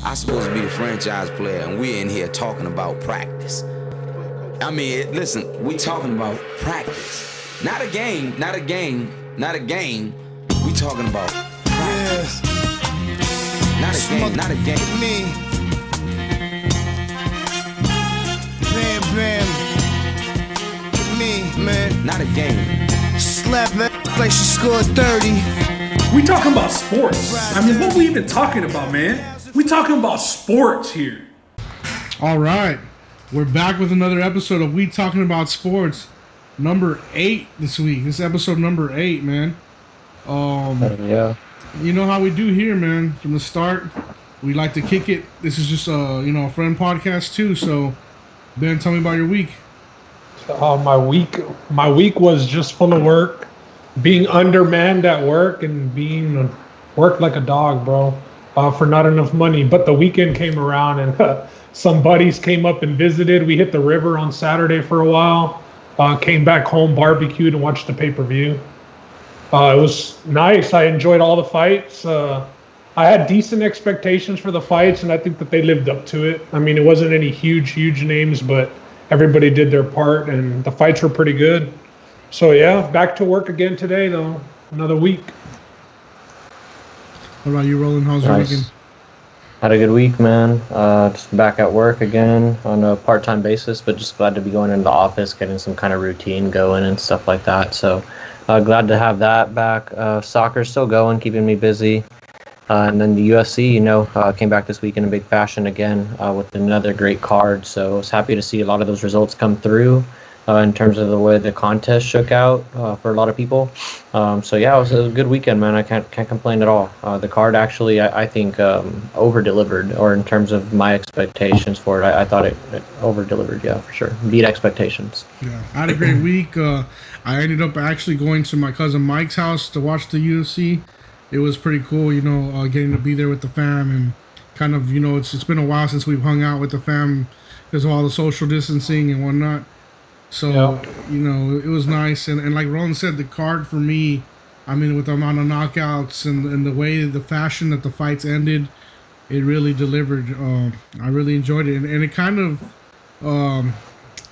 I'm supposed to be the franchise player, and we're in here talking about practice. I mean, listen, we talking about practice. Not a game, not a game, not a game. We talking about practice. Not a game, not a game. Me. Bam, bam. Me, man. Not a game. Slap that like she scored 30. We talking about sports. I mean, what we even talking about, man? We talking about sports here. All right. We're back with another episode of We Talking About Sports. Number 8 this week. This is episode number 8, man. Yeah. You know how we do here, man. From the start, we like to kick it. This is just a friend podcast too. So, Ben, tell me about your week. My week was just full of work, being undermanned at work and being worked like a dog, bro, for not enough money. But the weekend came around and some buddies came up and visited. We hit the river on Saturday for a while. Came back home, barbecued, and watched the pay-per-view. It was nice. I enjoyed all the fights. I had decent expectations for the fights, and I think that they lived up to it. I mean, it wasn't any huge names, but everybody did their part, and the fights were pretty good. So, yeah, back to work again today, though. Another week. What about you, Roland? How's your weekend? Had a good week, man. Just back at work again on a part-time basis, but just glad to be going into the office, getting some kind of routine going and stuff like that. So glad to have that back. Soccer's still going, keeping me busy. And then the UFC, came back this week in a big fashion again with another great card. So I was happy to see a lot of those results come through in terms of the way the contest shook out for a lot of people. So yeah, it was a good weekend, man. I can't complain at all. The card actually, I think, over-delivered, or in terms of my expectations for it, I thought it over-delivered, yeah, for sure. Beat expectations. Yeah, I had a great week. I ended up actually going to my cousin Mike's house to watch the UFC. It was pretty cool, getting to be there with the fam, and kind of, it's been a while since we've hung out with the fam because of all the social distancing and whatnot. So, yeah. It was nice. And like Roland said, the card for me, I mean, with the amount of knockouts and the way, the fashion that the fights ended, it really delivered. I really enjoyed it. And it kind of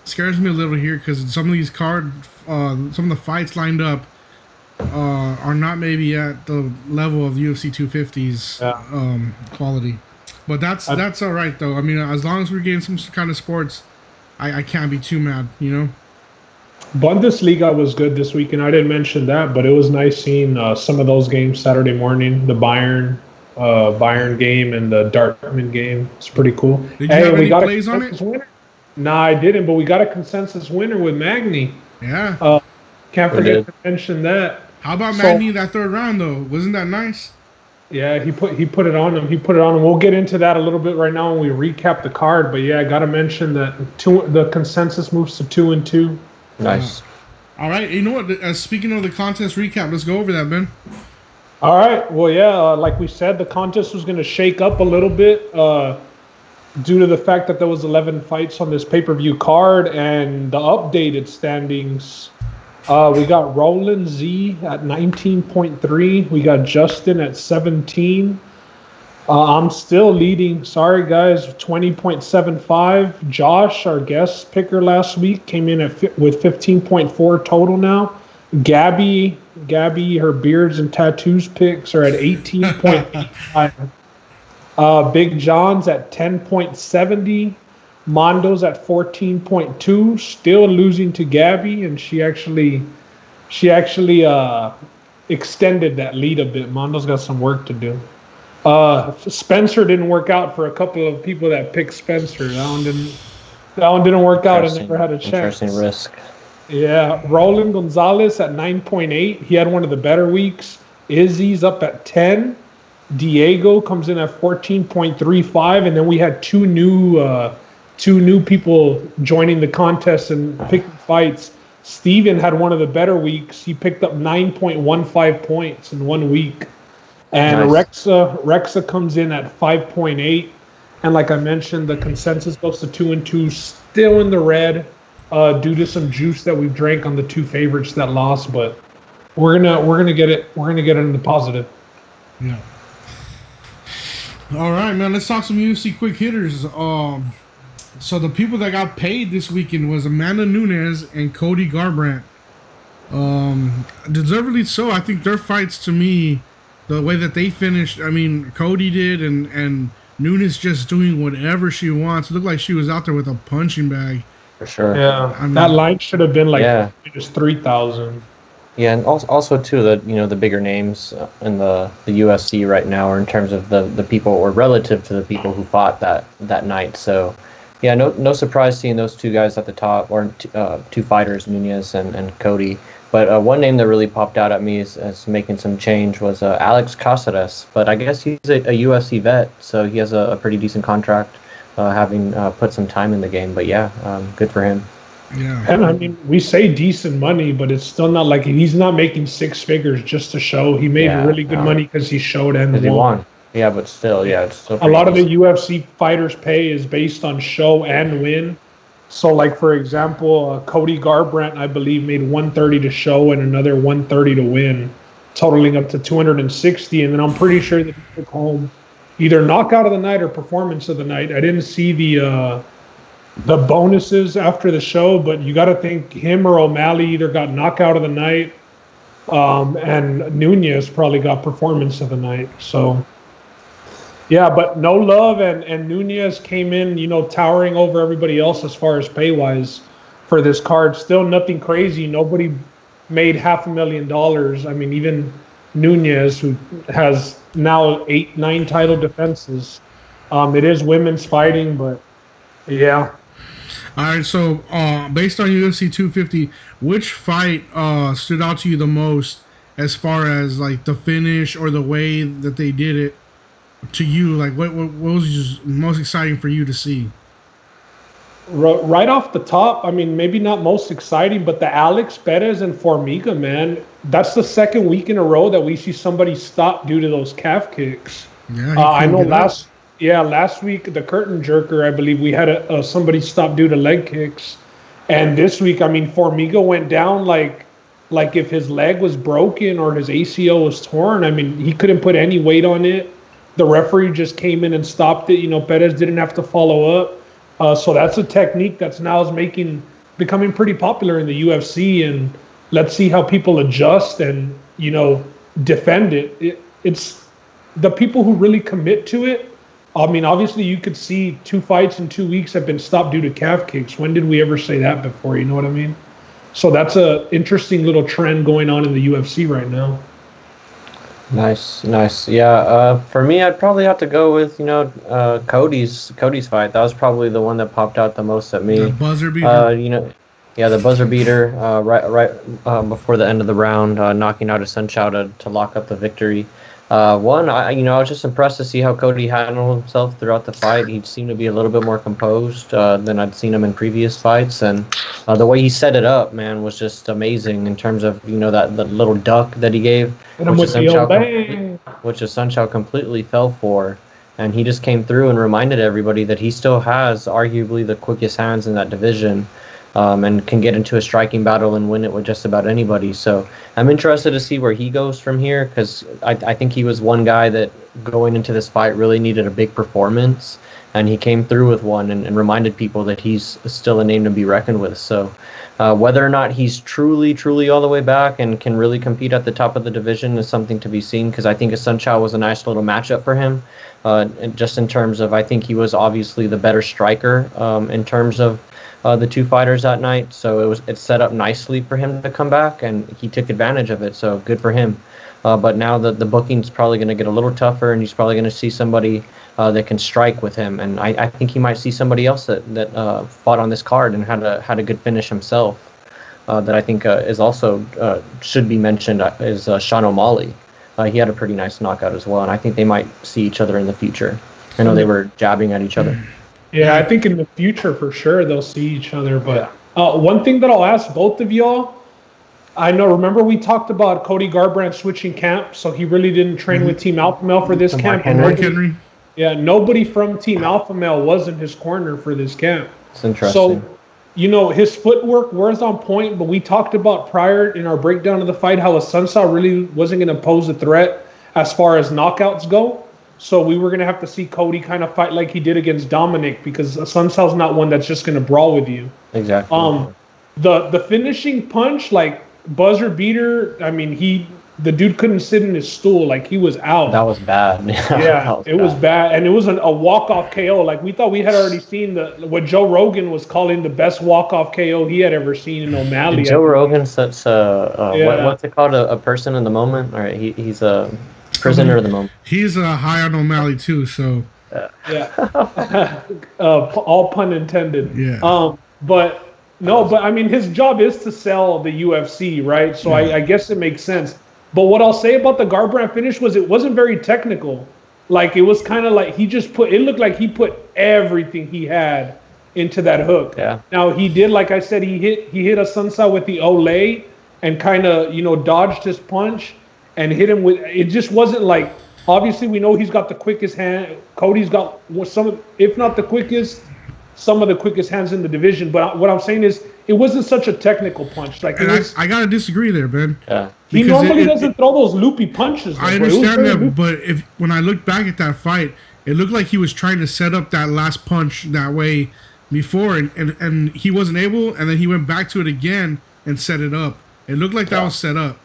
scares me a little here because some of these some of the fights lined up are not maybe at the level of UFC 250's quality. But that's all right, though. I mean, as long as we're getting some kind of sports, I can't be too mad, Bundesliga was good this weekend. I didn't mention that, but it was nice seeing some of those games Saturday morning. The Bayern game and the Dortmund game. It's pretty cool. Did you have any plays on it? Winner. Nah, I didn't, but we got a consensus winner with Magny. Yeah. Can't forget to mention that. How about Magny that third round, though? Wasn't that nice? Yeah, he put it on him. We'll get into that a little bit right now when we recap the card. But yeah, I got to mention that the consensus moves to 2-2. Nice. All right. You know what? Speaking of the contest recap, let's go over that, Ben. All right. Well, yeah, like we said, the contest was going to shake up a little bit due to the fact that there was 11 fights on this pay-per-view card and the updated standings. We got Roland Z at 19.3. We got Justin at 17. I'm still leading. Sorry, guys, 20.75. Josh, our guest picker last week, came in with 15.4 total now. Gabby, her beards and tattoos picks are at 18.85. Big John's at 10.70. Mondo's at 14.2, still losing to Gabby, and she actually extended that lead a bit. Mondo's got some work to do. Spencer didn't work out for a couple of people that picked Spencer. That one didn't work out and never had a chance. Interesting risk. Yeah, Roland Gonzalez at 9.8. He had one of the better weeks. Izzy's up at 10. Diego comes in at 14.35, and then we had two new people joining the contest and picking fights. Steven had one of the better weeks. He picked up 9.15 points in 1 week. And nice. Rexa comes in at 5.8. And like I mentioned, the consensus goes to 2-2, still in the red due to some juice that we've drank on the two favorites that lost. But we're gonna get it. We're gonna get it in the positive. Yeah. All right, man. Let's talk some UFC quick hitters. So the people that got paid this weekend was Amanda Nunes and Cody Garbrandt. Deservedly so. I think their fights, to me, the way that they finished. I mean, Cody did, and Nunes just doing whatever she wants. It looked like she was out there with a punching bag. For sure. Yeah, I mean, that line should have been like Yeah. just 3,000. Yeah, and also too, the bigger names in the UFC right now are in terms of the people, or relative to the people who fought that night. So yeah, no surprise seeing those two guys at the top, or two fighters, Nunes and Cody. But one name that really popped out at me as making some change was Alex Caceres. But I guess he's a UFC vet, so he has a pretty decent contract, having put some time in the game. But yeah, good for him. Yeah. And I mean, we say decent money, but it's still not like he's not making six figures just to show. He made Yeah, really good no. money because he showed and Because he won. won. Yeah, but still, yeah, it's still A lot of the pretty UFC fighters' pay is based on show and win. So, like for example, Cody Garbrandt, I believe, made 130 to show and another 130 to win, totaling up to 260. And then I'm pretty sure that he took home either knockout of the night or performance of the night. I didn't see the bonuses after the show, but you got to think him or O'Malley either got knockout of the night, and Nunez probably got performance of the night. So. Yeah, but no love, and Nunez came in, towering over everybody else as far as pay-wise for this card. Still nothing crazy. Nobody made $500,000. I mean, even Nunez, who has now 8-9 title defenses. It is women's fighting, but yeah. All right, so based on UFC 250, which fight stood out to you the most as far as like the finish or the way that they did it? To you, like what was just most exciting for you to see? Right off the top, I mean, maybe not most exciting, but the Alex Perez and Formiga, man, that's the second week in a row that we see somebody stop due to those calf kicks. Yeah, I know last week, the curtain jerker, I believe we had somebody stop due to leg kicks. And this week, I mean, Formiga went down like if his leg was broken or his ACL was torn. I mean, he couldn't put any weight on it. The referee just came in and stopped it. Perez didn't have to follow up. So that's a technique that's now becoming pretty popular in the UFC. And let's see how people adjust and, defend it. It's the people who really commit to it. I mean, obviously you could see 2 fights in 2 weeks have been stopped due to calf kicks. When did we ever say that before? You know what I mean? So that's a interesting little trend going on in the UFC right now. Nice. Yeah, for me, I'd probably have to go with Cody's fight. That was probably the one that popped out the most at me. The buzzer beater. The buzzer beater right before the end of the round, knocking out Assunção to lock up the victory. I was just impressed to see how Cody handled himself throughout the fight. He seemed to be a little bit more composed than I'd seen him in previous fights, and the way he set it up, man, was just amazing in terms of that little duck that he gave, which Assunção completely fell for, and he just came through and reminded everybody that he still has arguably the quickest hands in that division. And can get into a striking battle and win it with just about anybody. So I'm interested to see where he goes from here, because I think he was one guy that going into this fight really needed a big performance, and he came through with one and reminded people that he's still a name to be reckoned with. So whether or not he's truly all the way back and can really compete at the top of the division is something to be seen, because I think Assunção was a nice little matchup for him. And just in terms of, I think he was obviously the better striker in terms of the two fighters that night, so it set up nicely for him to come back, and he took advantage of it. So good for him. But now the booking's probably going to get a little tougher, and he's probably going to see somebody that can strike with him. And I think he might see somebody else that fought on this card and had a good finish himself. That I think is also should be mentioned is Sean O'Malley. He had a pretty nice knockout as well, and I think they might see each other in the future. I know they were jabbing at each other. Yeah, I think in the future for sure they'll see each other. But one thing that I'll ask both of y'all, remember we talked about Cody Garbrandt switching camp, so he really didn't train with Team Alpha Male for this camp. Mark Henry. Yeah, nobody from Team Alpha Male was in his corner for this camp. It's interesting. So, his footwork was on point, but we talked about prior in our breakdown of the fight how Assunção really wasn't going to pose a threat as far as knockouts go. So we were gonna have to see Cody kind of fight like he did against Dominic, because Sun Sal's not one that's just gonna brawl with you. Exactly. The finishing punch, like buzzer beater. I mean, the dude couldn't sit in his stool, like he was out. That was bad. Yeah, it was bad, and it was a walk-off KO. Like we thought we had already seen what Joe Rogan was calling the best walk-off KO he had ever seen in O'Malley. Joe Rogan's such what's it called? A person in the moment, or he's a prisoner of the moment. He's high on O'Malley too, so Yeah, all pun intended. yeah. But I mean, his job is to sell the UFC, right? So I guess it makes sense. But what I'll say about the Garbrandt finish was it wasn't very technical. Like, it was kind of like it looked like he put everything he had into that hook. Yeah. Now, he did, like I said, he hit a Sun Sal with the Olay and kind of, dodged his punch and hit him with, it just wasn't like, obviously we know he's got the quickest hand. Cody's got if not the quickest, some of the quickest hands in the division. But what I'm saying is, it wasn't such a technical punch. Like, I gotta disagree there, Ben. Yeah. He normally doesn't throw those loopy punches. I understand that, but when I look back at that fight, it looked like he was trying to set up that last punch that way before, and he wasn't able, and then he went back to it again and set it up. It looked like that was set up.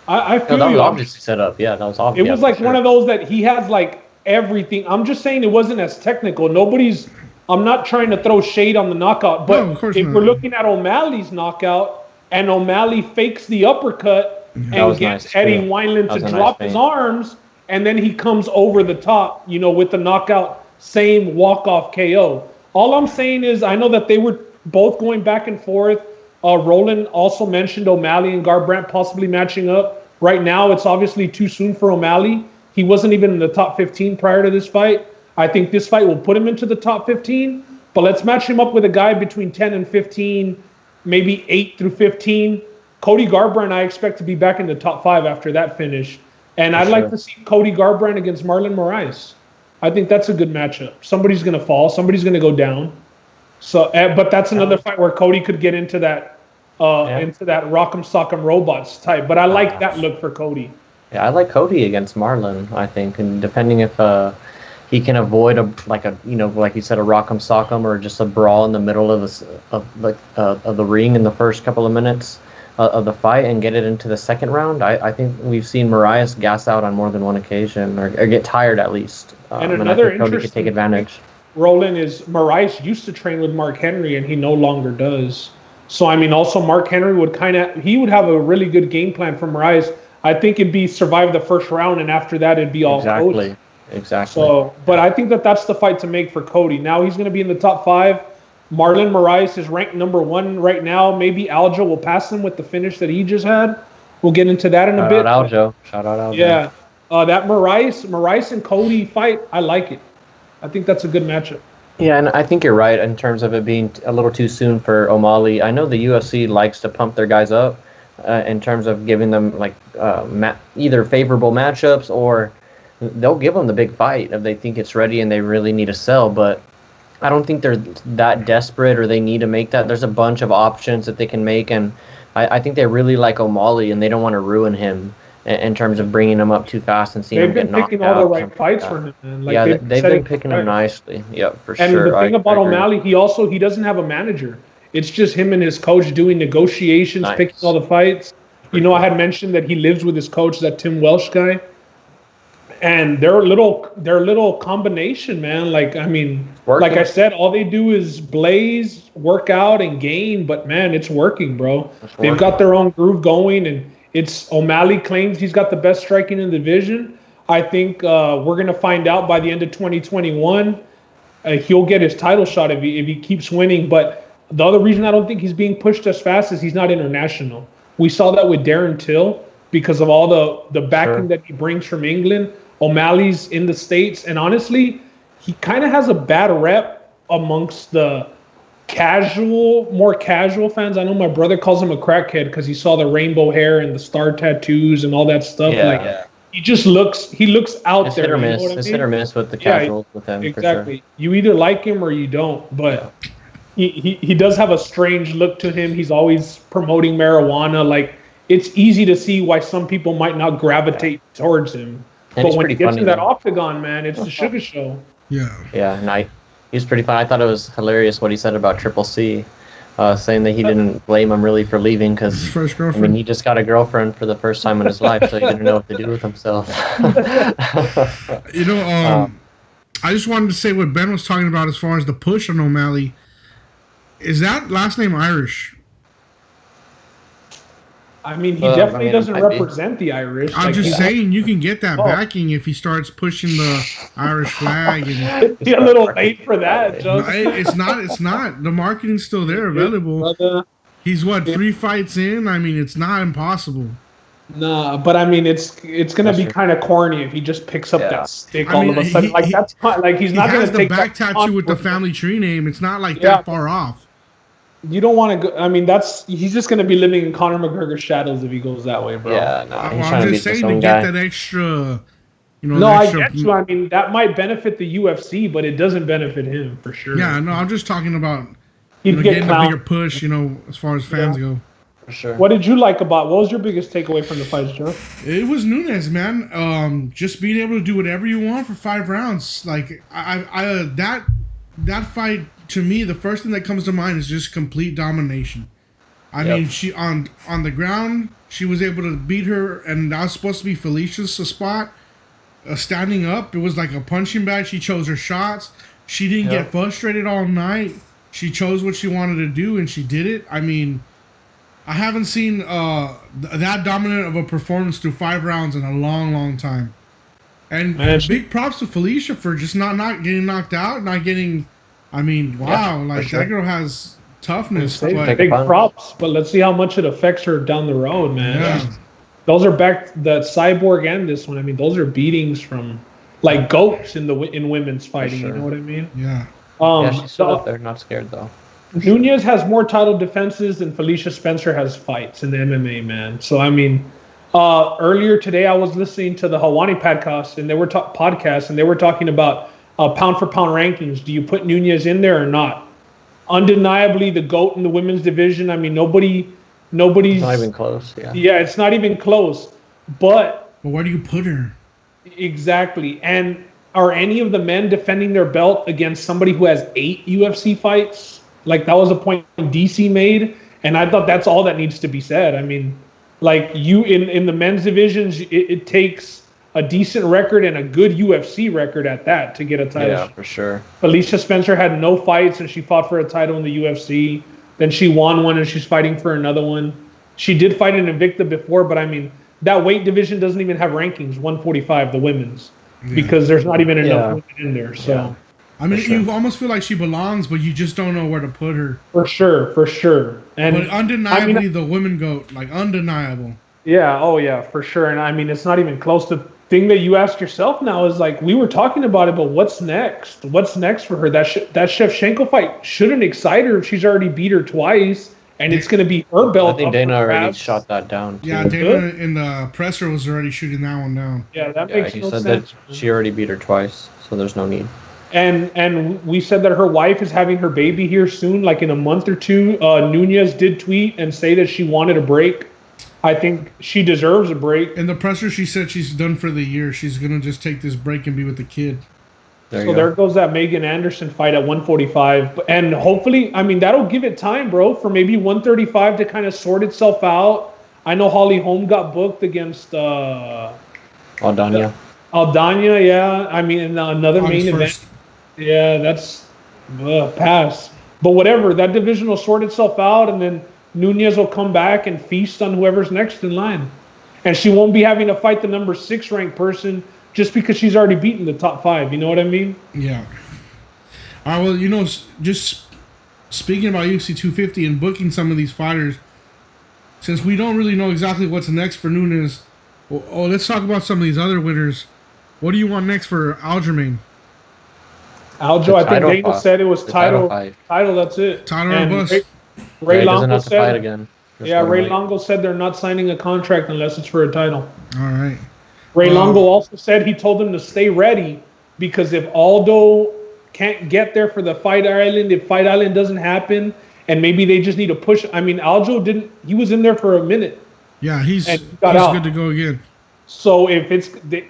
I feel that was you. obviously set up. Yeah, that was obvious. It was like one of those that he has like everything. I'm just saying it wasn't as technical. I'm not trying to throw shade on the knockout, but No, of course if not. we're looking at O'Malley's knockout and O'Malley fakes the uppercut and gets nice, Eddie yeah. Wineland That to was a drop nice his feint. arms, and then he comes over the top, with the knockout, same walk-off KO. All I'm saying is I know that they were both going back and forth. Roland also mentioned O'Malley and Garbrandt possibly matching up. Right now, it's obviously too soon for O'Malley. He wasn't even in the top 15 prior to this fight. I think this fight will put him into the top 15, but let's match him up with a guy between 10 and 15, maybe 8 through 15. Cody Garbrandt, I expect to be back in the top 5 after that finish. And I'd like to see Cody Garbrandt against Marlon Moraes. I think that's a good matchup. Somebody's going to fall. Somebody's going to go down. So, but that's another fight where Cody could get into that Rock'em Sock'em Robots type. But I like that look for Cody. Yeah, I like Cody against Marlon, I think, and depending if he can avoid like you said, a Rock'em Sock'em or just a brawl in the middle of the ring in the first couple of minutes of the fight and get it into the second round. I think we've seen Moraes gas out on more than one occasion or get tired at least. And I another think Cody could take advantage. Roland is Moraes used to train with Mark Henry and he no longer does. So I mean, also Mark Henry would have a really good game plan for Moraes. I think it'd be survive the first round and after that it'd be all close. Exactly. So, but I think that's the fight to make for Cody. Now he's going to be in the top 5. Marlon Moraes is ranked number 1 right now. Maybe Aljo will pass him with the finish that he just had. We'll get into that in a bit. Shout out Aljo. Yeah. That Moraes and Cody fight, I like it. I think that's a good matchup. Yeah, and I think you're right in terms of it being a little too soon for O'Malley. I know the UFC likes to pump their guys up in terms of giving them like either favorable matchups or they'll give them the big fight if they think it's ready and they really need to sell. But I don't think they're that desperate or they need to make that. There's a bunch of options that they can make, and I think they really like O'Malley and they don't want to ruin him in terms of bringing him up too fast and seeing him get knocked out. They've been picking all the right fights for him, man. Like yeah, they've been picking him nicely. Yeah, for sure. And the thing about O'Malley, he doesn't have a manager. It's just him and his coach doing negotiations, picking all the fights. I had mentioned that he lives with his coach, that Tim Welsh guy. And their little combination, man. Like, I mean, like I said, all they do is blaze, work out, and gain. But man, it's working, bro. They've got their own groove going, and O'Malley claims he's got the best striking in the division. I think we're gonna find out by the end of 2021. He'll get his title shot if he keeps winning. But the other reason I don't think he's being pushed as fast is he's not international. We saw that with Darren Till because of all the backing that he brings from England. O'Malley's in the States, and honestly, he kind of has a bad rep amongst the more casual fans. I know my brother calls him a crackhead because he saw the rainbow hair and the star tattoos and all that stuff. He just looks out it's there. Hit or miss. It's hit or miss with the casuals with him. Exactly. For sure. You either like him or you don't. But he does have a strange look to him. He's always promoting marijuana. Like, it's easy to see why some people might not gravitate towards him. And but he's when pretty he gets funny. in that though. octagon, man, it's the sugar show. Yeah. Yeah, and he's pretty fun. I thought it was hilarious what he said about Triple C, saying that he didn't blame him really for leaving His because first I girlfriend. mean he just got a girlfriend for the first time in his life, so he didn't know what to do with himself. You know, I just wanted to say what Ben was talking about as far as the push on O'Malley. Is that last name Irish? I mean, he I definitely mean, doesn't it might be. represent the Irish. I'm Like, just he- saying you can get that Oh. backing if he starts pushing the Irish flag. And It'd be a little late for that, no, Joseph. it's not. It's not. The marketing's still there, available. Brother. He's what 3 fights in. I mean, it's not impossible. Nah, but I mean, it's gonna be kind of corny if he just picks up Yeah. that stick I all mean, of a sudden. he- Like he- that's not, like he's He not has gonna the take back that tattoo with the on- family tree name. It's not like Yeah. that far off. You don't want to go. I mean, he's just gonna be living in Conor McGregor's shadows if he goes that way, bro. Yeah, no, he's Well, trying I'm to just be his saying to own get guy. that extra. You know, No, the I extra, get you. I mean, that might benefit the UFC, but it doesn't benefit him for sure. Yeah, no, I'm just talking about he'd get getting a clowned. bigger push. You know, as far as fans go. For sure. What did you like about? What was your biggest takeaway from the fights, Joe? It was Nunes, man. Just being able to do whatever you want for 5 rounds. Like that fight to me, the first thing that comes to mind is just complete domination. I Yep. mean, she on the ground, she was able to beat her, and that was supposed to be Felicia's spot. Standing up, it was like a punching bag. She chose her shots. She didn't Yep. get frustrated all night. She chose what she wanted to do, and she did it. I mean, I haven't seen that dominant of a performance through 5 rounds in a long, long time. And Man, she- big props to Felicia for just not getting knocked out, not getting. I mean, wow, like sure. that girl has toughness. Say But big punch. props, but let's see how much it affects her down the road, man. yeah, Those are back the Cyborg and this one. I mean, those are beatings from like goats in women's fighting. sure. You know what I mean? yeah, Yeah, she's still so- up there, not scared though. Nunez has more title defenses than Felicia Spencer has fights in the MMA, man. So I mean, earlier today I was listening to the Hawani podcast, and they were talking about pound for pound rankings. Do you put Nunez in there or not? Undeniably, the GOAT in the women's division. I mean, nobody's Not even close. Yeah. Yeah, it's not even close. But but where do you put her? exactly, and are any of the men defending their belt against somebody who has 8 UFC fights? Like that was a point DC made, and I thought that's all that needs to be said. I mean, like you in the men's divisions, it takes a decent record and a good UFC record at that to get a title. Yeah, for sure. Alicia Spencer had no fights and she fought for a title in the UFC. Then she won one and she's fighting for another one. She did fight in Invicta before, but I mean, that weight division doesn't even have rankings, 145, the women's, because there's not even enough Yeah. women in there. So. Yeah. I mean, sure. you almost feel like she belongs, but you just don't know where to put her. For sure. And But undeniably, I mean, the women GOAT, like undeniable. yeah, oh yeah, for sure. And I mean, it's not even close. The thing that you ask yourself now is like, we were talking about it, but what's next? What's next for her? That Shevchenko fight shouldn't excite her if she's already beat her twice, and it's going to be her I belt. think up Dana for already grabs. shot that down. Too. Yeah, Dana in the presser was already shooting that one down. Yeah, that Yeah, makes he no said sense. that she already beat her twice, so there's no need. And we said that her wife is having her baby here soon, like in a month or two. Nunez did tweet and say that she wanted a break. I think she deserves a break. In the presser, she said she's done for the year. She's gonna just take this break and be with the kid. There So you there go. goes that Megan Anderson fight at 145. And hopefully, I mean, that'll give it time, bro, for maybe 135 to kind of sort itself out. I know Holly Holm got booked against Aldana. Aldana, yeah. I mean, in another August main 1st. event. Yeah, that's pass. But whatever, that division will sort itself out, and then Nunez will come back and feast on whoever's next in line. And she won't be having to fight the number 6 ranked person just because she's already beaten the top 5. You know what I mean? Yeah. All right. Well, you know, just speaking about UFC 250 and booking some of these fighters, since we don't really know exactly what's next for Nunes, let's talk about some of these other winners. What do you want next for Aljamain? Aljo, The I think title Dana fight. said it was The title title. fight. That's it. Title And or bust. Ray He doesn't Longo have to fight said, again. Just yeah, let him Ray wait. Longo said they're not signing a contract unless it's for a title. All right. Ray Longo also said he told them to stay ready because if Aldo can't get there for the Fight Island, if Fight Island doesn't happen, and maybe they just need to push. I mean, Aljo didn't. He was in there for a minute. Yeah, he's And got out. good to go again. So if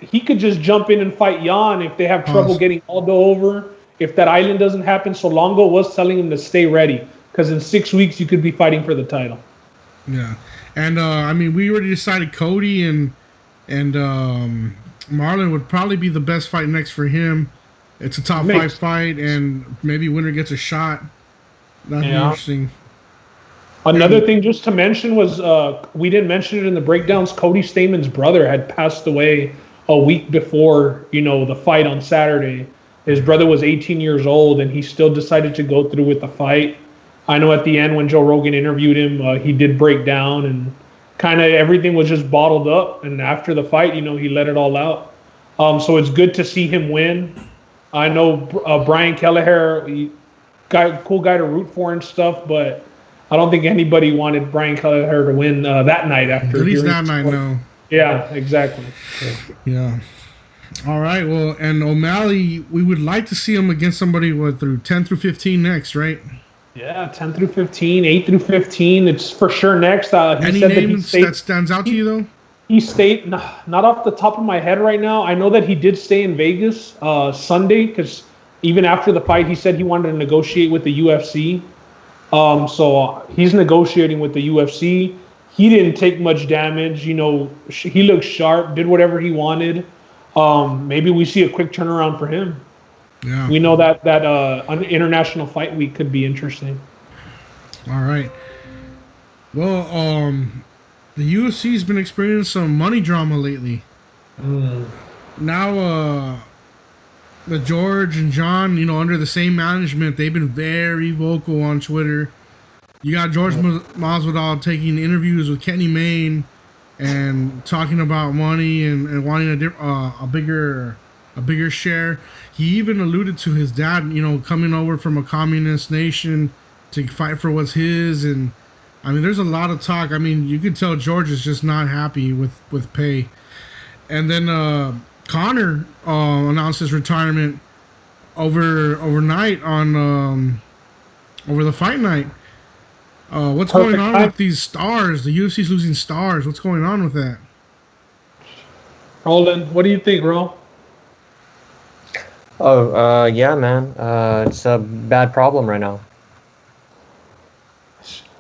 he could just jump in and fight Jan if they have trouble getting Aldo over. If that island doesn't happen, so Longo was telling him to stay ready because in 6 weeks you could be fighting for the title. Yeah, and I mean, we already decided Cody and Marlon would probably be the best fight next for him. It's a top 5 fight, and maybe winner gets a shot. That'd be interesting. Another thing just to mention was we didn't mention it in the breakdowns. Cody Staman's brother had passed away a week before the fight on Saturday. His brother was 18 years old, and he still decided to go through with the fight. I know at the end when Joe Rogan interviewed him, he did break down, and kind of everything was just bottled up. And after the fight, he let it all out. So it's good to see him win. I know Brian Kelleher, cool guy to root for and stuff, but I don't think anybody wanted Brian Kelleher to win that night after. At least that night, no. Yeah, exactly. Yeah. All right. Well, and O'Malley, we would like to see him against somebody through 10 through 15 next, right? Yeah, 10 through 15, 8 through 15. It's for sure next. Any names that stands out to you, though? He stayed, not off the top of my head right now. I know that he did stay in Vegas Sunday because even after the fight, he said he wanted to negotiate with the UFC. So he's negotiating with the UFC. He didn't take much damage. He looked sharp, did whatever he wanted. Maybe we see a quick turnaround for him. Yeah. We know that an international fight week could be interesting. All right. Well, the UFC's been experiencing some money drama lately. Now, the George and John, under the same management, they've been very vocal on Twitter. You got George Masvidal taking interviews with Kenny Mayne and talking about money and wanting a bigger share. He even alluded to his dad, coming over from a communist nation to fight for what's his. And I mean, there's a lot of talk. I mean, you can tell George is just not happy with pay. And then Conor announced his retirement overnight on over the fight night. What's going on with these stars? The UFC's losing stars. What's going on with that? Roland, what do you think, Ro? Yeah, man. It's a bad problem right now.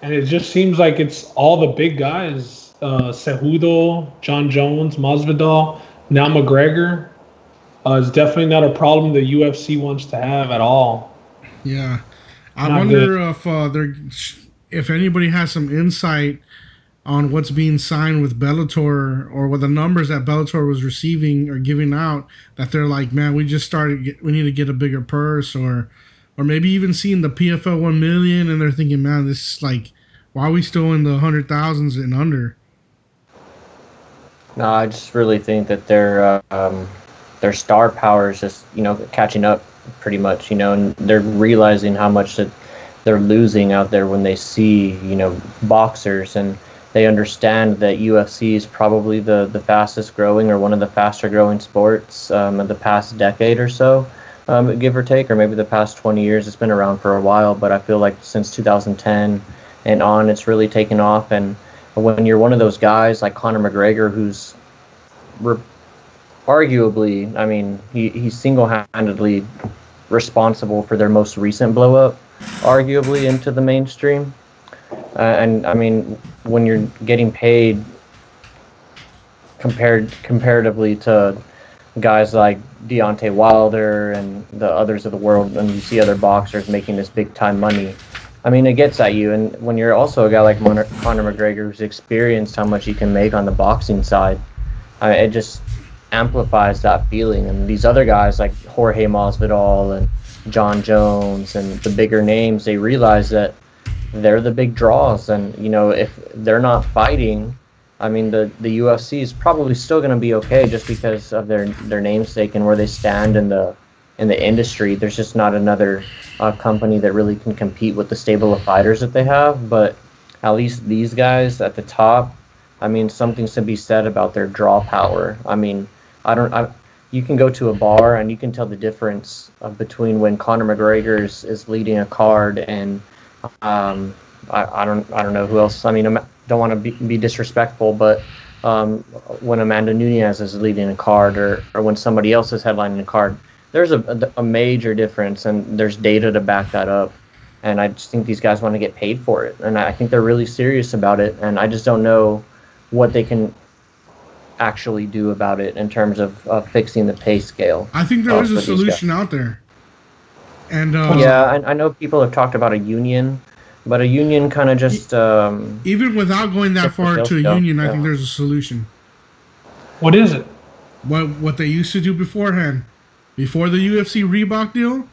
And it just seems like it's all the big guys. Cejudo, John Jones, Masvidal, now McGregor. It's definitely not a problem the UFC wants to have at all. Yeah. I wonder if anybody has some insight on what's being signed with Bellator or what the numbers that Bellator was receiving or giving out, that they're like, man, we just we need to get a bigger purse, or maybe even seeing the PFL 1 million and they're thinking, man, this is like, why are we still in the 100,000s and under? No, I just really think that their star power is just, catching up pretty much, and they're realizing how much that they're losing out there when they see, boxers, and they understand that UFC is probably the fastest growing or one of the faster growing sports in the past decade or so, give or take, or maybe the past 20 years. It's been around for a while, but I feel like since 2010 and on, it's really taken off. And when you're one of those guys like Conor McGregor, who's arguably, I mean, he's single-handedly responsible for their most recent blow-up, arguably, into the mainstream. And I mean, when you're getting paid comparatively to guys like Deontay Wilder and the others of the world, and you see other boxers making this big time money, I mean, it gets at you. And when you're also a guy like Conor McGregor, who's experienced how much he can make on the boxing side, it just amplifies that feeling. And these other guys like Jorge Masvidal and John Jones and the bigger names, they realize that they're the big draws, and if they're not fighting, I mean, the UFC is probably still going to be okay just because of their namesake and where they stand in the industry. There's just not another company that really can compete with the stable of fighters that they have. But at least these guys at the top, I mean, something's to be said about their draw power. I mean, you can go to a bar and you can tell the difference between when Conor McGregor is leading a card and I don't know who else. I mean, I don't want to be disrespectful, but when Amanda Nunes is leading a card or when somebody else is headlining a card. There's a major difference, and there's data to back that up. And I just think these guys want to get paid for it, and I think they're really serious about it. And I just don't know what they can actually do about it in terms of fixing the pay scale. I think there is a solution out there. And yeah, I know people have talked about a union, but a union kind of just even without going that far to a union, I think there's a solution. What is it? What they used to do beforehand, before the UFC Reebok deal,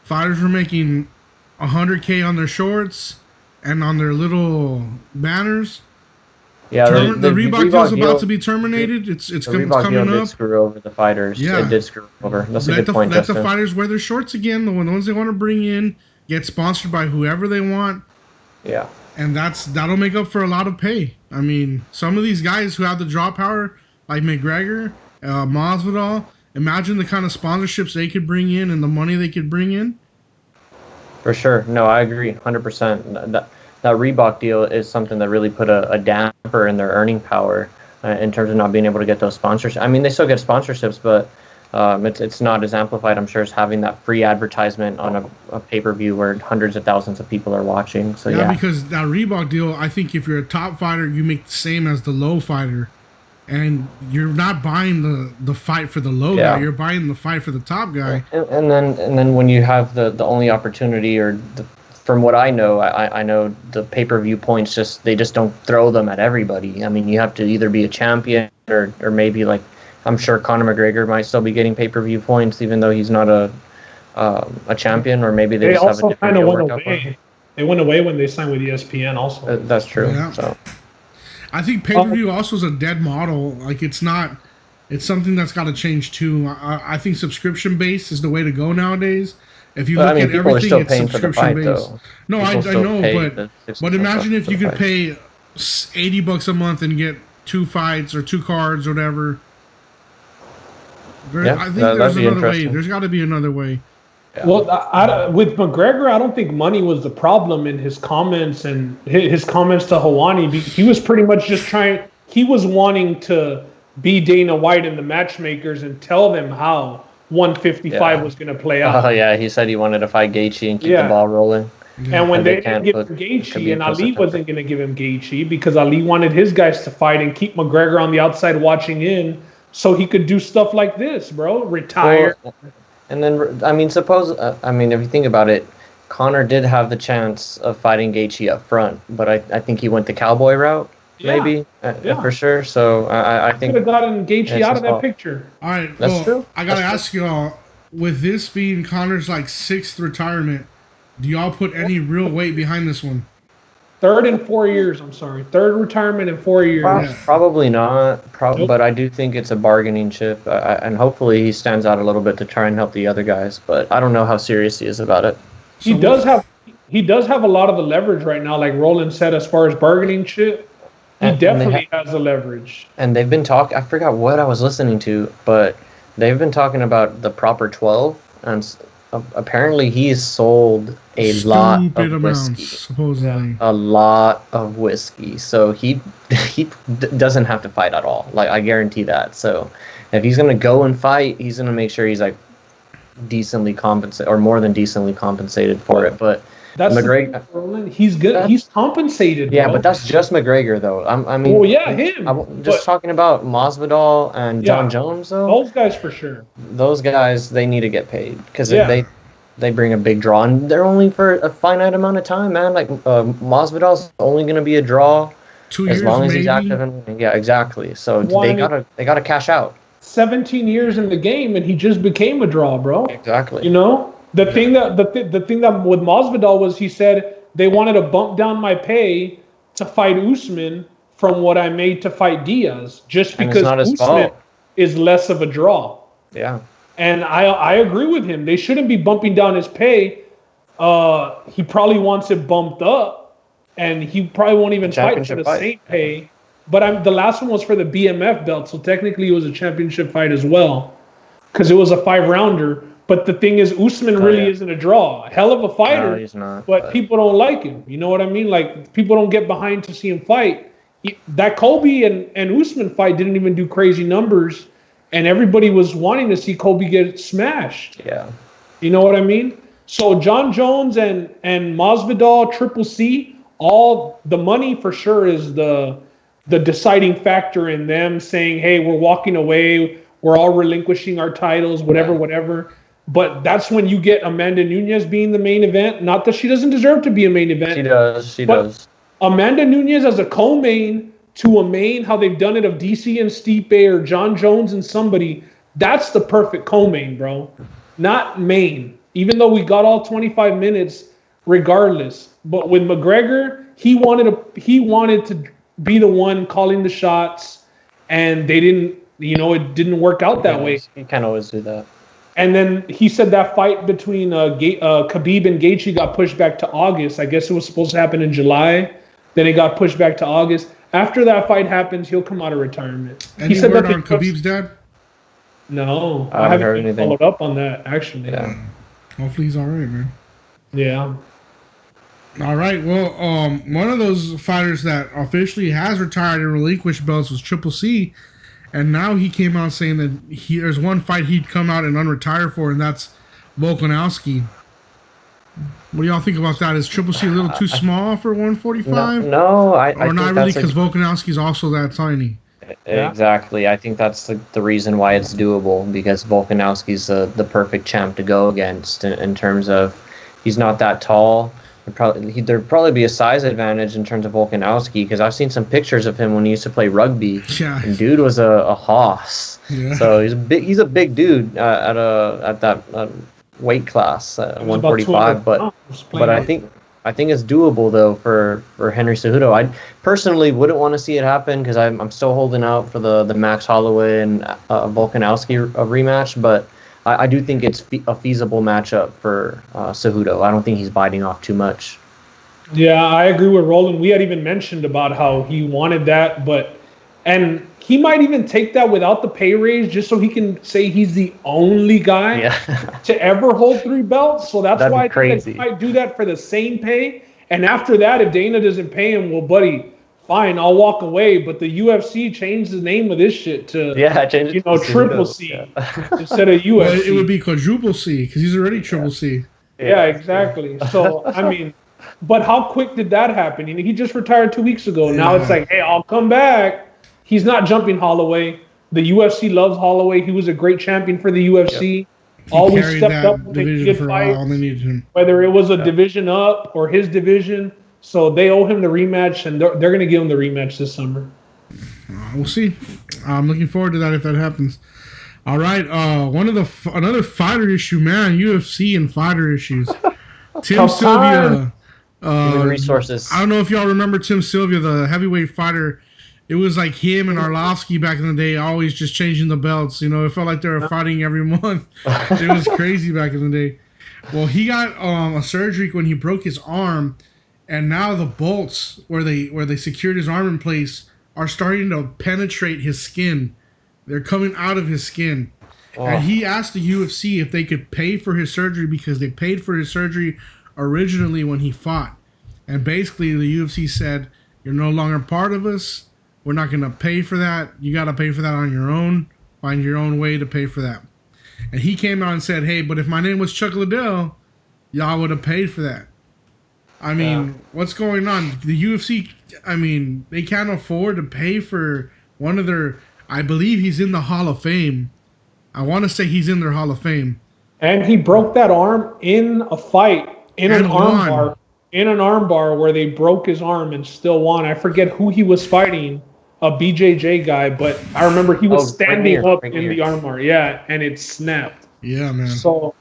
fighters were making $100K on their shorts and on their little banners. Yeah, the Reebok deal's about to be terminated. It's coming deal did up. Screw over the fighters. Yeah, it did screw over. That's a good point, Let Justin. the fighters wear their shorts again. The ones they want to bring in, get sponsored by whoever they want. Yeah, and that'll make up for a lot of pay. I mean, some of these guys who have the draw power, like McGregor, Masvidal. Imagine the kind of sponsorships they could bring in and the money they could bring in. For sure. No, I agree 100%. That Reebok deal is something that really put a damper in their earning power in terms of not being able to get those sponsorships. I mean, they still get sponsorships, but it's not as amplified, I'm sure, as having that free advertisement on a pay-per-view where hundreds of thousands of people are watching. So yeah, because that Reebok deal, I think if you're a top fighter, you make the same as the low fighter. And you're not buying the fight for the low guy. You're buying the fight for the top guy. And then when you have the only opportunity, from what I know, I know the pay-per-view points they just don't throw them at everybody. I mean, you have to either be a champion or maybe like I'm sure Conor McGregor might still be getting pay-per-view points even though he's not a champion, or maybe they just have a different deal worked out for him. They went away when they signed with ESPN. Also, that's true. Yeah. So. I think pay-per-view also is a dead model. Like it's something that's got to change too. I think subscription based is the way to go nowadays. If you look at everything, it's subscription based. No, I know, but imagine if you could pay $80 a month and get 2 fights or 2 cards or whatever. I think there's another way. There's got to be another way. Yeah. Well, with McGregor, I don't think money was the problem in his comments and his comments to Helwani. He was pretty much just he was wanting to be Dana White and the matchmakers and tell them how 155 was going to play out. Oh, yeah, he said he wanted to fight Gaethje and keep the ball rolling. And when they didn't give him Gaethje, and Ali wasn't going to give him Gaethje because Ali wanted his guys to fight and keep McGregor on the outside watching in so he could do stuff like this, bro. Retire. Well, and then, I mean, if you think about it, Conor did have the chance of fighting Gaethje up front, but I think he went the cowboy route, maybe, for sure. So I think could have gotten Gaethje out of that picture. All right, that's true. I gotta ask y'all, with this being Conor's like 6th retirement, do y'all put any real weight behind this one? Third retirement in 4 years. Probably not. But I do think it's a bargaining chip, and hopefully he stands out a little bit to try and help the other guys. But I don't know how serious he is about it. He does have a lot of the leverage right now, like Roland said, as far as bargaining chip. He definitely has the leverage. And they've been talking. I forgot what I was listening to, but they've been talking about the proper 12, and apparently he's sold a lot of whiskey, supposedly. A lot of whiskey. So he doesn't have to fight at all. Like, I guarantee that. So if he's gonna go and fight, he's gonna make sure he's like decently compensated, or more than decently compensated for it. But that's McGregor. He's good. He's compensated. Yeah, bro. But that's just McGregor, though. I mean, well, yeah, him. I'm just talking about Masvidal and John Jones, though. Those guys for sure. Those guys, they need to get paid because if they bring a big draw, and they're only for a finite amount of time, man. Like Masvidal's only going to be a draw 2 years, as long as maybe? he's active. Yeah, exactly. So they gotta cash out. 17 years in the game, and he just became a draw, bro. Exactly. You know. The thing that with Masvidal was he said they wanted to bump down my pay to fight Usman from what I made to fight Diaz, just because Usman is less of a draw. Yeah. And I agree with him. They shouldn't be bumping down his pay. He probably wants it bumped up, and he probably won't even fight for the same pay. But the last one was for the BMF belt, so technically it was a championship fight as well, because it was a 5-rounder. But the thing is, Usman really isn't a draw. Hell of a fighter, no, he's not, but people don't like him. You know what I mean? Like, people don't get behind to see him fight. that Colby and Usman fight didn't even do crazy numbers, and everybody was wanting to see Colby get smashed. Yeah. You know what I mean? So John Jones and Masvidal, Triple C, all the money for sure is the deciding factor in them saying, hey, we're walking away, we're all relinquishing our titles, whatever. But that's when you get Amanda Nunes being the main event. Not that she doesn't deserve to be a main event. She does. Amanda Nunes as a co-main to a main, how they've done it of DC and Stipe or John Jones and somebody, that's the perfect co-main, bro. Not main. Even though we got all 25 minutes regardless. But with McGregor, he wanted to be the one calling the shots, and they didn't, it didn't work out that way. You can't always do that. And then he said that fight between Khabib and Gaethje got pushed back to August. I guess it was supposed to happen in July. Then it got pushed back to August. After that fight happens, he'll come out of retirement. Any he said word that on Khabib's dad? No, I haven't heard even anything. followed up on that, actually. Yeah. Hopefully he's all right, man. Yeah. All right. Well, one of those fighters that officially has retired and relinquished belts was Triple C, and now he came out saying that there's one fight he'd come out and unretire for, and that's Volkanovski. What do y'all think about that? Is Triple C a little too small for 145? No, I or think not really, that's because Volkanovski's also that tiny. Exactly. I think that's the reason why it's doable, because Volkanovski's the perfect champ to go against in terms of he's not that tall. There'd probably be a size advantage in terms of Volkanovski, because I've seen some pictures of him when he used to play rugby. Yeah. And dude was a hoss. Yeah. So he's a big dude at that weight class, 145. But I think it's doable though for Henry Cejudo. I personally wouldn't want to see it happen, because I'm still holding out for the Max Holloway and Volkanovski rematch, but I do think it's a feasible matchup for Cejudo. I don't think he's biting off too much. Yeah, I agree with Roland. We had even mentioned about how he wanted that, and he might even take that without the pay raise just so he can say he's the only guy to ever hold 3 belts. So that's why I think he might do that for the same pay. And after that, if Dana doesn't pay him, well, buddy, fine, I'll walk away. But the UFC changed the name of this shit to Triple C instead of UFC. Well, it would be quadruple C, because he's already Triple C. Yeah, exactly. So I mean, but how quick did that happen? He just retired 2 weeks ago. Now it's like, hey, I'll come back. He's not jumping Holloway. The UFC loves Holloway. He was a great champion for the UFC. Yep. Always stepped up when they needed fights, they needed him. whether it was a division up or his division. So they owe him the rematch, and they're going to give him the rematch this summer. We'll see. I'm looking forward to that if that happens. All right. Another fighter issue, man. UFC and fighter issues. Tim Sylvia. Resources. I don't know if y'all remember Tim Sylvia, the heavyweight fighter. It was like him and Arlovsky back in the day, always just changing the belts. It felt like they were fighting every month. It was crazy back in the day. Well, he got a surgery when he broke his arm, and now the bolts where they secured his arm in place are starting to penetrate his skin. They're coming out of his skin. Oh. And he asked the UFC if they could pay for his surgery, because they paid for his surgery originally when he fought. And basically the UFC said, you're no longer part of us. We're not going to pay for that. You got to pay for that on your own. Find your own way to pay for that. And he came out and said, hey, but if my name was Chuck Liddell, y'all would have paid for that. I mean, what's going on? The UFC, they can't afford to pay for one of their... I believe he's in the Hall of Fame. I want to say he's in their Hall of Fame. And he broke that arm in a fight, in an arm bar where they broke his arm and still won. I forget who he was fighting, a BJJ guy, but I remember he was standing up in the arm bar. Yeah, and it snapped. Yeah, man. So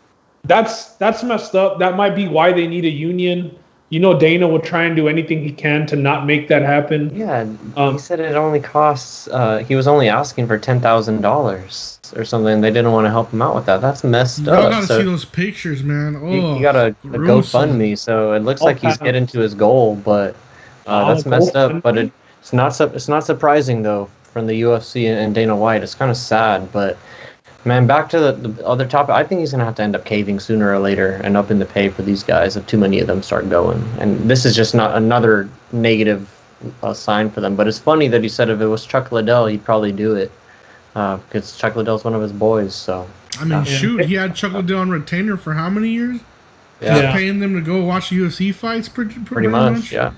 that's messed up. That might be why they need a union. Dana will try and do anything he can to not make that happen. Yeah, he said it only costs. He was only asking for $10,000 or something. They didn't want to help him out with that. That's messed up. I gotta see those pictures, man. Oh, he got a GoFundMe, so it looks like he's getting to his goal, but that's messed up. But it's not surprising though from the UFC and Dana White. It's kind of sad, but. Man, back to the other topic. I think he's going to have to end up caving sooner or later and up in the pay for these guys if too many of them start going. And this is just not another negative sign for them. But it's funny that he said if it was Chuck Liddell, he'd probably do it because Chuck Liddell's one of his boys. So I mean, shoot, he had Chuck Liddell on retainer for how many years? yeah, Just paying them to go watch UFC fights, pretty much, yeah.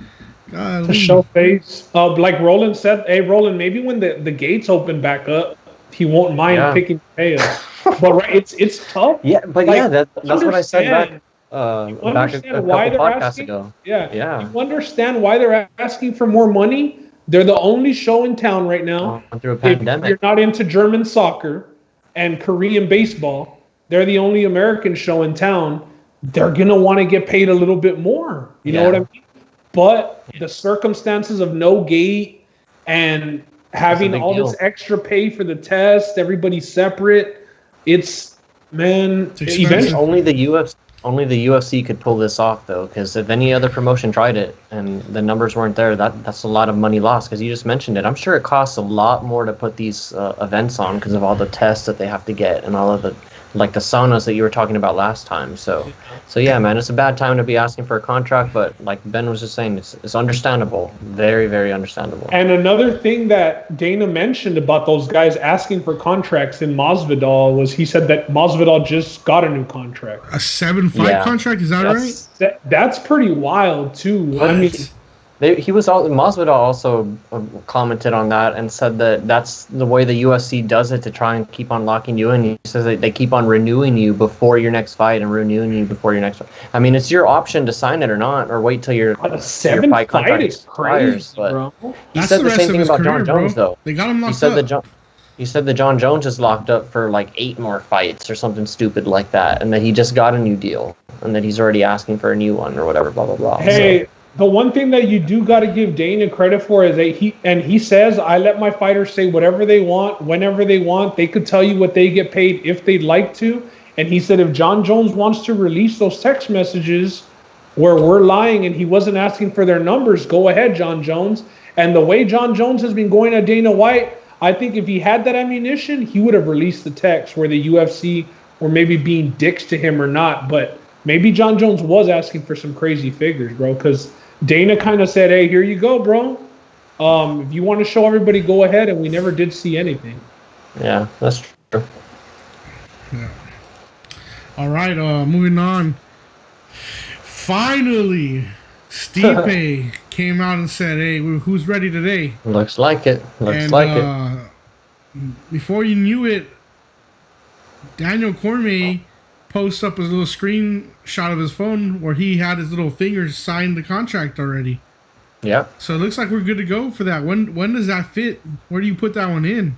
To show face. Like Roland said, hey, Roland, maybe when the gates open back up, he won't mind picking pay us. But it's tough. Yeah, but like, that's what I said back back a couple podcasts asking, ago. Yeah. You understand why they're asking for more money? They're the only show in town right now. Through a pandemic. If you're not into German soccer and Korean baseball, they're the only American show in town. They're gonna want to get paid a little bit more. You know what I mean? But the circumstances of no gate and having all this extra pay for the test, everybody separate, it's eventually only the UFC could pull this off though, because if any other promotion tried it and the numbers weren't there, that's a lot of money lost. Because you just mentioned it, I'm sure it costs a lot more to put these events on because of all the tests that they have to get and all of the like the saunas that you were talking about last time. So yeah, man, it's a bad time to be asking for a contract, but like Ben was just saying, it's understandable, very, very understandable. And another thing that Dana mentioned about those guys asking for contracts in Masvidal was he said that Masvidal just got a new contract. A 7-fight contract, is that right? That's pretty wild too. What? I mean, Masvidal also commented on that and said that that's the way the UFC does it to try and keep on locking you in. He says that they keep on renewing you before your next fight and renewing you before your next fight. I mean, it's your option to sign it or not, or wait till your fight contract expires. But he said the same thing about John Jones, though. They got him locked up. He said that John Jones is locked up for like 8 more fights or something stupid like that, and that he just got a new deal, and that he's already asking for a new one or whatever, blah, blah, blah. Hey. The one thing that you do got to give Dana credit for is that he says, I let my fighters say whatever they want, whenever they want. They could tell you what they get paid if they'd like to. And he said, if John Jones wants to release those text messages where we're lying and he wasn't asking for their numbers, go ahead, John Jones. And the way John Jones has been going at Dana White, I think if he had that ammunition, he would have released the text where the UFC were maybe being dicks to him or not. But maybe John Jones was asking for some crazy figures, bro, because Dana kind of said, hey, here you go, bro. If you want to show everybody, go ahead. And we never did see anything. Yeah, that's true. Yeah. All right, moving on. Finally, Stipe came out and said, hey, who's ready today? Looks like it. Before you knew it, Daniel Cormier posts up a little screenshot of his phone where he had his little fingers sign the contract already. Yeah. So it looks like we're good to go for that. When does that fit? Where do you put that one in?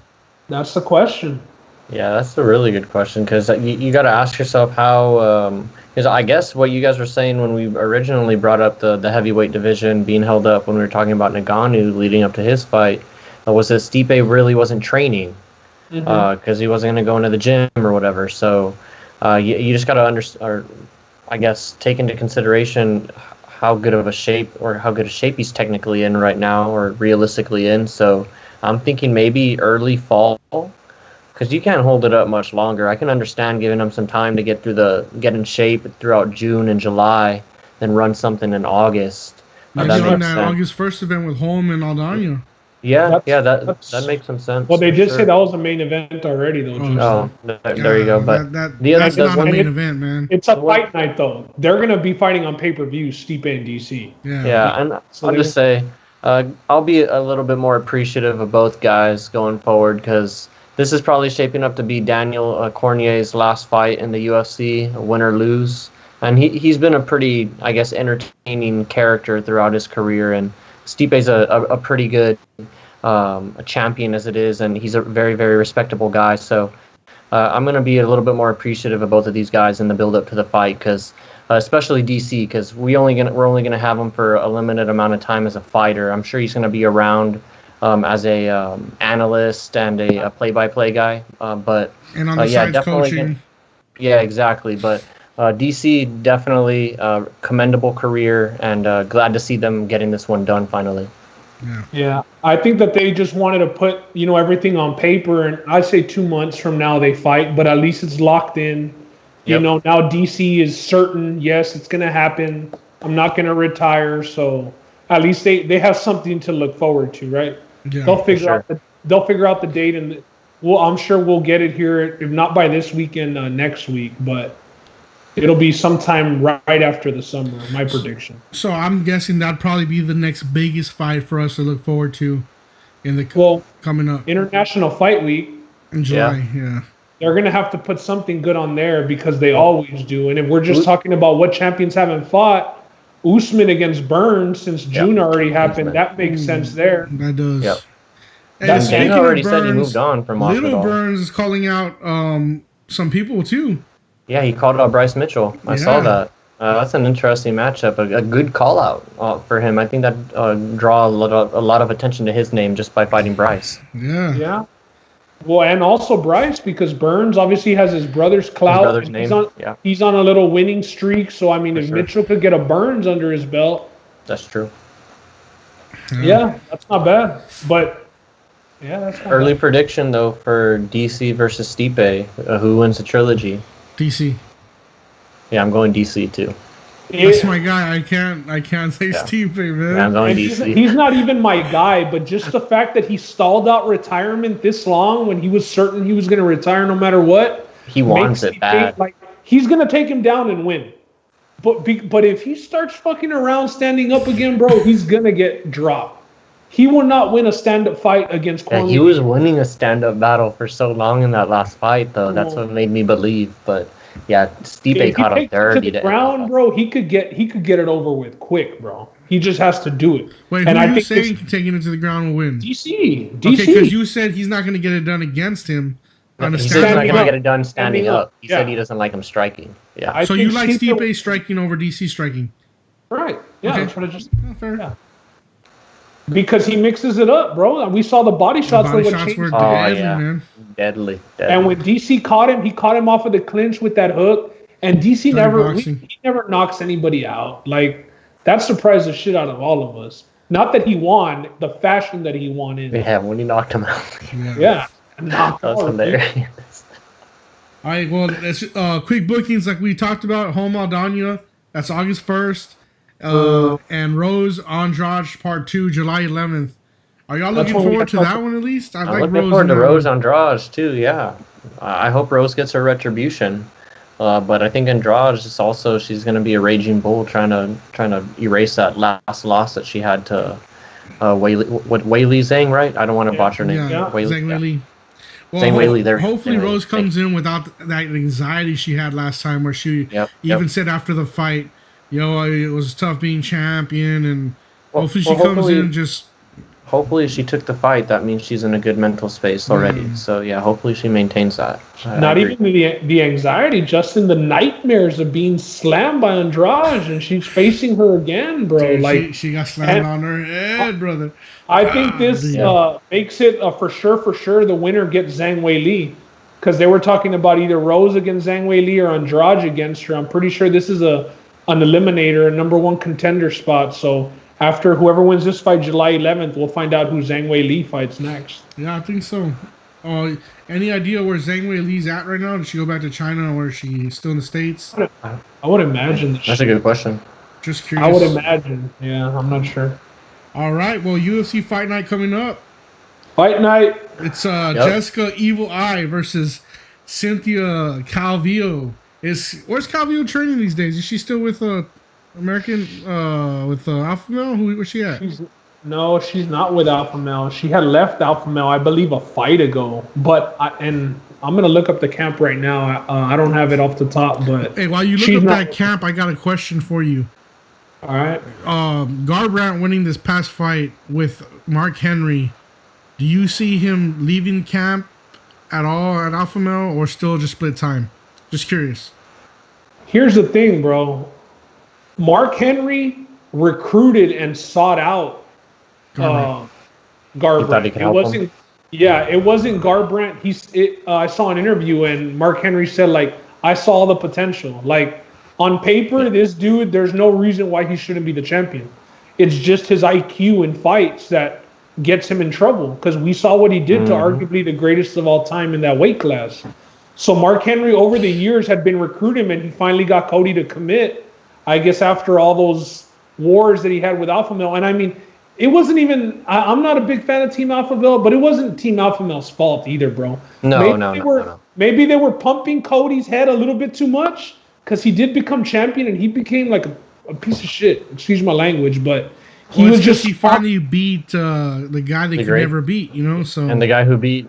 That's the question. Yeah, that's a really good question because you got to ask yourself how. Because I guess what you guys were saying when we originally brought up the heavyweight division being held up when we were talking about Ngannou leading up to his fight was that Stipe really wasn't training because he wasn't going to go into the gym or whatever. So. You just got to take into consideration how good of a shape he's technically in right now or realistically in. So I'm thinking maybe early fall because you can't hold it up much longer. I can understand giving him some time to get in shape throughout June and July, then run something in August. Maybe on that August 1st event with Holm and Aldana. Yeah, that makes some sense. Well, they did say that was the main event already, though. There you go. But that's not a main event, man. It's a fight night, though. They're gonna be fighting on pay-per-view, Stipe and DC. Yeah, and I'll just say, I'll be a little bit more appreciative of both guys going forward because this is probably shaping up to be Daniel Cormier's last fight in the UFC, win or lose. And he's been a pretty, I guess, entertaining character throughout his career, and Stipe's a pretty good a champion as it is, and he's a very, very respectable guy. So I'm going to be a little bit more appreciative of both of these guys in the build-up to the fight, because especially DC, because we're only going to have him for a limited amount of time as a fighter. I'm sure he's going to be around as a analyst and a play-by-play guy. But and on the sides coaching. Yeah, exactly. But DC definitely commendable career, and glad to see them getting this one done finally. Yeah, I think that they just wanted to put everything on paper, and I say 2 months from now they fight, but at least it's locked in. Yep. Now DC is certain. Yes, it's gonna happen. I'm not gonna retire, so at least they have something to look forward to, right? Yeah, They'll figure sure. they'll figure out the date, and I'm sure we'll get it here, if not by this weekend, next week, but it'll be sometime right after the summer. My prediction. So I'm guessing that'd probably be the next biggest fight for us to look forward to in the Well, coming up International Fight Week, in July. Yeah. they're gonna have to put something good on there because they always do. And if we're just talking about what champions haven't fought, Usman against Burns since June already happened. Usman. That makes sense there. That does. Yep. And That's- speaking Dana of already said he Burns, moved on from Little Masvidal. Burns is calling out some people too. Yeah, he called out Bryce Mitchell. I saw Yeah. that. That's an interesting matchup. A good call out for him. I think that draw a lot of attention to his name just by fighting Bryce. Yeah. Yeah. Well, and also Bryce, because Burns obviously has his brother's clout. His brother's and name. Yeah, He's on a little winning streak. So, I mean, For if sure. Mitchell could get a Burns under his belt, that's true. yeah, that's not bad. But, yeah, that's not Early bad. prediction though for DC versus Stipe. Who wins the trilogy? DC. Yeah, I'm going DC too. That's my guy. I can't say Yeah. Stipe, man. Yeah, I'm going And DC. he's not even my guy, but just the fact that he stalled out retirement this long when he was certain he was going to retire no matter what. He wants makes it me bad. think, like, he's going to take him down and win. But if he starts fucking around standing up again, bro, he's going to get dropped. He will not win a stand-up fight against Yeah, Cormier. he was winning a stand-up battle for so long in that last fight, though. That's what made me believe. But yeah, Stipe If he caught him takes it dirty. to the ground, bro, he could get it over with quick, bro. He just has to do it. Wait, and who I are you think saying this- taking it to the ground will win? DC. Okay, because you said he's not going to get it done against him on a He said he's not stand-up going to fight. get it done standing Standing up, up. He said yeah. he doesn't like him striking. Yeah. I So you think like Stipe- Stipe striking over DC striking? Right. Yeah, Okay. that's what I just. Oh, fair. Yeah. Because he mixes it up, bro. And we saw the body The shots body were what shots changed. were Oh, deadly, yeah. man. Deadly. And when DC caught him, he caught him off of the clinch with that hook. And DC Dirty never boxing. he never knocks anybody out. Like, that surprised the shit out of all of us. Not that he won, the fashion that he won in. Yeah, when he knocked him out. Yeah. Knocked That was out. hilarious. All right, well, that's quick bookings like we talked about. Home Aldana, that's August 1st. And Rose Andrade Part 2, July 11th. Are y'all That's looking when we forward to got- that one at least? I I'm like looking Rose. forward in to that Rose one. Andrade too. Yeah, I hope Rose gets her retribution. But I think Andrade is also, she's going to be a raging bull, trying to erase that last loss that she had to Weili Zhang, right? I don't want to botch her name. Yeah, Weili, Zhang yeah. Weili. Well, Zhang Weili there. hopefully Zhang Weili. Rose comes in without that anxiety she had last time, where she Yep, even yep. said after the fight, it was tough being champion, and Well, hopefully she well, comes hopefully- in just Hopefully she took the fight. That means she's in a good mental space already. So yeah, hopefully she maintains that. I Not agree. even the anxiety, Justin, the nightmares of being slammed by Andrade, and she's facing her again, bro. dude, Like, she got slammed and- on her head, brother. I think this Yeah. makes it for sure the winner gets Zhang Weili, because they were talking about either Rose against Zhang Weili or Andrade against her. I'm pretty sure this is an eliminator, a number one contender spot. So after whoever wins this fight, July 11th, we'll find out who Zhang Weili fights next. Yeah, I think so. Any idea where Zhang Weili's at right now? Did she go back to China, or is she still in the States? I would imagine. That's a good question. Just curious. I would imagine. Yeah, I'm not sure. All right, well, UFC Fight Night coming up. Fight night. It's Jessica Evil Eye versus Cynthia Calvillo. Where's Calvillo training these days? Is she still with American with Alpha Male? Where's she at? No, she's not with Alpha Male. She had left Alpha Male, I believe, a fight ago. But I'm gonna look up the camp right now. I don't have it off the top, but Hey, while you look she's up not- that camp, I got a question for you. all right. Garbrandt winning this past fight with Mark Henry. Do you see him leaving camp at all at Alpha Male, or still just split time? Just curious. Here's the thing, bro. Mark Henry recruited and sought out Garbrandt. You thought he Garbrandt. could help him? It wasn't Garbrandt. I saw an interview and Mark Henry said, like, I saw the potential. Like, on paper, this dude, there's no reason why he shouldn't be the champion. It's just his IQ in fights that gets him in trouble, because we saw what he did to arguably the greatest of all time in that weight class. So Mark Henry over the years had been recruiting him, and he finally got Cody to commit. I guess after all those wars that he had with Alpha Male. And I mean, it wasn't even. I'm not a big fan of Team Alpha Male, but it wasn't Team Alpha Male's fault either, bro. No. Maybe they were pumping Cody's head a little bit too much because he did become champion and he became like a piece of shit. Excuse my language, but he was just. He finally beat the guy they could never beat, you know. So and the guy who beat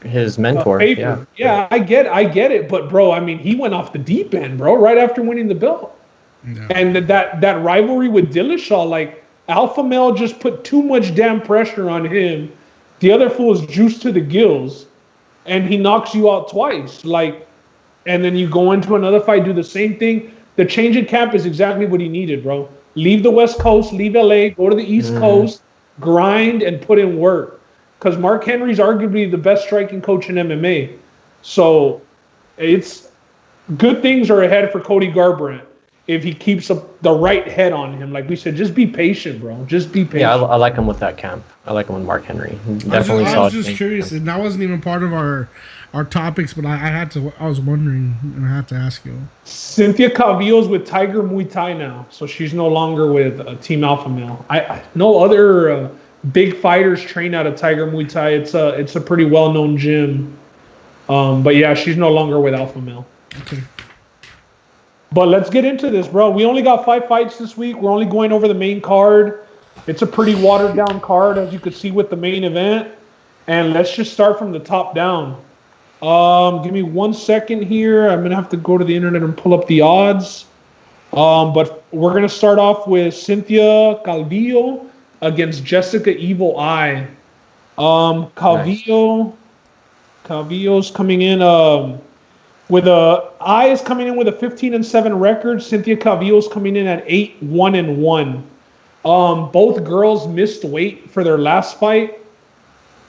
his mentor. Yeah, I get it, but bro, I mean, he went off the deep end, bro, right after winning the belt. Yeah. And that rivalry with Dillashaw, like Alpha Male just put too much damn pressure on him. The other fool is juiced to the gills, and he knocks you out twice. Like, and then you go into another fight, do the same thing. The change in camp is exactly what he needed, bro. Leave the West Coast, leave LA, go to the East Coast, grind, and put in work. Because Mark Henry's arguably the best striking coach in MMA. So it's good things are ahead for Cody Garbrandt if he keeps the right head on him. Like we said, just be patient, bro. Just be patient. Yeah, I like him with that camp. I like him with Mark Henry. Definitely I was just curious, and that wasn't even part of our topics, but I was wondering, and I had to ask you. Cynthia Calvillo's with Tiger Muay Thai now, so she's no longer with Team Alpha Male. I no other big fighters train out of Tiger Muay Thai. It's a pretty well-known gym, but yeah, she's no longer with Alpha Male. Okay. But let's get into this, bro. We only got 5 fights this week. We're only going over the main card. It's a pretty watered-down card, as you could see with the main event. And let's just start from the top down. Give me 1 second here. I'm going to have to go to the internet and pull up the odds. But we're going to start off with Cynthia Calvillo against Jessica Evil Eye. Calvillo's coming in with Eye is coming in with a 15-7 record. Cynthia Calvillo's coming in at 8-1-1. Both girls missed weight for their last fight.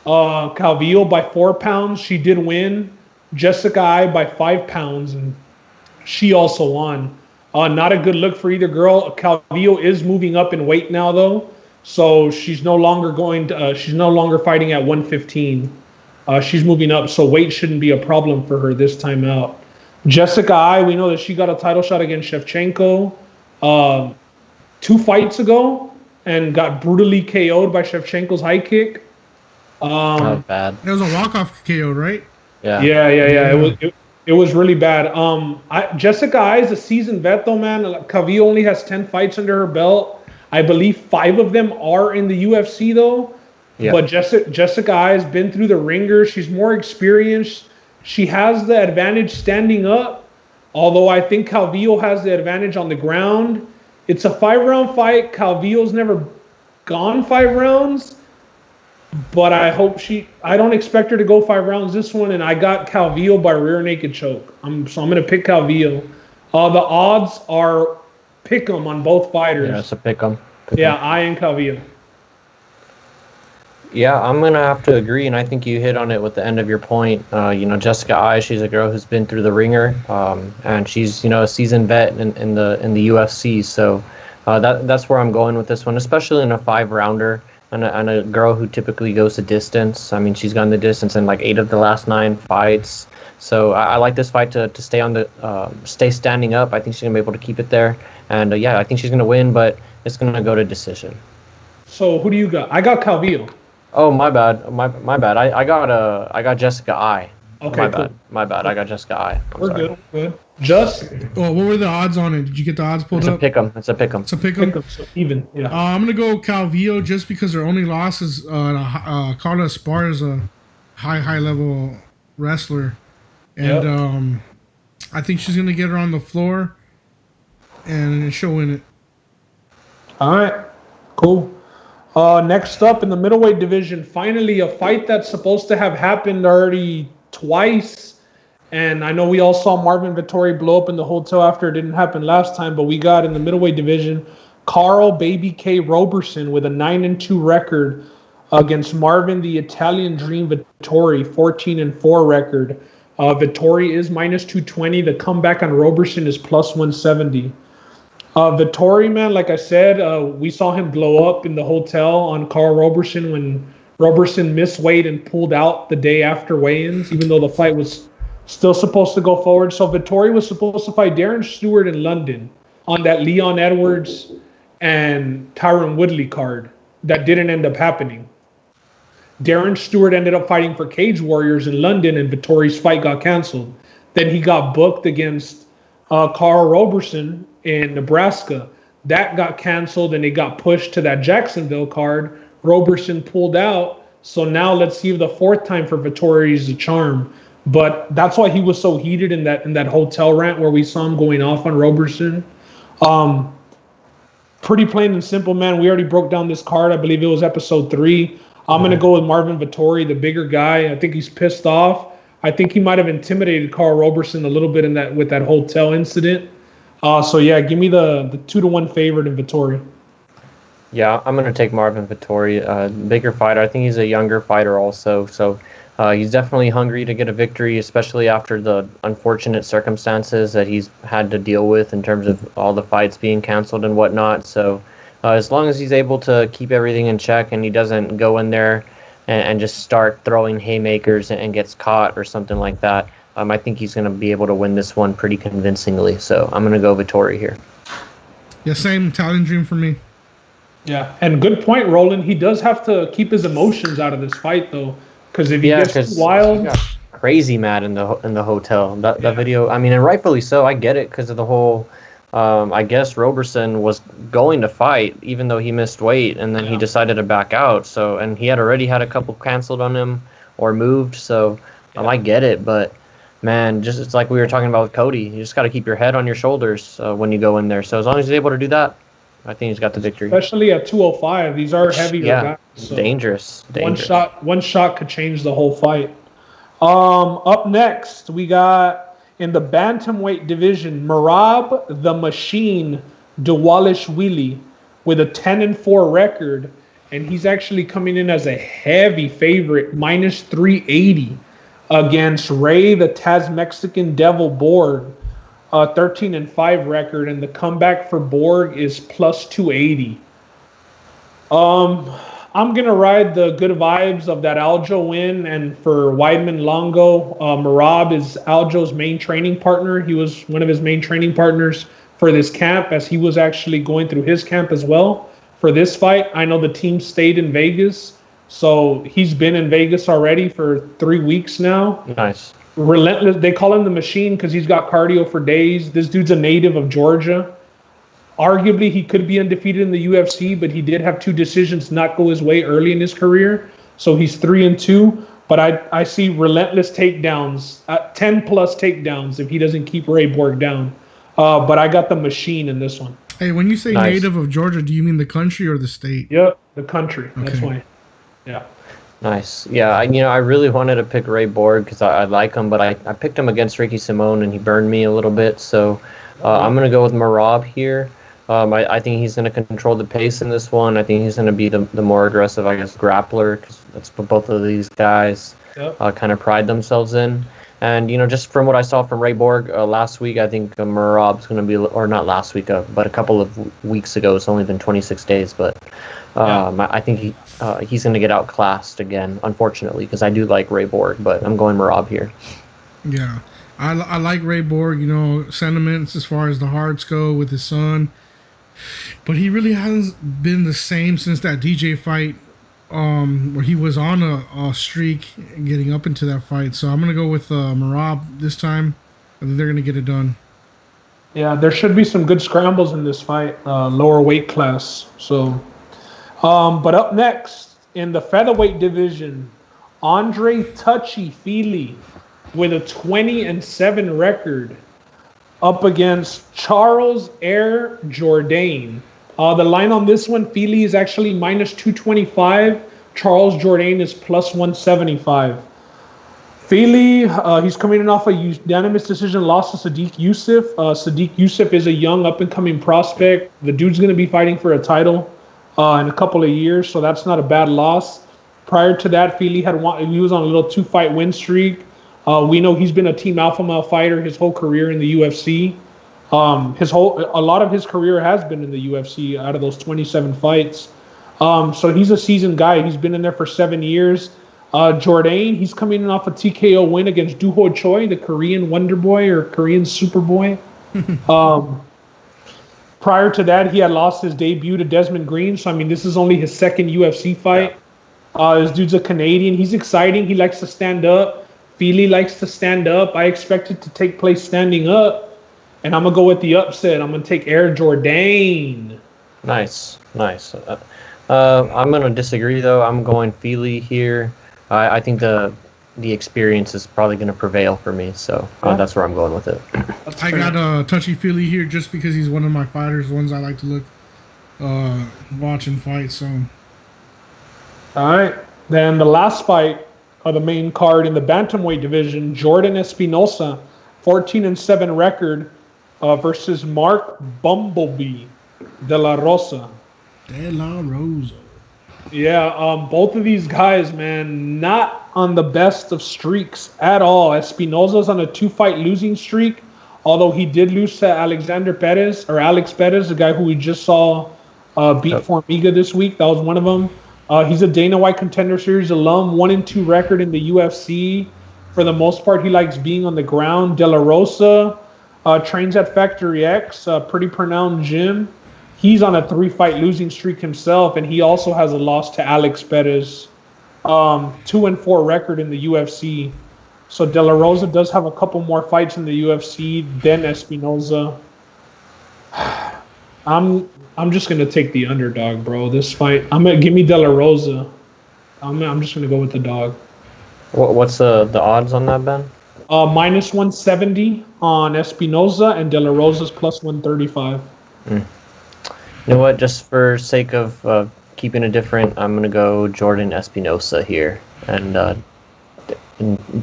Calvillo by 4 pounds. She did win. Jessica Eye by 5 pounds, and she also won. Not a good look for either girl. Calvillo is moving up in weight now, though, so she's no longer fighting at 115. She's moving up, so weight shouldn't be a problem for her this time out. Jessica Eye, we know that she got a title shot against Shevchenko 2 fights ago and got brutally KO'd by Shevchenko's high kick. Not bad. It was a walk-off KO, right? Yeah. It was really bad. Jessica Eye is a seasoned vet, though, man. Calvillo only has 10 fights under her belt. I believe 5 of them are in the UFC, though. Yeah. But Jessica Eye has been through the ringer. She's more experienced. She has the advantage standing up, although I think Calvillo has the advantage on the ground. It's a 5-round fight. Calvillo's never gone 5 rounds. But I don't expect her to go 5 rounds this one, and I got Calvillo by rear naked choke. So I'm going to pick Calvillo. The odds are pick 'em on both fighters. Yeah, it's a pick 'em. Eye and Calvillo. Yeah, I'm going to have to agree, and I think you hit on it with the end of your point. Jessica Eye, she's a girl who's been through the ringer, and she's, a seasoned vet in the UFC. So that's where I'm going with this one, especially in a 5-rounder. And a girl who typically goes the distance. I mean, she's gone the distance in like 8 of the last 9 fights. So I like this fight to stay standing up. I think she's gonna be able to keep it there. And I think she's gonna win, but it's gonna go to decision. So who do you got? I got Calvillo. Oh, my bad. My bad. I got Jessica Eye. Okay, My bad. I got Jessica Eye. We're good. Just. Oh, what were the odds on it? Did you get the odds pulled up? It's a pick 'em. It's a pick 'em. So even. Yeah. I'm gonna go Calvillo just because her only loss is Carla Esparza, high level wrestler, and I think she's gonna get her on the floor, and she'll win it. All right, cool. Next up in the middleweight division, finally a fight that's supposed to have happened already twice. And I know we all saw Marvin Vettori blow up in the hotel after it didn't happen last time, but we got in the middleweight division, Carl Baby K. Roberson with a 9-2 record against Marvin the Italian Dream Vettori, 14-4 record. Vettori is -220. The comeback on Roberson is +170. Vettori, man, like I said, we saw him blow up in the hotel on Carl Roberson when Roberson missed weight and pulled out the day after weigh-ins, even though the fight was still supposed to go forward. So Vettori was supposed to fight Darren Stewart in London on that Leon Edwards and Tyron Woodley card that didn't end up happening. Darren Stewart ended up fighting for Cage Warriors in London, and Vettori's fight got canceled. Then he got booked against Carl Roberson in Nebraska. That got canceled, and it got pushed to that Jacksonville card. Roberson pulled out, so now let's see if the fourth time for Vettori is a charm. But that's why he was so heated in that hotel rant where we saw him going off on Roberson. Pretty plain and simple, man. We already broke down this card. I believe it was episode 3. I'm going to go with Marvin Vettori, the bigger guy. I think he's pissed off. I think he might have intimidated Carl Roberson a little bit with that hotel incident. So, yeah, give me the 2-1 favorite in Vettori. Yeah, I'm going to take Marvin Vettori, bigger fighter. I think he's a younger fighter also. So he's definitely hungry to get a victory, especially after the unfortunate circumstances that he's had to deal with in terms of all the fights being canceled and whatnot. So as long as he's able to keep everything in check and he doesn't go in there and just start throwing haymakers and gets caught or something like that, I think he's going to be able to win this one pretty convincingly. So I'm going to go Vettori here. Yeah, same Italian dream for me. Yeah, and good point, Roland. He does have to keep his emotions out of this fight, though, because if he gets too wild, he got crazy mad in the hotel. That video, I mean, and rightfully so. I get it because of the whole. I guess Roberson was going to fight even though he missed weight, and then he decided to back out. So, and he had already had a couple canceled on him or moved. So, I get it, but man, just it's like we were talking about with Cody. You just got to keep your head on your shoulders when you go in there. So as long as he's able to do that, I think he's got the victory. Especially at 205, these are heavier guys. So dangerous. One shot could change the whole fight. Up next, we got in the bantamweight division, Merab the Machine Dvalishvili with a 10-4 record, and he's actually coming in as a heavy favorite, minus 380 against Ray the Taz Mexican Devil Borg. 13-5 record, and the comeback for Borg is plus 280. I'm gonna ride the good vibes of that Aljo win, and for Weidman Longo, Merab is Aljo's main training partner. He was one of his main training partners for this camp, as he was actually going through his camp as well for this fight. I know the team stayed in Vegas, so he's been in Vegas already for 3 weeks now. Nice. Relentless. They call him the Machine because he's got cardio for days. This dude's a native of Georgia. Arguably, he could be undefeated in the UFC, but he did have 2 decisions not go his way early in his career. So he's 3-2. But I see relentless takedowns, 10-plus takedowns if he doesn't keep Ray Borg down. But I got the Machine in this one. Hey, when you say native of Georgia, do you mean the country or the state? Yep, the country. Okay. That's why. Yeah. Nice. Yeah, I really wanted to pick Ray Borg because I like him, but I picked him against Ricky Simone, and he burned me a little bit. So I'm going to go with Merab here. I think he's going to control the pace in this one. I think he's going to be the more aggressive, I guess, grappler, because that's what both of these guys kind of pride themselves in. And, just from what I saw from Ray Borg last week, I think Merab's going to be, or not last week, but a couple of weeks ago. It's only been 26 days, but I think he's going to get outclassed again, unfortunately, because I do like Ray Borg, but I'm going Merab here. Yeah, I like Ray Borg, sentiments as far as the hearts go with his son. But he really hasn't been the same since that DJ fight, where he was on a streak getting up into that fight. So I'm going to go with Merab this time. I think they're going to get it done. Yeah, there should be some good scrambles in this fight, lower weight class. So, but up next in the featherweight division, Andre Touchy Fili with a 20-7 record up against Charles Air Jourdain. The line on this one, Fili is actually minus 225. Charles Jourdain is plus 175. Fili, he's coming in off a unanimous decision loss to Sadiq Youssef. Sadiq Youssef is a young up-and-coming prospect. The dude's going to be fighting for a title in a couple of years, so that's not a bad loss. Prior to that, Fili he was on a little 2-fight win streak. We know he's been a Team Alpha Male fighter his whole career in the UFC. A lot of his career has been in the UFC out of those 27 fights. So he's a seasoned guy. He's been in there for 7 years. Jourdain, he's coming in off a TKO win against Doo-Ho Choi, the Korean Wonder Boy or Korean Super Boy. Prior to that, he had lost his debut to Desmond Green. So, I mean, this is only his second UFC fight. This dude's a Canadian. He's exciting. He likes to stand up. Feely likes to stand up. I expect it to take place standing up. And I'm going to go with the upset. I'm going to take Air Jordan. Nice. I'm going to disagree, though. I'm going Feely here. I think the experience is probably going to prevail for me, so that's where I'm going with it. I got a touchy-feely here just because he's one of my fighters, the ones I like to watch and fight, so... All right. Then the last fight of the main card in the bantamweight division, Jordan Espinosa, 14-7 record versus Mark Bumblebee De La Rosa. De La Rosa. Yeah, both of these guys, man, not on the best of streaks at all. Espinosa's on a 2-fight losing streak, although he did lose to Alex Perez, the guy who we just saw beat Formiga this week. That was one of them. He's a Dana White Contender Series alum, 1-2 record in the UFC. For the most part, he likes being on the ground. De La Rosa trains at Factory X, a pretty pronounced gym. He's on a 3-fight losing streak himself, and he also has a loss to Alex Perez. 2-4 record in the UFC. So De La Rosa does have a couple more fights in the UFC than Espinosa. I'm just gonna take the underdog, bro. This fight, give me De La Rosa. I'm just gonna go with the dog. What's the odds on that, Ben? Minus 170 on Espinosa, and De La Rosa's plus 135. You know what? Just for sake of keeping it different, I'm gonna go Jordan Espinosa here, and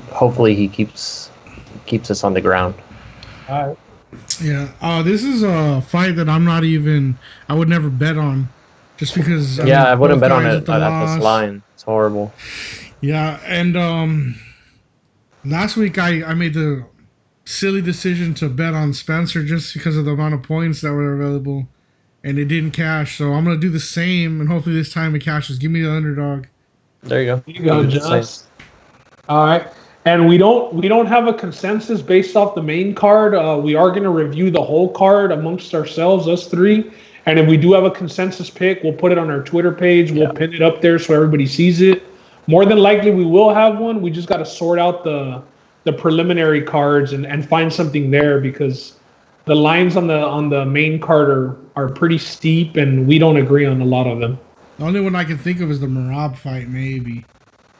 hopefully he keeps us on the ground. All right. Yeah, this is a fight that I would never bet on, just because. I wouldn't bet on it at this line. It's horrible. Yeah, and last week I made the silly decision to bet on Spencer just because of the amount of points that were available, and it didn't cash. So I'm gonna do the same, and hopefully this time it cashes. Give me the underdog. There you go. You go, Josh. All right. And we don't have a consensus based off the main card. We are going to review the whole card amongst ourselves, us three. And if we do have a consensus pick, we'll put it on our Twitter page. We'll pin it up there so everybody sees it. More than likely, we will have one. We just got to sort out the preliminary cards and find something there, because the lines on the main card are pretty steep, and we don't agree on a lot of them. The only one I can think of is the Merab fight, maybe.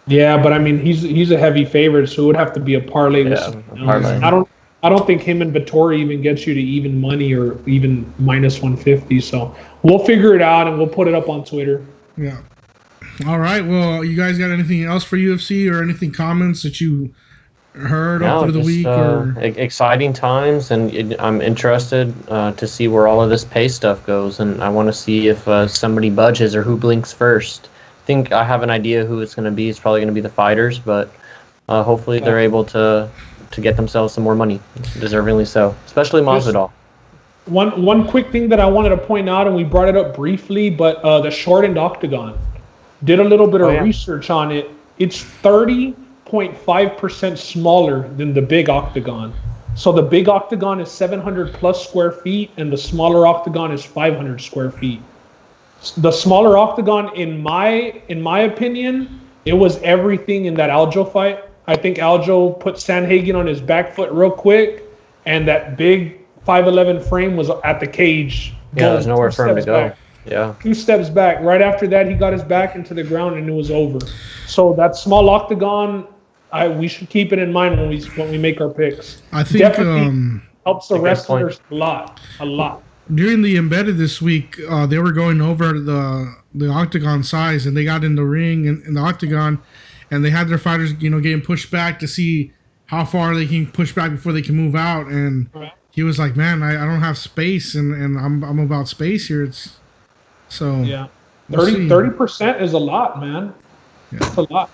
Yeah, but I mean, he's a heavy favorite, so it would have to be a parlay. Parlay. I don't think him and Vettori even gets you to even money or even minus 150. So we'll figure it out and we'll put it up on Twitter. Yeah. All right. Well, you guys got anything else for UFC or anything comments that you heard up through the week? Or exciting times, and I'm interested to see where all of this pay stuff goes, and I want to see if somebody budges or who blinks first. I think I have an idea who it's going to be. It's probably going to be the fighters, but hopefully they're able to get themselves some more money, deservingly so, especially Masvidal. One quick thing that I wanted to point out, and we brought it up briefly, but the shortened octagon. Did a little bit of research on it. It's 30.5% smaller than the big octagon. So the big octagon is 700 plus square feet, and the smaller octagon is 500 square feet. The smaller octagon, in my opinion, it was everything in that Aljo fight. I think Aljo put Sandhagen on his back foot real quick, and that big 5'11" frame was at the cage. Yeah, there's nowhere for him to go. Back. Yeah. 2 steps back. Right after that, he got his back into the ground, and it was over. So that small octagon, we should keep it in mind when we make our picks. I think definitely helps the wrestlers a lot. During the embedded this week, they were going over the octagon size, and they got in the ring and in the octagon, and they had their fighters, getting pushed back to see how far they can push back before they can move out. And he was like, "Man, I don't have space, and I'm about space here." It's so 30% is a lot, man. Yeah. It's a lot.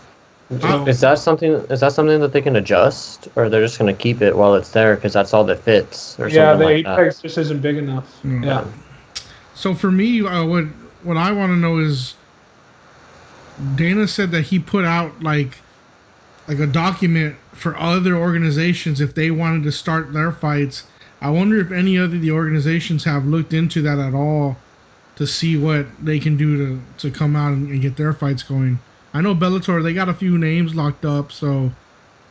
Is that something that they can adjust, or they're just going to keep it while it's there because that's all that fits? Or yeah, the like apex just isn't big enough. Yeah. So for me, what I want to know is, Dana said that he put out like a document for other organizations if they wanted to start their fights, I wonder if any of the organizations have looked into that at all to see what they can do to come out and get their fights going. I know Bellator, they got a few names locked up, so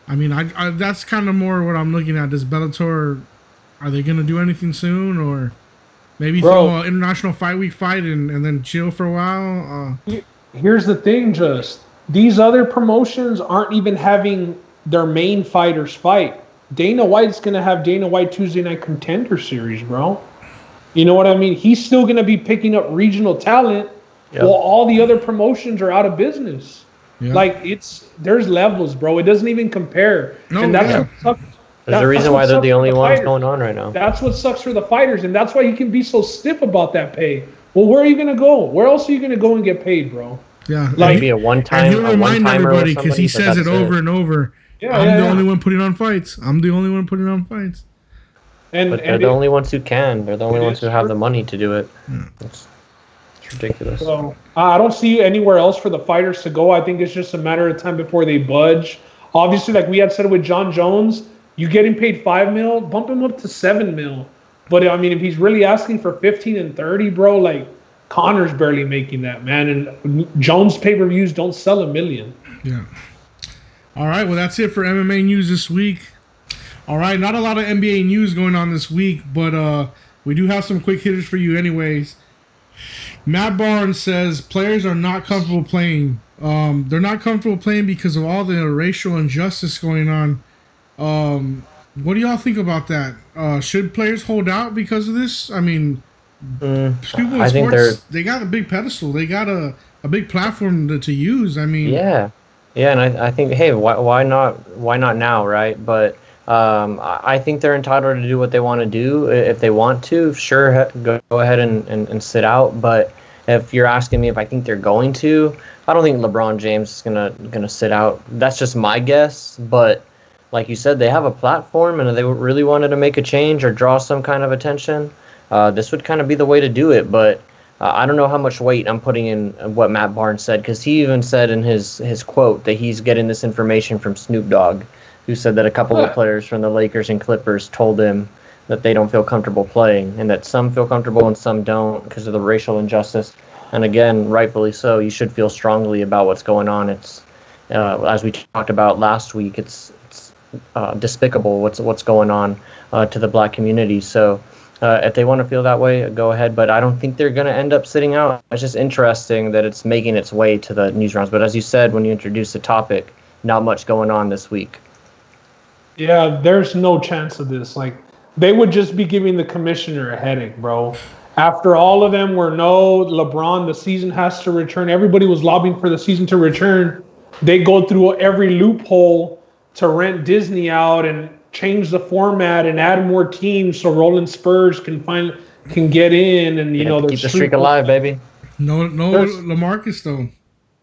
I mean, I that's kind of more what I'm looking at. Does Bellator, are they gonna do anything soon, or maybe throw an international fight week fight and then chill for a while? Here's the thing, just these other promotions aren't even having their main fighters fight. Dana White's gonna have Dana White Tuesday Night Contender Series, bro. You know what I mean? He's still gonna be picking up regional talent while all the other promotions are out of business. Yeah. Like there's levels, bro. It doesn't even compare. No, and that's what sucks. There's a reason why they're the only ones going on right now. That's what sucks for the fighters, and that's why you can be so stiff about that pay. Well, where are you gonna go? Where else are you gonna go and get paid, bro? Yeah, like maybe a one-time. And he'll remind everybody because he says it over and over. Yeah, I'm the only one putting on fights. I'm the only one putting on fights. But they're the only ones who can. They're the only ones who have the money to do it. It's ridiculous. So I don't see anywhere else for the fighters to go. I think it's just a matter of time before they budge. Obviously, like we had said with John Jones, you getting paid $5 million, bump him up to $7 million. But I mean, if he's really asking for 15 and 30, bro, like Connor's barely making that, man. And Jones pay-per-views don't sell $1 million. Yeah. All right. Well, that's it for MMA news this week. All right, not a lot of NBA news going on this week, but we do have some quick hitters for you anyways. Matt Barnes says players are not comfortable playing. They're not comfortable playing because of all the racial injustice going on. What do y'all think about that? Should players hold out because of this? I mean, people in sports, they got a big pedestal. They got a big platform to use. I mean, yeah, and I think, hey, why not now, right? But I think they're entitled to do what they want to do. If they want to, sure, go ahead and sit out. But if you're asking me if I think they're going to, I don't think LeBron James is gonna sit out. That's just my guess. But like you said, they have a platform, and if they really wanted to make a change or draw some kind of attention, this would kind of be the way to do it. But I don't know how much weight I'm putting in what Matt Barnes said, because he even said in his quote that he's getting this information from Snoop Dogg, who said that a couple of players from the Lakers and Clippers told him that they don't feel comfortable playing, and that some feel comfortable and some don't because of the racial injustice. And again, rightfully so, you should feel strongly about what's going on. It's as we talked about last week, it's despicable what's going on to the black community. So if they want to feel that way, go ahead. But I don't think they're going to end up sitting out. It's just interesting that it's making its way to the news rounds. But as you said when you introduced the topic, not much going on this week. Yeah, there's no chance of this. Like, they would just be giving the commissioner a headache, bro. After all of them were no, LeBron, the season has to return. Everybody was lobbying for the season to return. They go through every loophole to rent Disney out and change the format and add more teams so Rolling Spurs can get in, and keep the streak alive, baby. No LaMarcus though.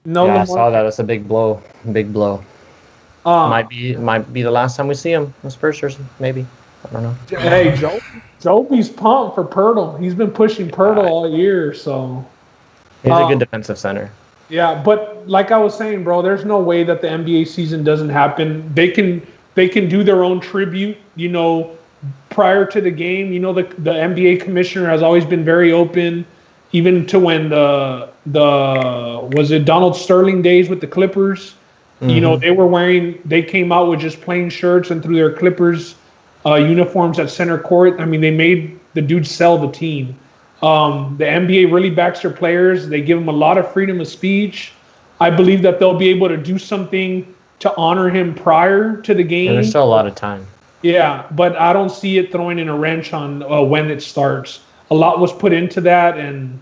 No, yeah, I saw that. That's a big blow. Big blow. Might be the last time we see him in Spurs jersey, maybe. I don't know. Hey, Joby's pumped for Pirtle. He's been pushing Pirtle all year, so he's a good defensive center. Yeah, but like I was saying, bro, there's no way that the NBA season doesn't happen. They can do their own tribute, prior to the game. The NBA commissioner has always been very open, even to when the was it Donald Sterling days with the Clippers. Mm-hmm. They came out with just plain shirts and threw their Clippers uniforms at center court. I mean, they made the dudes sell the team. The NBA really backs their players. They give them a lot of freedom of speech. I believe that they'll be able to do something to honor him prior to the game. And there's still a lot of time. Yeah, but I don't see it throwing in a wrench on when it starts. A lot was put into that, and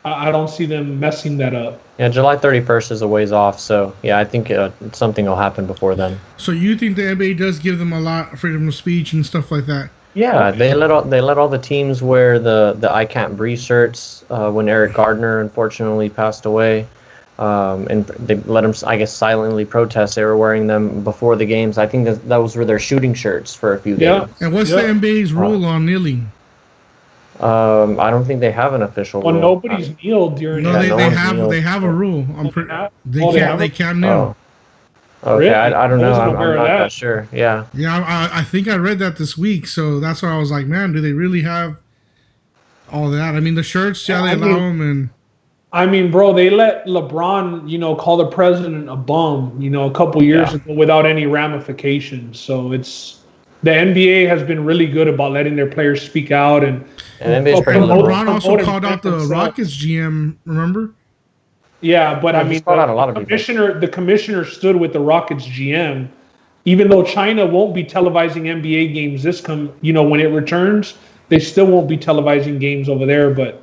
I don't see them messing that up. Yeah, July 31st is a ways off, so yeah, I think something will happen before then. So you think the NBA does give them a lot of freedom of speech and stuff like that? Yeah, they let all the teams wear the I Can't Breathe shirts when Eric Gardner unfortunately passed away, and they let them, I guess, silently protest. They were wearing them before the games. I think that those were their shooting shirts for a few games. And what's the NBA's rule on kneeling? I don't think they have an official rule. Well, nobody's kneeled during. No, they have a rule. They can't kneel. Okay, Really? I don't I know. wasn't I'm aware of not that. that sure. Yeah. Yeah, I think I read that this week, so that's why I was like, man, do they really have all that? I mean, the shirts, yeah, they I allow mean, them, and bro, they let LeBron, call the president a bum, a couple years Yeah. ago without any ramifications. So it's the NBA has been really good about letting their players speak out and And NBA is pretty and liberal. LeBron also promote and called out brand the themselves. Rockets GM. Remember? Yeah, but Yeah, I he's mean, called out a the lot of people. commissioner stood with the Rockets GM, even though China won't be televising NBA games when it returns, they still won't be televising games over there. But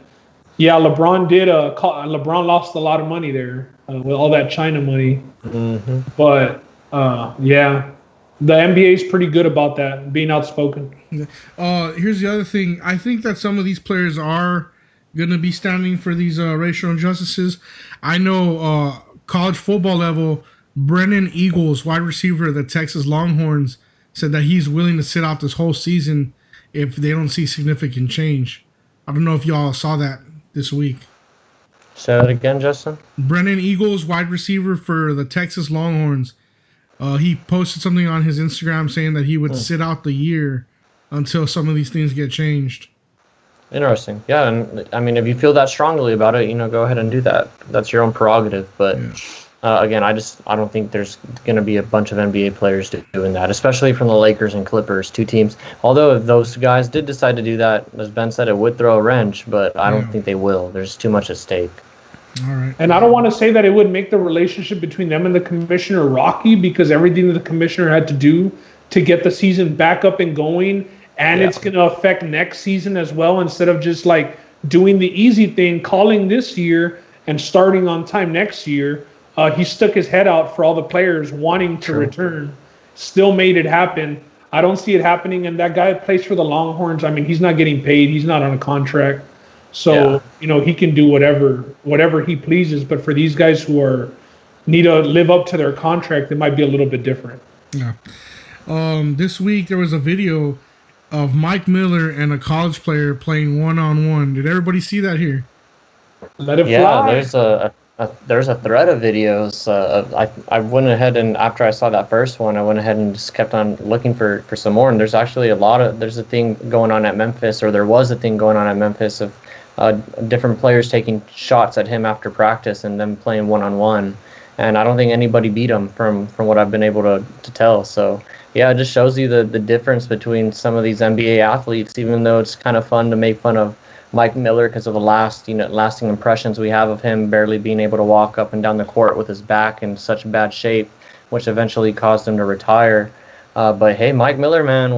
yeah, LeBron did. LeBron lost a lot of money there with all that China money. Mm-hmm. But yeah, the NBA is pretty good about that, being outspoken. Here's the other thing. I think that some of these players are gonna be standing for these racial injustices. I know college football level, Brennan Eagles, wide receiver of the Texas Longhorns, said that he's willing to sit out this whole season if they don't see significant change. I don't know if y'all saw that this week. Say that again, Justin. Brennan Eagles, wide receiver for the Texas Longhorns, he posted something on his Instagram saying that he would sit out the year until some of these things get changed. Interesting. Yeah, and I mean, if you feel that strongly about it, go ahead and do that. That's your own prerogative. But again, I don't think there's going to be a bunch of NBA players doing that, especially from the Lakers and Clippers, two teams. Although if those guys did decide to do that, as Ben said, it would throw a wrench, but I don't think they will. There's too much at stake. All right. And I don't want to say that it would make the relationship between them and the commissioner rocky, because everything that the commissioner had to do to get the season back up and going, and it's going to affect next season as well, instead of just like doing the easy thing, calling this year and starting on time next year. He stuck his head out for all the players wanting to return, still made it happen. I don't see it happening. And that guy plays for the Longhorns. I mean, he's not getting paid. He's not on a contract. So, he can do whatever he pleases. But for these guys who need to live up to their contract, it might be a little bit different. Yeah. This week there was a video of Mike Miller and a college player playing one-on-one. Did everybody see that here? Let it Yeah, fly. there's a thread of videos. I went ahead and after I saw that first one, I went ahead and just kept on looking for some more. And there's actually there's a thing going on at Memphis, or there was a thing going on at Memphis of different players taking shots at him after practice and then playing one-on-one. And I don't think anybody beat him from what I've been able to tell. So yeah, it just shows you the difference between some of these NBA athletes, even though it's kind of fun to make fun of Mike Miller because of the lasting impressions we have of him barely being able to walk up and down the court with his back in such bad shape, which eventually caused him to retire. But hey, Mike Miller, man,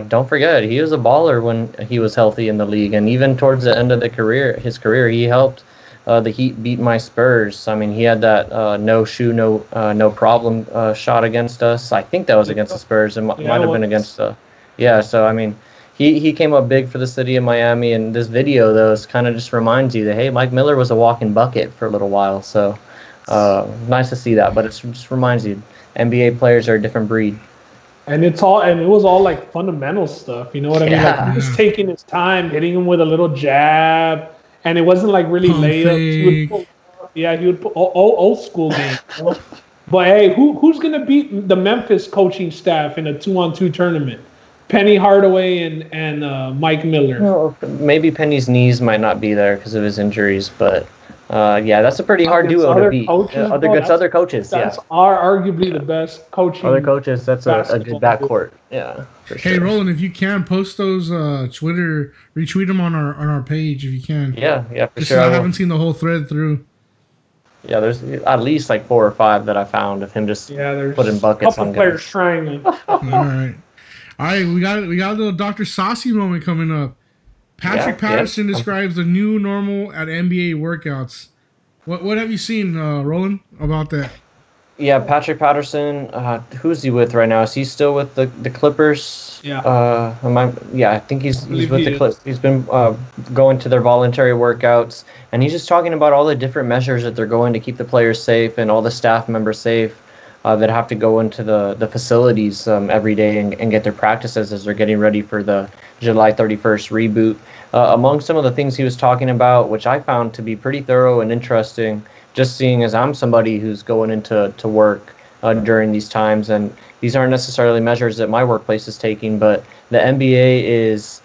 don't forget, he was a baller when he was healthy in the league, and even towards the end of his career, he helped the Heat beat my Spurs. I mean, he had that no problem shot against us. I think that was against the Spurs. It might have been against So I mean, he came up big for the city of Miami, and this video though kind of just reminds you that hey, Mike Miller was a walking bucket for a little while. So nice to see that, but it just reminds you NBA players are a different breed. And it was all like fundamental stuff. You know what I mean? Yeah. Like he was taking his time, hitting him with a little jab, and it wasn't like really Pump layups. He would put old school game. But hey, who's gonna beat the Memphis coaching staff in a 2-on-2 tournament? Penny Hardaway and Mike Miller. Well, maybe Penny's knees might not be there because of his injuries, but that's a pretty hard duo to beat. Other coaches, That's arguably the best coaching. Other coaches, that's a good backcourt. Yeah, for sure. Hey, Roland, if you can post those Twitter, retweet them on our page if you can. Yeah, for Just sure. so I haven't seen the whole thread through. Yeah, there's at least like 4 or 5 that I found of him just there's putting buckets couple on players guys. trying to. All right. We got a little Dr. Saucy moment coming up. Patrick Patterson describes the new normal at NBA workouts. What have you seen, Roland, about that? Yeah, Patrick Patterson. Who's he with right now? Is he still with the Clippers? Yeah. I think he's believe with he the is. Clippers. He's been going to their voluntary workouts, and he's just talking about all the different measures that they're going to keep the players safe and all the staff members safe that have to go into the facilities every day and get their practices as they're getting ready for the July 31st reboot. Among some of the things he was talking about, which I found to be pretty thorough and interesting, just seeing as I'm somebody who's going into work during these times. And these aren't necessarily measures that my workplace is taking, but the NBA is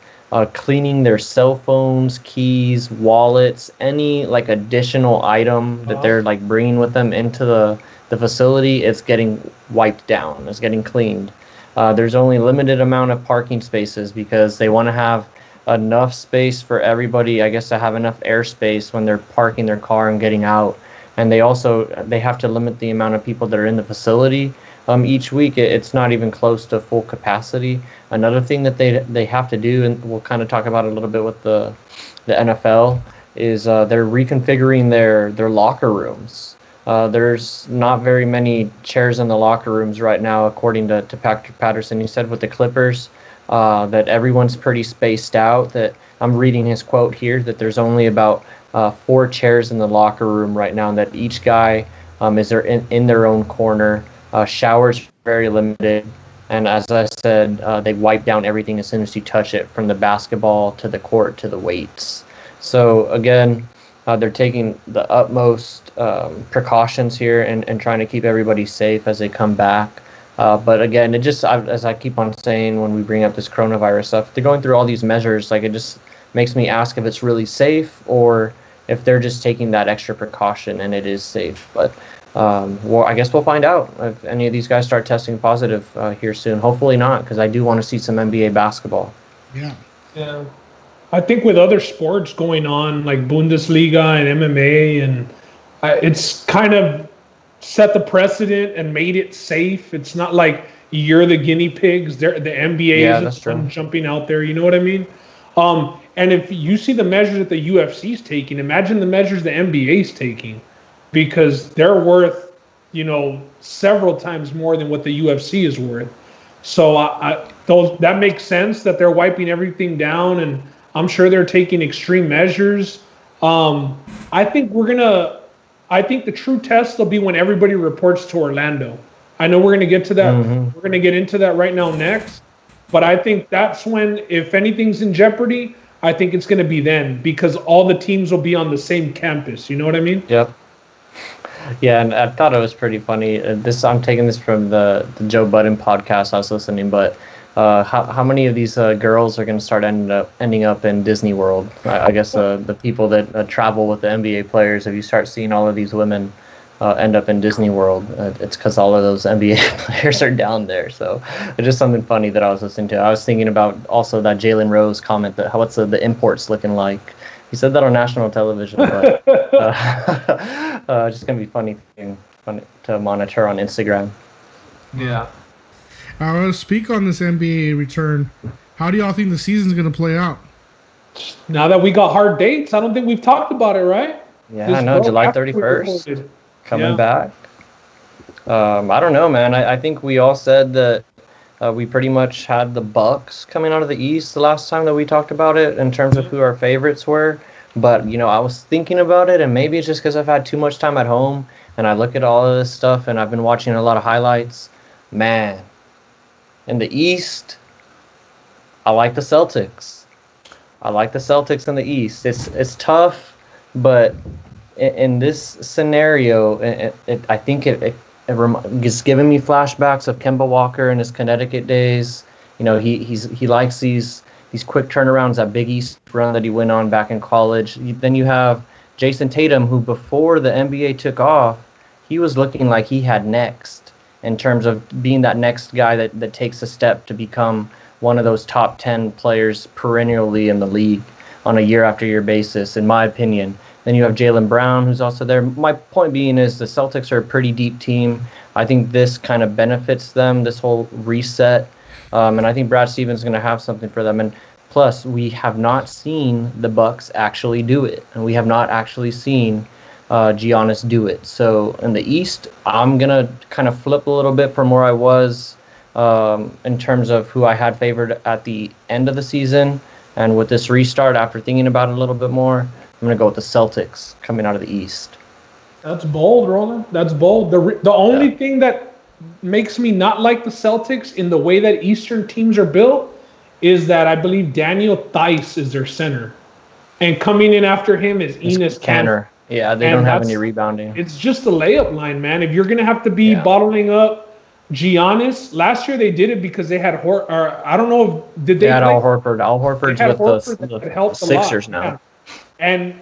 cleaning their cell phones, keys, wallets, any like additional item that they're like bringing with them into the facility. It's getting wiped down. It's getting cleaned. There's only limited amount of parking spaces because they want to have enough space for everybody, I guess, to have enough airspace when they're parking their car and getting out. And they have to limit the amount of people that are in the facility. Each week, it's not even close to full capacity. Another thing that they have to do, and we'll kind of talk about it a little bit with the NFL, is they're reconfiguring their locker rooms. There's not very many chairs in the locker rooms right now, according to Patrick Patterson. He said with the Clippers that everyone's pretty spaced out. That I'm reading his quote here, that there's only about 4 chairs in the locker room right now, and that each guy is in their own corner. Showers very limited, and as I said, they wipe down everything as soon as you touch it, from the basketball to the court to the weights. So again, they're taking the utmost precautions here and trying to keep everybody safe as they come back. But again, as I keep on saying when we bring up this coronavirus stuff, they're going through all these measures. Like, it just makes me ask if it's really safe or if they're just taking that extra precaution and it is safe. But well, I guess we'll find out if any of these guys start testing positive here soon. Hopefully not, because I do want to see some NBA basketball. Yeah. I think with other sports going on, like Bundesliga and MMA, and it's kind of set the precedent and made it safe. It's not like you're the guinea pigs. The NBA is jumping out there. You know what I mean? And if you see the measures that the UFC is taking, imagine the measures the NBA is taking, because they're worth, several times more than what the UFC is worth. So that makes sense that they're wiping everything down, and I'm sure they're taking extreme measures. I think the true test will be when everybody reports to Orlando. I know we're going to get to that. Mm-hmm. We're going to get into that right now next. But I think that's when, if anything's in jeopardy, I think it's going to be then, because all the teams will be on the same campus. You know what I mean? Yep. Yeah, and I thought it was pretty funny. I'm taking this from the Joe Budden podcast I was listening, but how many of these girls are going to start ending up in Disney World? I guess the people that travel with the NBA players, if you start seeing all of these women end up in Disney World, it's because all of those NBA players are down there. So it's just something funny that I was listening to. I was thinking about also that Jalen Rose comment, that what's the imports looking like. He said that on national television, but just going to be funny to monitor on Instagram. Yeah. I want to speak on this NBA return. How do y'all think the season's going to play out? Now that we got hard dates, I don't think we've talked about it, right? Yeah, I know, July 31st coming back. I don't know, man. I think we all said that we pretty much had the Bucks coming out of the East the last time that we talked about it in terms of who our favorites were. But, I was thinking about it, and maybe it's just because I've had too much time at home, and I look at all of this stuff, and I've been watching a lot of highlights. Man, in the East, I like the Celtics. I like the Celtics in the East. It's tough, but in this scenario, I think it's giving me flashbacks of Kemba Walker in his Connecticut days. He likes these quick turnarounds, that Big East run that he went on back in college. Then you have Jason Tatum, who before the NBA took off, he was looking like he had next in terms of being that next guy that takes a step to become one of those top 10 players perennially in the league on a year-after-year basis, in my opinion. Then you have Jaylen Brown, who's also there. My point being is the Celtics are a pretty deep team. I think this kind of benefits them, this whole reset. And I think Brad Stevens is going to have something for them. And plus, we have not seen the Bucks actually do it. And we have not actually seen Giannis do it. So in the East, I'm going to kind of flip a little bit from where I was in terms of who I had favored at the end of the season. And with this restart, after thinking about it a little bit more, I'm going to go with the Celtics coming out of the East. That's bold, Roland. That's bold. The only thing that makes me not like the Celtics in the way that Eastern teams are built is that I believe Daniel Theis is their center. And coming in after him is Enes Kanter. Yeah, they And don't have that's- any rebounding. It's just a layup line, man. If you're gonna have to be Yeah. bottling up Giannis, last year they did it because they had or I don't know if did They they had play? Al Horford. Al Horford's They had with Horford the that helped a lot, Sixers now. yeah. And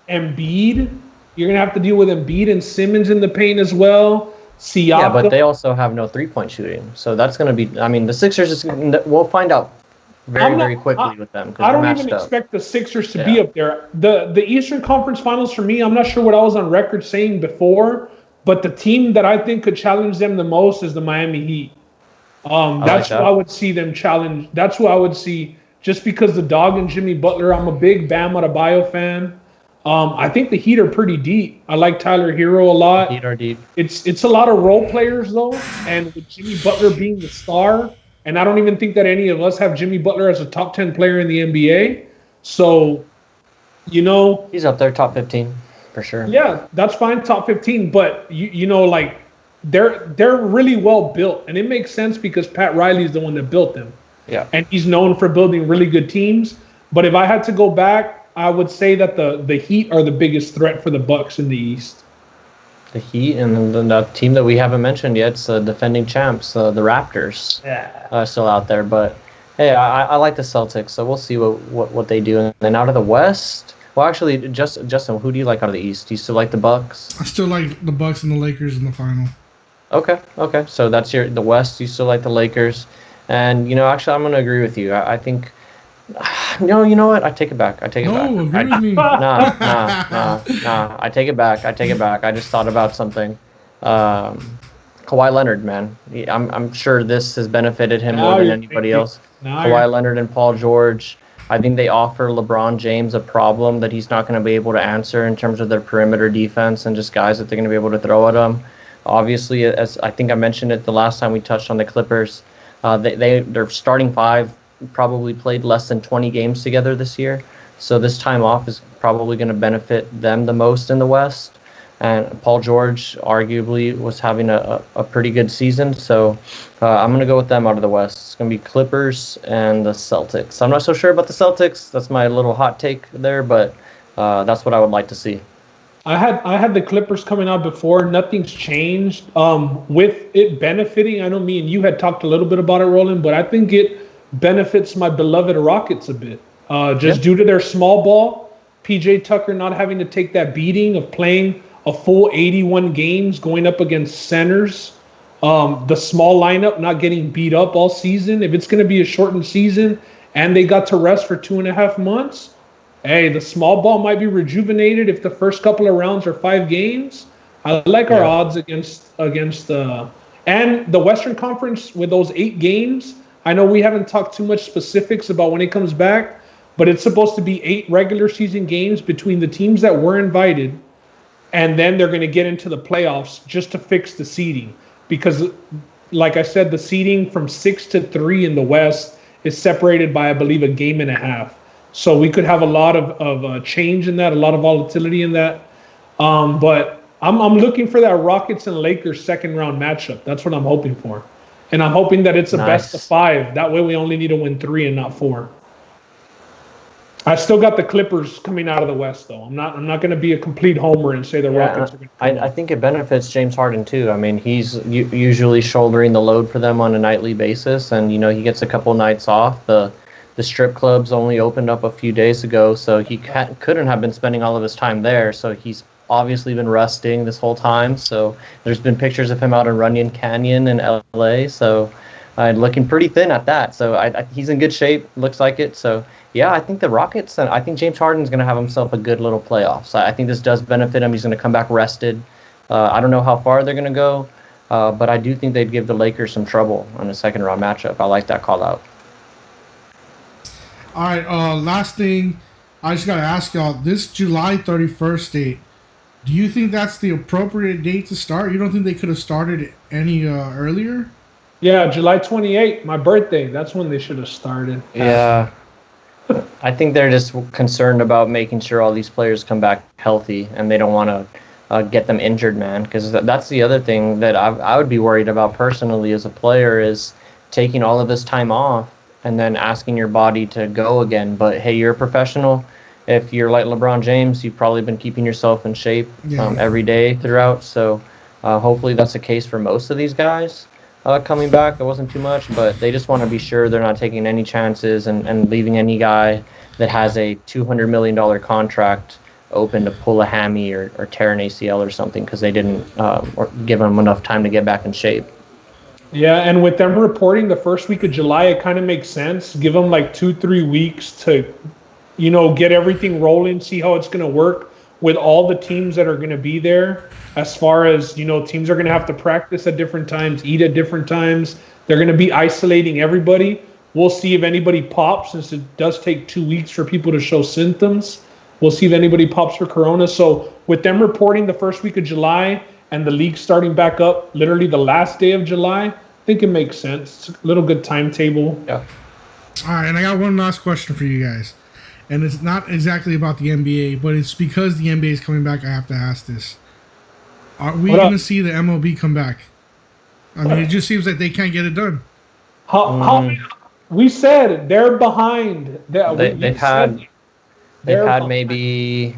Embiid, you're gonna have to deal with Embiid and Simmons in the paint as well. Siakam. Yeah, but they also have no 3-point shooting, so that's going to be. I mean, the Sixers we'll find out very quickly with them because I they're don't even matched up. expect the Sixers to be Yeah. up there. The Eastern Conference Finals for me, I'm not sure what I was on record saying before, but the team that I think could challenge them the most is the Miami Heat. That's who that. I would see them challenge. That's who I would see just because the Dog and Jimmy Butler. I'm a big Bam Adebayo fan. I think the Heat are pretty deep. I like Tyler Hero a lot. Heat are deep. It's a lot of role players though, and with Jimmy Butler being the star, and I don't even think that any of us have Jimmy Butler as a top 10 player in the NBA. So, He's up there, top 15 for sure. yeah, that's fine, top 15. But like they're really well built, and it makes sense because Pat Riley's the one that built them, Yeah. and he's known for building really good teams. But if I had to go back, I would say that the Heat are the biggest threat for the Bucks in the East. The Heat and the team that we haven't mentioned yet, it's the defending champs, the Raptors, still out there. But hey, I like the Celtics, so we'll see what they do. And then out of the West, well, actually, Justin, who do you like out of the East? Do you still like the Bucks? I still like the Bucks and the Lakers in the final. Okay. So that's the West. You still like the Lakers, and actually, I'm gonna agree with you. I think. No, you know what? I take it back. Agree with me. Nah. I take it back. I just thought about something. Kawhi Leonard, man. I'm sure this has benefited him more than anybody else. Kawhi Leonard and Paul George. I think they offer LeBron James a problem that he's not going to be able to answer in terms of their perimeter defense and just guys that they're going to be able to throw at him. Obviously, as I think I mentioned it the last time we touched on the Clippers, their starting five probably played less than 20 games together this year. So this time off is probably going to benefit them the most in the West. And Paul George arguably was having a pretty good season. So I'm going to go with them out of the West. It's going to be Clippers and the Celtics. I'm not so sure about the Celtics. That's my little hot take there, but that's what I would like to see. I had the Clippers coming out before. Nothing's changed. With it benefiting, I know me and you had talked a little bit about it, Roland, but I think it benefits my beloved Rockets a bit. Due to their small ball, PJ Tucker not having to take that beating of playing a full 81 games going up against centers. The small lineup not getting beat up all season. If it's going to be a shortened season and they got to rest for 2.5 months, hey, the small ball might be rejuvenated if the first couple of rounds are 5 games. I like our odds against and the Western Conference with those 8 games. I know we haven't talked too much specifics about when it comes back, but it's supposed to be 8 regular season games between the teams that were invited, and then they're going to get into the playoffs just to fix the seeding. Because, like I said, the seeding from 6 to 3 in the West is separated by, I believe, a game and a half. So we could have a lot of change in that, a lot of volatility in that. But I'm looking for that Rockets and Lakers second round matchup. That's what I'm hoping for. And I'm hoping that it's a best of 5. That way we only need to win 3 and not 4. I still got the Clippers coming out of the West, though. I'm not going to be a complete homer and say the Rockets are going to I think it benefits James Harden, too. I mean, he's usually shouldering the load for them on a nightly basis, and, he gets a couple nights off. The strip clubs only opened up a few days ago, so he couldn't have been spending all of his time there, so he's obviously been resting this whole time. So there's been pictures of him out in Runyon Canyon in LA, so looking pretty thin at that. So he's in good shape, looks like it. So yeah, I think the Rockets, and I think James Harden's going to have himself a good little playoff. So I think this does benefit him. He's going to come back rested. I don't know how far they're going to go, but I do think they'd give the Lakers some trouble on a second round matchup. I like that call out. All right, last thing, I just got to ask y'all, this July 31st date, do you think that's the appropriate date to start? You don't think they could have started any earlier? Yeah, July 28th, my birthday. That's when they should have started. Yeah. I think they're just concerned about making sure all these players come back healthy, and they don't want to get them injured, man. Because that's the other thing that I would be worried about personally as a player is taking all of this time off and then asking your body to go again. But hey, you're a professional. if you're like LeBron James, you've probably been keeping yourself in shape every day throughout. So hopefully that's the case for most of these guys coming back. It wasn't too much, but they just want to be sure they're not taking any chances and leaving any guy that has a $200 million contract open to pull a hammy or tear an ACL or something because they didn't or give them enough time to get back in shape. Yeah, and with them reporting the first week of July, it kind of makes sense. Give them like 2-3 weeks to, get everything rolling, see how it's going to work with all the teams that are going to be there. As far as, teams are going to have to practice at different times, eat at different times. They're going to be isolating everybody. We'll see if anybody pops, since it does take 2 weeks for people to show symptoms. We'll see if anybody pops for corona. So with them reporting the first week of July and the league starting back up literally the last day of July, I think it makes sense. It's a little good timetable. Yeah. All right, and I got one last question for you guys. And it's not exactly about the NBA, but it's because the NBA is coming back, I have to ask this. Are we going to see the MLB come back? I mean, it just seems like they can't get it done. How we said they're behind. They've had maybe,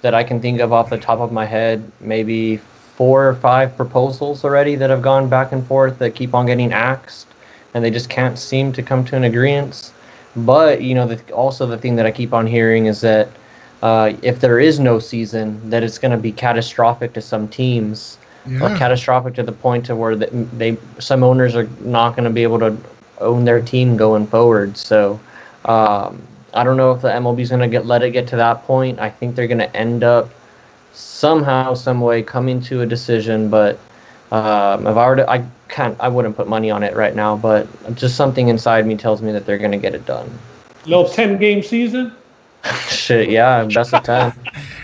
that I can think of off the top of my head, maybe 4 or 5 proposals already that have gone back and forth that keep on getting axed, and they just can't seem to come to an agreement. But, also the thing that I keep on hearing is that if there is no season, that it's going to be catastrophic to some teams, or catastrophic to the point to where some owners are not going to be able to own their team going forward. So I don't know if the MLB is going to let it get to that point. I think they're going to end up somehow, some way coming to a decision. But I wouldn't put money on it right now. But just something inside me tells me that they're going to get it done. Little 10-game season. Shit, yeah, best of 10.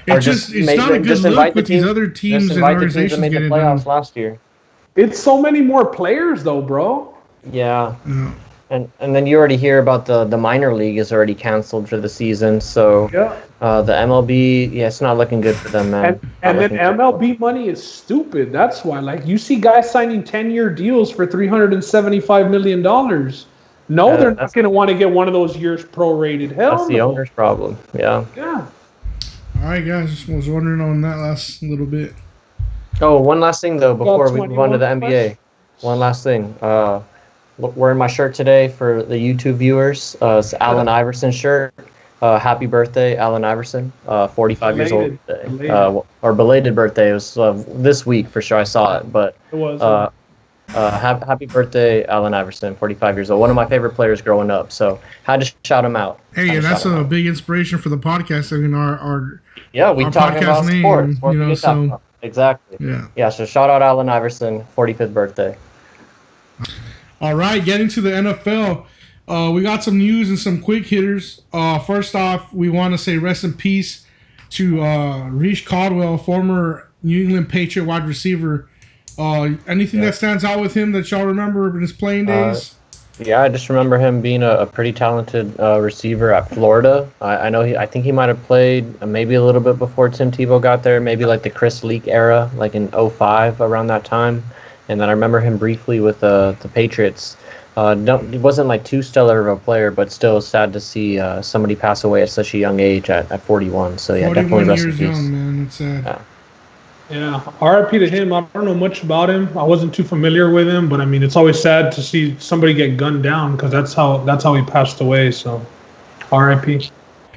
It's not a good look with these other teams and organizations made the getting playoffs done. last year. It's so many more players, though, bro. Yeah. And then you already hear about the minor league is already canceled for the season. So the MLB, it's not looking good for them, man. And then MLB money is stupid. That's why, you see guys signing 10-year deals for $375 million. No, they're not going to want to get one of those years prorated. Hell, that's the owner's problem. Yeah. Yeah. All right, guys. Just was wondering on that last little bit. Oh, one last thing though before we move on to the NBA. One last thing. Wearing my shirt today for the YouTube viewers. It's Allen Iverson shirt. Happy birthday, Allen Iverson. 45 years old today. Or belated birthday. It was this week for sure. I saw it, but it was. Happy birthday, Allen Iverson, 45 years old. One of my favorite players growing up. So had to shout him out. Hey, and that's a big inspiration for the podcast. I mean, our we talking about sports. So exactly. Yeah. So shout out Allen Iverson, 45th birthday. All right, getting to the NFL. We got some news and some quick hitters. First off, we want to say rest in peace to Reese Caldwell, former New England Patriot wide receiver. Anything that stands out with him that y'all remember in his playing days? I just remember him being a pretty talented receiver at Florida. I think he might have played maybe a little bit before Tim Tebow got there, maybe like the Chris Leak era, like in 2005, around that time. And then I remember him briefly with the Patriots. He wasn't like too stellar of a player, but still sad to see somebody pass away at such a young age at 41. So yeah, definitely rest in peace. 41 years young, man. It's sad. Yeah, RIP to him. I don't know much about him. I wasn't too familiar with him, but I mean, it's always sad to see somebody get gunned down because that's how he passed away. So, RIP. Yeah.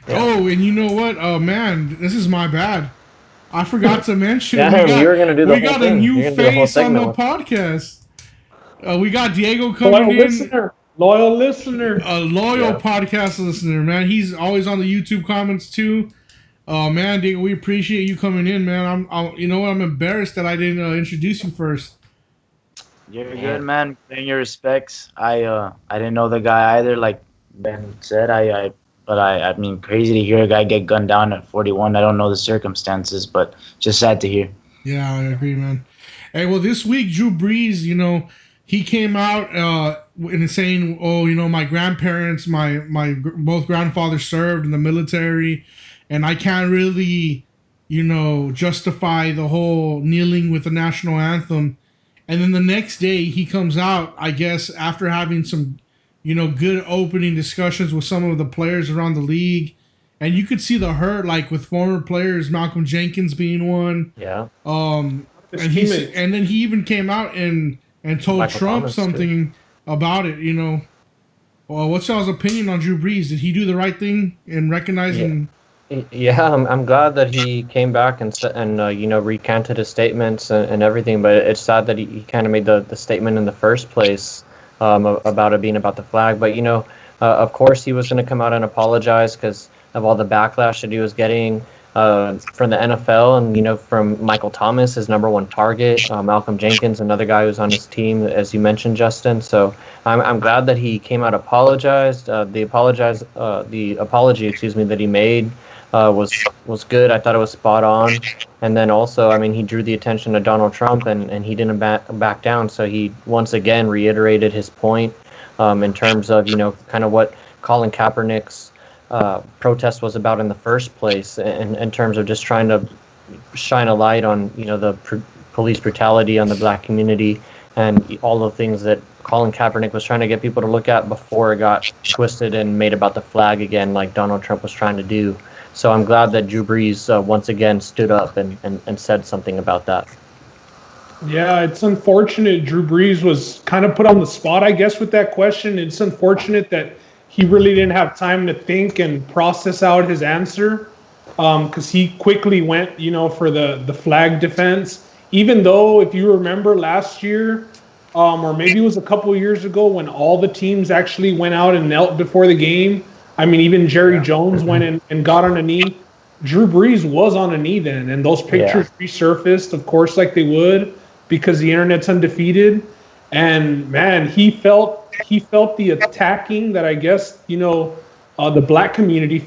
Oh, and you know what? Man, this is my bad. I forgot to mention. You were gonna do the whole thing. We got a new face on the podcast. We got Diego coming in. Loyal listener. A loyal podcast listener, man. He's always on the YouTube comments too. Man, Diego, we appreciate you coming in, man. I'm embarrassed that I didn't introduce you first. You're good, man. Paying your respects. I didn't know the guy either, like Ben said. I mean, crazy to hear a guy get gunned down at 41. I don't know the circumstances, but just sad to hear. Yeah, I agree, man. Hey, well, this week, Drew Brees, he came out and saying, my grandparents, my both grandfathers served in the military, and I can't really, justify the whole kneeling with the national anthem. And then the next day he comes out, I guess, after having some, good opening discussions with some of the players around the league and you could see the hurt, like with former players, Malcolm Jenkins being one. Yeah. His And teammates. and then he even came out and told Michael Trump Thomas, something about it. You know, well, what's y'all's opinion on Drew Brees? Did he do the right thing in recognizing? Yeah, I'm glad that he came back and recanted his statements and everything. But it's sad that he kind of made the statement in the first place about it being about the flag. But of course he was going to come out and apologize because of all the backlash that he was getting from the NFL and from Michael Thomas, his number one target, Malcolm Jenkins, another guy who's on his team, as you mentioned, Justin. So I'm glad that he came out, apologized. The apology, that he made was good. I thought it was spot on. And then also, he drew the attention of Donald Trump, and he didn't back down. So he once again reiterated his point in terms of kind of what Colin Kaepernick's protest was about in the first place, in terms of just trying to shine a light on the police brutality on the black community and all the things that Colin Kaepernick was trying to get people to look at before it got twisted and made about the flag again, like Donald Trump was trying to do. So I'm glad that Drew Brees once again stood up and said something about that. Yeah, it's unfortunate Drew Brees was kind of put on the spot, I guess, with that question. It's unfortunate that he really didn't have time to think and process out his answer, because he quickly went, for the flag defense. Even though, if you remember last year, or maybe it was a couple of years ago, when all the teams actually went out and knelt before the game. Even Jerry Jones went in and got on a knee. Drew Brees was on a knee then, and those pictures resurfaced, of course, like they would, because the internet's undefeated. And man, he felt the attacking that I guess the black community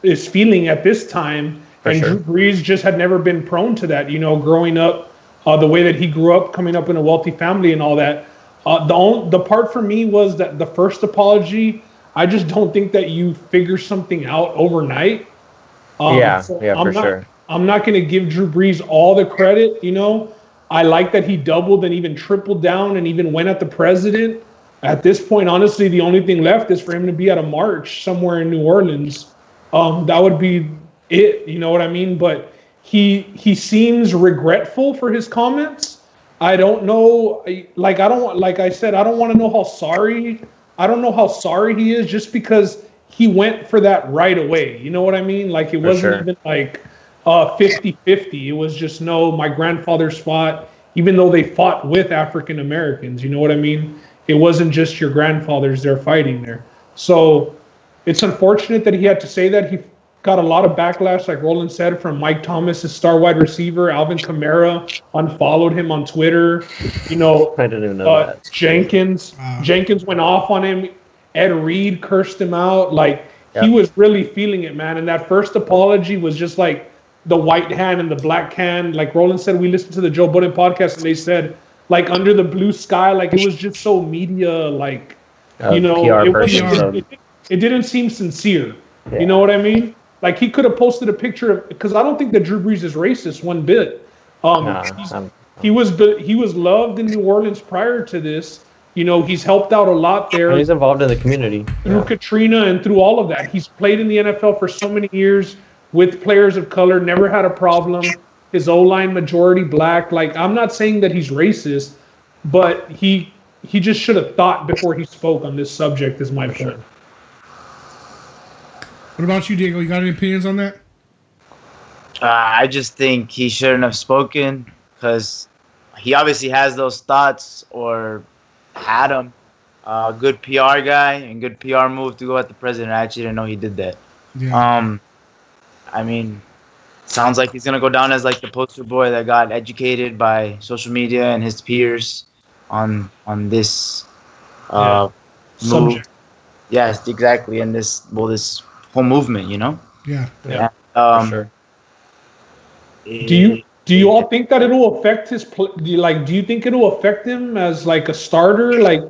is feeling at this time. For and sure. Drew Brees just had never been prone to that. Growing up, the way that he grew up, coming up in a wealthy family and all that. The part for me was that the first apology, I just don't think that you figure something out overnight. For sure. I'm not going to give Drew Brees all the credit. I like that he doubled and even tripled down and even went at the president. At this point, honestly, the only thing left is for him to be at a march somewhere in New Orleans. That would be it. You know what I mean? But he seems regretful for his comments. I don't know. Like I said, I don't want to know how sorry. I don't know how sorry he is, just because he went for that right away. You know what I mean? Like, it wasn't even like 50-50. It was just, no, my grandfathers fought, even though they fought with African Americans. You know what I mean? It wasn't just your grandfathers they're fighting there. So it's unfortunate that he had to say that. He got a lot of backlash, like Roland said, from Mike Thomas, his star wide receiver. Alvin Kamara unfollowed him on Twitter. I didn't even know that. Jenkins went off on him. Ed Reed cursed him out. He was really feeling it, man. And that first apology was just like the white hand and the black hand. Like Roland said, we listened to the Joe Budden podcast, and they said, like, under the blue sky, like, it was just so media, it didn't seem sincere. Yeah. You know what I mean? Like, he could have posted a picture of, because I don't think that Drew Brees is racist one bit. He was loved in New Orleans prior to this. He's helped out a lot there. And he's involved in the community. Through Katrina and through all of that. He's played in the NFL for so many years with players of color, never had a problem. His O-line majority black. Like, I'm not saying that he's racist, but he just should have thought before he spoke on this subject, is my point. What about you, Diego? You got any opinions on that? I just think he shouldn't have spoken, because he obviously has those thoughts, or had them. Good PR guy and good PR move to go at the president. I actually didn't know he did that. Yeah. Sounds like he's gonna go down as like the poster boy that got educated by social media and his peers on this move. Subject. Yes, exactly. And this whole movement, Yeah. For sure. Do you all think that it'll affect his do you think it'll affect him as like a starter? Like,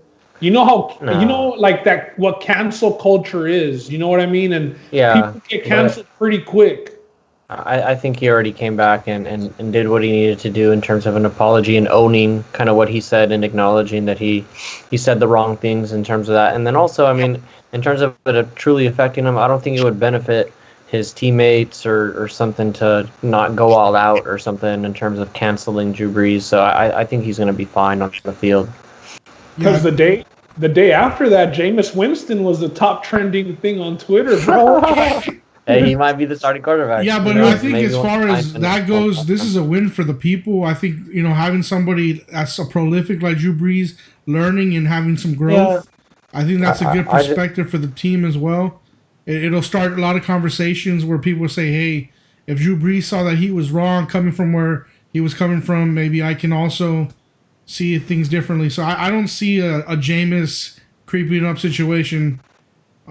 like that, what cancel culture is, you know what I mean? And people get canceled pretty quick. I think he already came back and did what he needed to do in terms of an apology and owning kind of what he said and acknowledging that he said the wrong things in terms of that. And then also, in terms of it truly affecting him, I don't think it would benefit his teammates or something to not go all out or something in terms of canceling Drew Brees. So I think he's going to be fine on the field. Because the day after that, Jameis Winston was the top trending thing on Twitter, bro. Hey, he might be the starting quarterback. Yeah, but I think as far as that goes, this is a win for the people. I think, having somebody that's a prolific like Drew Brees, learning and having some growth, I think that's a good perspective for the team as well. It'll start a lot of conversations where people say, hey, if Drew Brees saw that he was wrong coming from where he was coming from, maybe I can also see things differently. So I don't see a Jameis creeping up situation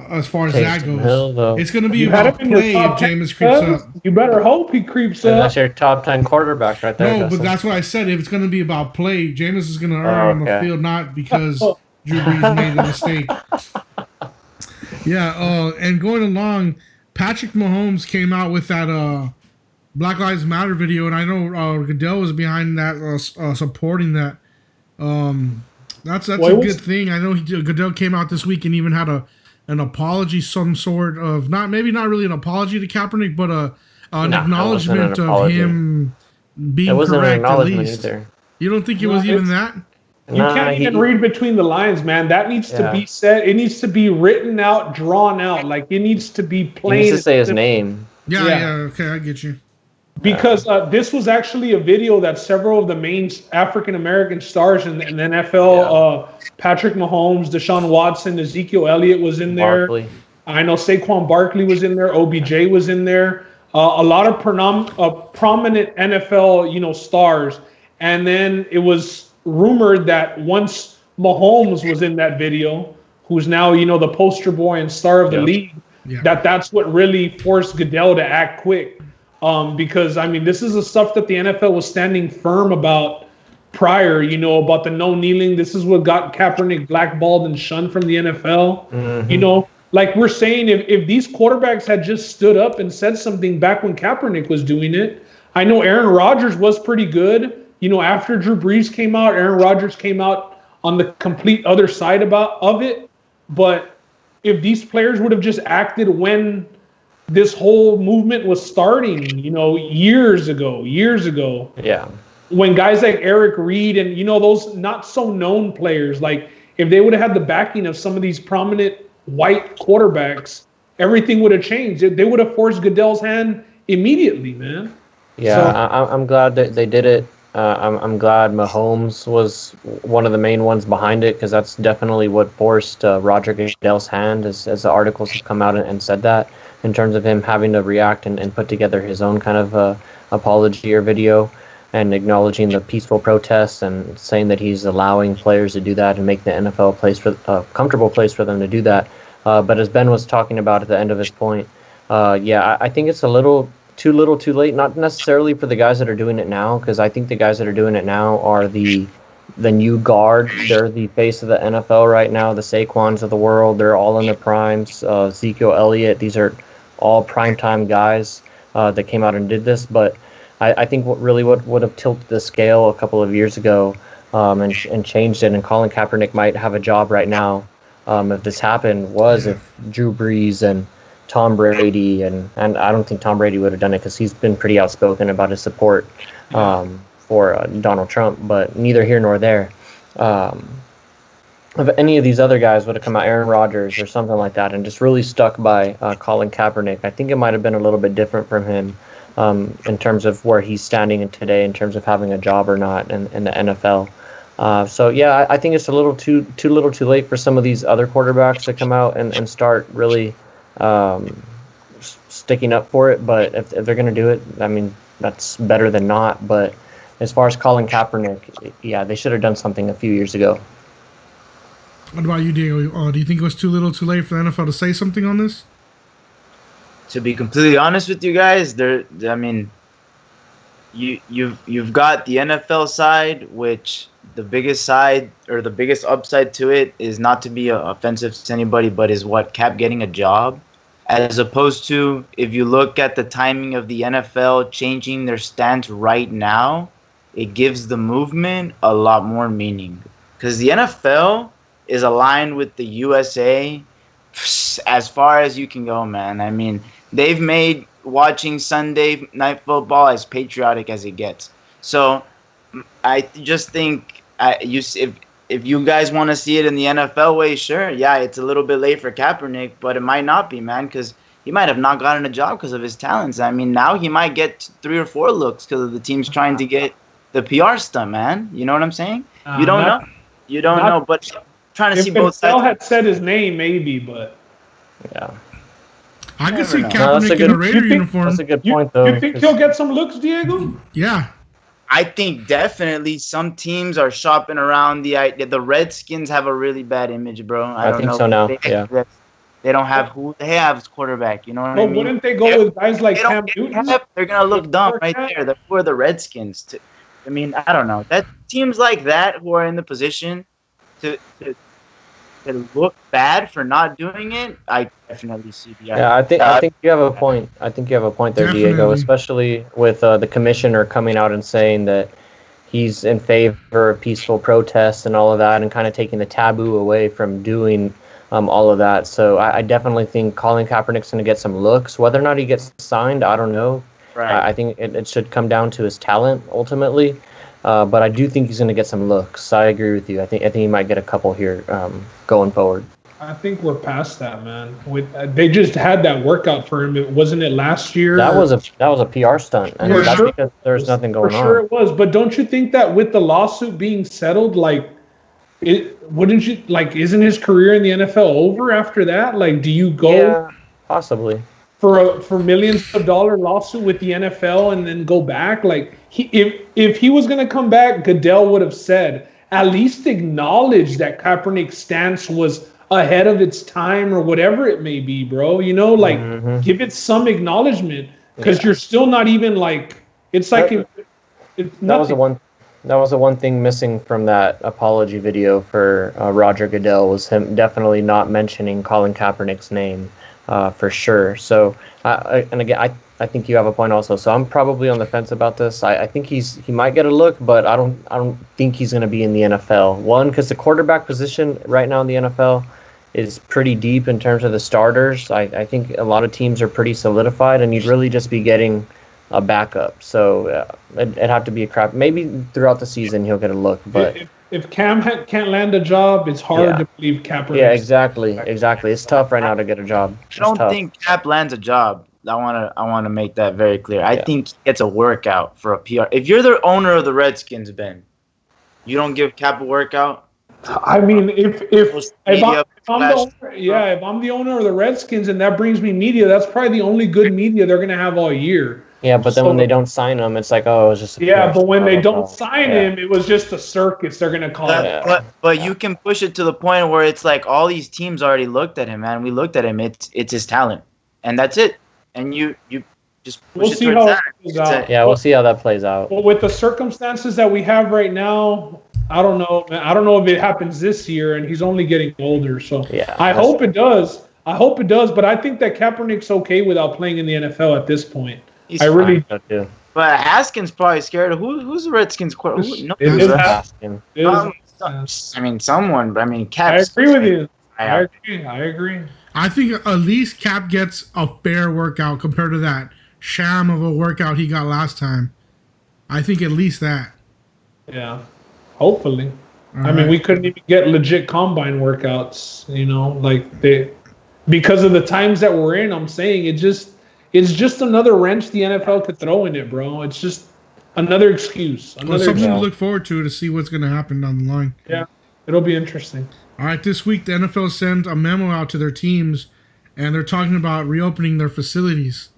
as far as that goes. It's going to be about play if Jameis creeps up. You better hope he creeps up. That's your top 10 quarterback right there. No, but that's what I said. If it's going to be about play, Jameis is going to earn on the field, not because Drew Brees made a mistake. Yeah, and going along, Patrick Mahomes came out with that Black Lives Matter video, and I know Goodell was behind that, supporting that. That's a good thing. I know Goodell came out this week and even had an apology, some sort of maybe not really an apology to Kaepernick, but an acknowledgement of him being correct. It wasn't an acknowledgement either. You don't think it was even that? You can't even read between the lines, man. That needs to be said. It needs to be written out, drawn out. Like, it needs to be plain. He needs to say his name. Yeah. Okay, I get you. Because this was actually a video that several of the main African-American stars in the NFL, Patrick Mahomes, Deshaun Watson, Ezekiel Elliott was in there. Barkley. I know Saquon Barkley was in there. OBJ was in there. A lot of prominent NFL, stars. And then it was rumored that once Mahomes was in that video, who's now, the poster boy and star of the league, that's what really forced Goodell to act quick. Because, this is the stuff that the NFL was standing firm about prior, about the no kneeling. This is what got Kaepernick blackballed and shunned from the NFL. Mm-hmm. Like we're saying, if these quarterbacks had just stood up and said something back when Kaepernick was doing it, I know Aaron Rodgers was pretty good. After Drew Brees came out, Aaron Rodgers came out on the complete other side of it. But if these players would have just acted when this whole movement was starting, years ago. Yeah. When guys like Eric Reed and, those not so known players, like if they would have had the backing of some of these prominent white quarterbacks, everything would have changed. They would have forced Goodell's hand immediately, man. Yeah, so, I'm glad that they did it. I'm glad Mahomes was one of the main ones behind it, because that's definitely what forced Roger Goodell's hand, as the articles have come out and said that, in terms of him having to react and put together his own kind of apology or video and acknowledging the peaceful protests and saying that he's allowing players to do that and make the NFL a comfortable place for them to do that. But as Ben was talking about at the end of his point, I think it's a little too late, not necessarily for the guys that are doing it now, because I think the guys that are doing it now are the new guard. They're the face of the NFL right now, the Saquons of the world. They're all in their primes. Ezekiel Elliott, these are all primetime guys that came out and did this. But I think what would have tilted the scale a couple of years ago and changed it, and Colin Kaepernick might have a job right now if this happened, was if Drew Brees and Tom Brady, and I don't think Tom Brady would have done it because he's been pretty outspoken about his support for Donald Trump, but neither here nor there. If any of these other guys would have come out, Aaron Rodgers or something like that, and just really stuck by Colin Kaepernick, I think it might have been a little bit different from him in terms of where he's standing in today, in terms of having a job or not in the NFL. I think it's a little too late for some of these other quarterbacks to come out and start really sticking up for it. But if they're going to do it, that's better than not. But as far as Colin Kaepernick, they should have done something a few years ago. What about you, Diego? Do you think it was too little too late for the NFL to say something on this? To be completely honest with you guys, you've got the NFL side, which the biggest side or the biggest upside to it is not to be offensive to anybody, but is Cap getting a job. As opposed to, if you look at the timing of the NFL changing their stance right now, it gives the movement a lot more meaning. Because the NFL is aligned with the USA as far as you can go, man. I mean, they've made watching Sunday Night Football as patriotic as it gets. So I just think if you guys want to see it in the NFL way, sure, yeah, it's a little bit late for Kaepernick, but it might not be, man, because he might have not gotten a job because of his talents. I mean, now he might get 3 or 4 looks because the team's trying to get the PR stunt, man. You know what I'm saying? You don't know. You don't know, but trying to see both sides. If had said his name, maybe, but Yeah. I can see No, Kaepernick in a Raider uniform. That's a good point, though. you think he'll get some looks, Diego? Yeah. I think definitely some teams are shopping around the idea. The Redskins have a really bad image, bro. I don't think know. so now, They, yeah. They don't have who they have as quarterback. You know what I But mean? wouldn't they go with guys like They Cam don't Newton? they're gonna look dumb right there. Who are the Redskins? I mean, I don't know. That teams like that who are in the position to look bad for not doing it, I definitely see the. Yeah, I think you have a point. I think you have a point there, Diego, Definitely. especially with the commissioner coming out and saying that he's in favor of peaceful protests and all of that, and kind of taking the taboo away from doing all of that. So I definitely think Colin Kaepernick's going to get some looks. Whether or not he gets signed, I don't know. Right. I think it should come down to his talent ultimately. But I do think he's going to get some looks. I agree with you. I think he might get a couple here going forward. I think we're past that, man. They just had that workout for him. Wasn't it last year? That was a PR stunt, and For that's sure. because there's nothing going For sure on. it was. But don't you think that with the lawsuit being settled, isn't his career in the NFL over after that? Like, do you go Yeah, possibly. for millions of dollar lawsuit with the NFL and then go back? Like, if he was going to come back, Goodell would have said, at least acknowledge that Kaepernick's stance was ahead of its time or whatever it may be, bro. You know, like, give it some acknowledgement, because you're still not even like, it's like it's That was nothing. the one thing missing from that apology video for Roger Goodell, was him definitely not mentioning Colin Kaepernick's name for sure. So and again, I think you have a point also. So I'm probably on the fence about this. I think he might get a look, but I don't think he's going to be in the NFL. One, because the quarterback position right now in the NFL is pretty deep in terms of the starters. I think a lot of teams are pretty solidified, and you'd really just be getting a backup. So it'd have to be a crap. Maybe throughout the season he'll get a look, but If Cam can't land a job, it's hard to believe Kaepernick. yeah, exactly. It's tough right now to get a job. I don't think Cap lands a job. I wanna make that very clear. I think he gets a workout for a PR. If you're the owner of the Redskins, Ben, you don't give Cap a workout. I mean, if I'm Media if I'm the owner of the Redskins and that brings me media, that's probably the only good media they're gonna have all year. Yeah, but then when they don't sign him, it's like, oh, it was just. But when they don't sign him, it was just a circus. They're gonna call it. But you can push it to the point where it's like all these teams already looked at him, man. We looked at him. It's his talent, and that's it. And you just push We'll it see towards how that. it plays out. Yeah, we'll see how that plays out. Well, with the circumstances that we have right now, I don't know, man. I don't know if it happens this year, and he's only getting older. So Yeah, I hope it does. But I think that Kaepernick's okay without playing in the NFL at this point. He's I really So too. But Haskins probably scared of who's the Redskins quarterback? No, It is Asking. I mean someone, but I mean Cap. I agree with you. I I agree. I think at least Cap gets a fair workout compared to that sham of a workout he got last time. I think at least that. Yeah, hopefully. All I mean, right. we couldn't even get legit combine workouts, because of the times that we're in. I'm saying it's just another wrench the NFL could throw in it, bro. It's just another excuse. Well, something to look forward to see what's going to happen down the line. Yeah, it'll be interesting. All right, this week the NFL sent a memo out to their teams, and they're talking about reopening their facilities.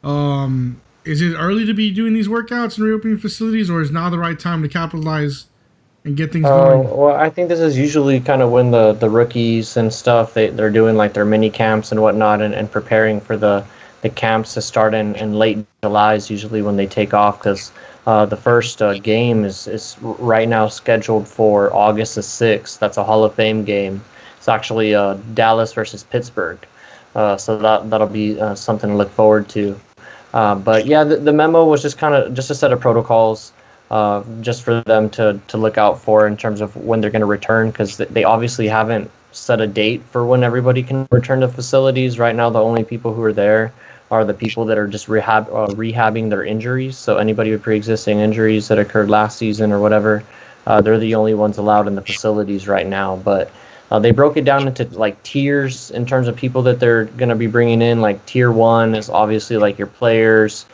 Is it early to be doing these workouts and reopening facilities, or is now the right time to capitalize and get things going? Well, I think this is usually kind of when the rookies and stuff, they're doing like their mini camps and whatnot, and preparing for the camps to start in late July is usually when they take off, because the first game is right now scheduled for August the 6th. That's a Hall of Fame game. It's actually Dallas versus Pittsburgh. So that'll be something to look forward to. But yeah, the memo was just a set of protocols just for them to look out for in terms of when they're going to return, because they obviously haven't set a date for when everybody can return to facilities. Right now, the only people who are there are the people that are just rehabbing their injuries. So anybody with pre-existing injuries that occurred last season or whatever, they're the only ones allowed in the facilities right now. But they broke it down into like tiers in terms of people that they're going to be bringing in. Like tier 1 is obviously like your players,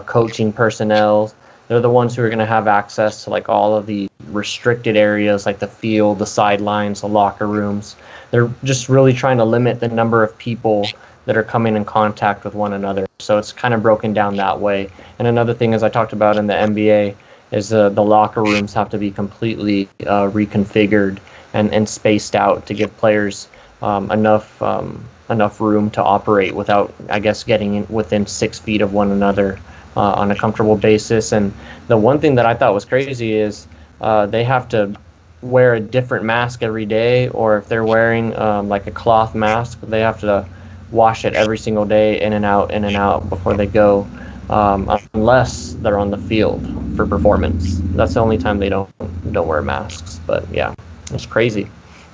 coaching personnel. They're the ones who are going to have access to like all of the restricted areas like the field, the sidelines, the locker rooms. They're just really trying to limit the number of people that are coming in contact with one another. So it's kind of broken down that way. And another thing, as I talked about in the NBA, is the locker rooms have to be completely reconfigured and spaced out to give players enough room to operate without, I guess, getting in within 6 feet of one another on a comfortable basis. And the one thing that I thought was crazy is they have to wear a different mask every day, or if they're wearing like a cloth mask, they have to wash it every single day in and out before they go, unless they're on the field for performance. That's the only time they don't wear masks. But yeah, it's crazy.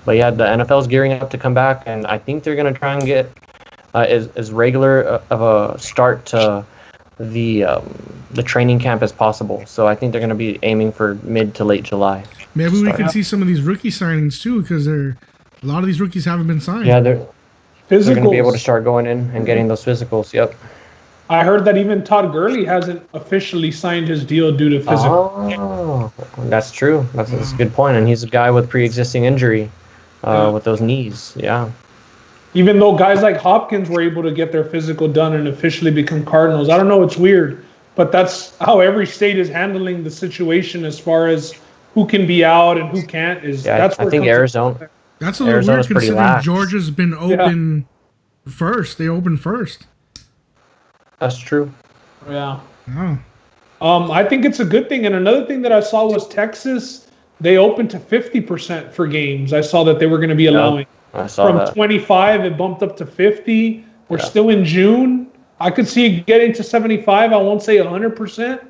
But yeah, the NFL's gearing up to come back, and I think they're going to try and get as regular of a start to the training camp as possible. So I think they're going to be aiming for mid to late July. Maybe we can see some of these rookie signings too, because a lot of these rookies haven't been signed. Yeah, they're going to be able to start going in and getting those physicals. Yep. I heard that even Todd Gurley hasn't officially signed his deal due to physical. Oh, that's true. That's a good point. And he's a guy with pre-existing injury with those knees. Yeah. Even though guys like Hopkins were able to get their physical done and officially become Cardinals. I don't know, it's weird, but that's how every state is handling the situation as far as who can be out and who can't. That's I think Arizona. That's a little weird considering Georgia's been open first. They opened first. That's true. Yeah. Oh. I think it's a good thing. And another thing that I saw was Texas, they opened to 50% for games. I saw that they were going to be allowing. I saw From that. 25, it bumped up to 50. We're still in June. I could see it getting to 75. I won't say 100%.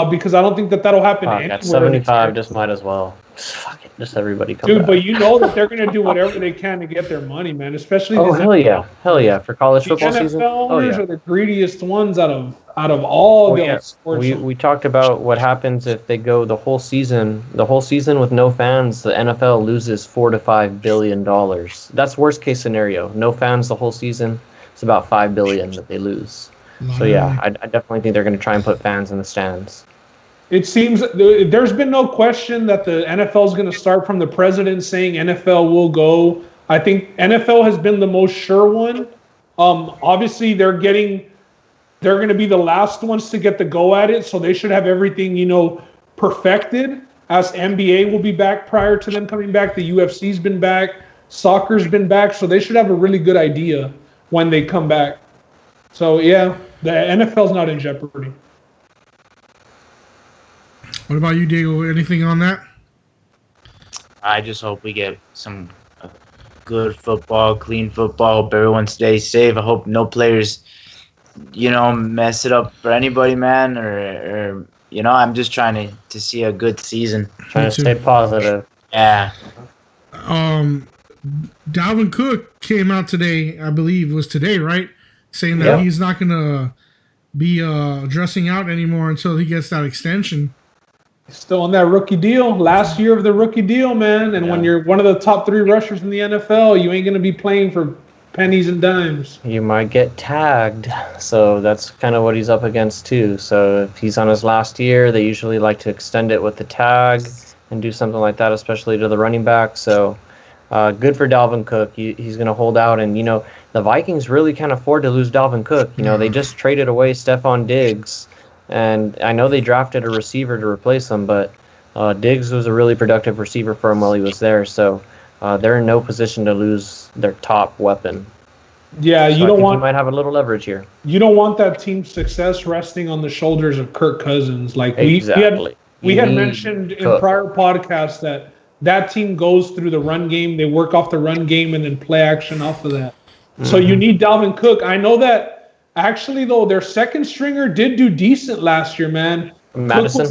Because I don't think that'll happen anywhere. 75 just might as well. Fuck it, just everybody come Dude, back. but you know that they're going to do whatever they can to get their money, man. Especially these hell yeah, for college football NFL season. owners are the greediest ones out of all the sports. We talked about what happens if they go the whole season with no fans. The NFL loses $4 to $5 billion. That's worst case scenario. No fans the whole season. It's about $5 billion that they lose. So yeah, I definitely think they're going to try and put fans in the stands. It seems there's been no question that the NFL is going to start from the president saying NFL will go. I think NFL has been the most sure one. Obviously, they're going to be the last ones to get the go at it, so they should have everything, perfected. As NBA will be back prior to them coming back. The UFC's been back. Soccer's been back, so they should have a really good idea when they come back. So yeah, the NFL's not in jeopardy. What about you, Diego? Anything on that? I just hope we get some good football, clean football. Hope everyone stays safe. I hope no players, mess it up for anybody, man. Or I'm just trying to see a good season. Trying to stay positive. Yeah. Dalvin Cook came out today, I believe it was today, right? Saying that he's not going to be dressing out anymore until he gets that extension. Still on that rookie deal. Last year of the rookie deal, man. And when you're one of the top 3 rushers in the NFL, you ain't going to be playing for pennies and dimes. You might get tagged. So that's kind of what he's up against too. So if he's on his last year, they usually like to extend it with the tag and do something like that, especially to the running back. So good for Dalvin Cook. He's going to hold out. And, the Vikings really can't afford to lose Dalvin Cook. They just traded away Stephon Diggs. And I know they drafted a receiver to replace him, but Diggs was a really productive receiver for him while he was there. So they're in no position to lose their top weapon. Yeah, so you might have a little leverage here. You don't want that team's success resting on the shoulders of Kirk Cousins. Like exactly. we had mentioned in prior podcasts that team goes through the run game. They work off the run game and then play action off of that. Mm-hmm. So you need Dalvin Cook. I know that. Actually, though, their second stringer did do decent last year, man. Madison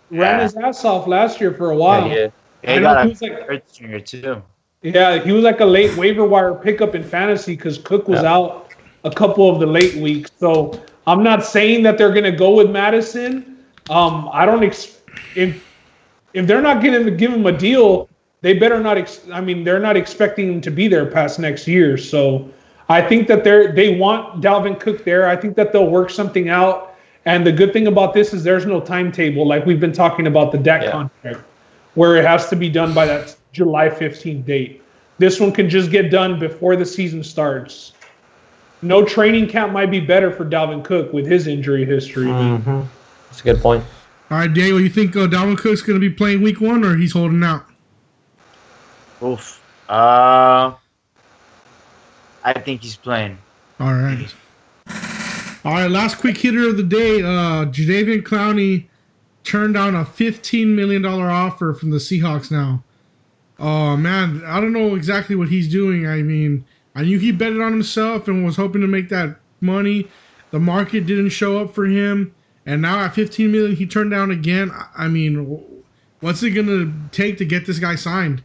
ran his ass off last year for a while. Yeah, he got a third stringer, too. Yeah, he was like a late waiver wire pickup in fantasy because Cook was out a couple of the late weeks. So I'm not saying that they're going to go with Madison. I don't if they're not going to give him a deal, they better not. They're not expecting him to be there past next year. So I think that they want Dalvin Cook there. I think that they'll work something out. And the good thing about this is there's no timetable, like we've been talking about the Dak contract, where it has to be done by that July 15th date. This one can just get done before the season starts. No training camp might be better for Dalvin Cook with his injury history. Mm-hmm. That's a good point. All right, Daniel, you think Dalvin Cook's going to be playing week 1 or he's holding out? Oof. I think he's playing. All right. All right, last quick hitter of the day. Jadeveon Clowney turned down a $15 million offer from the Seahawks now. Oh, man, I don't know exactly what he's doing. I mean, I knew he betted on himself and was hoping to make that money. The market didn't show up for him. And now at $15 million, he turned down again. I mean, what's it going to take to get this guy signed?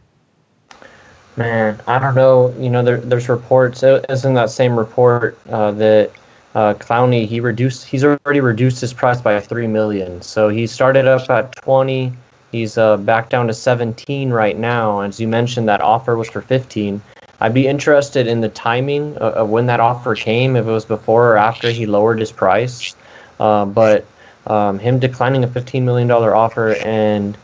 Man, I don't know. You know, there's reports. It's in that same report that Clowney, he's already reduced his price by $3 million. So he started up at 20. He's back down to 17 right now. As you mentioned, that offer was for 15. I'd be interested in the timing of when that offer came, if it was before or after he lowered his price. But him declining a $15 million offer and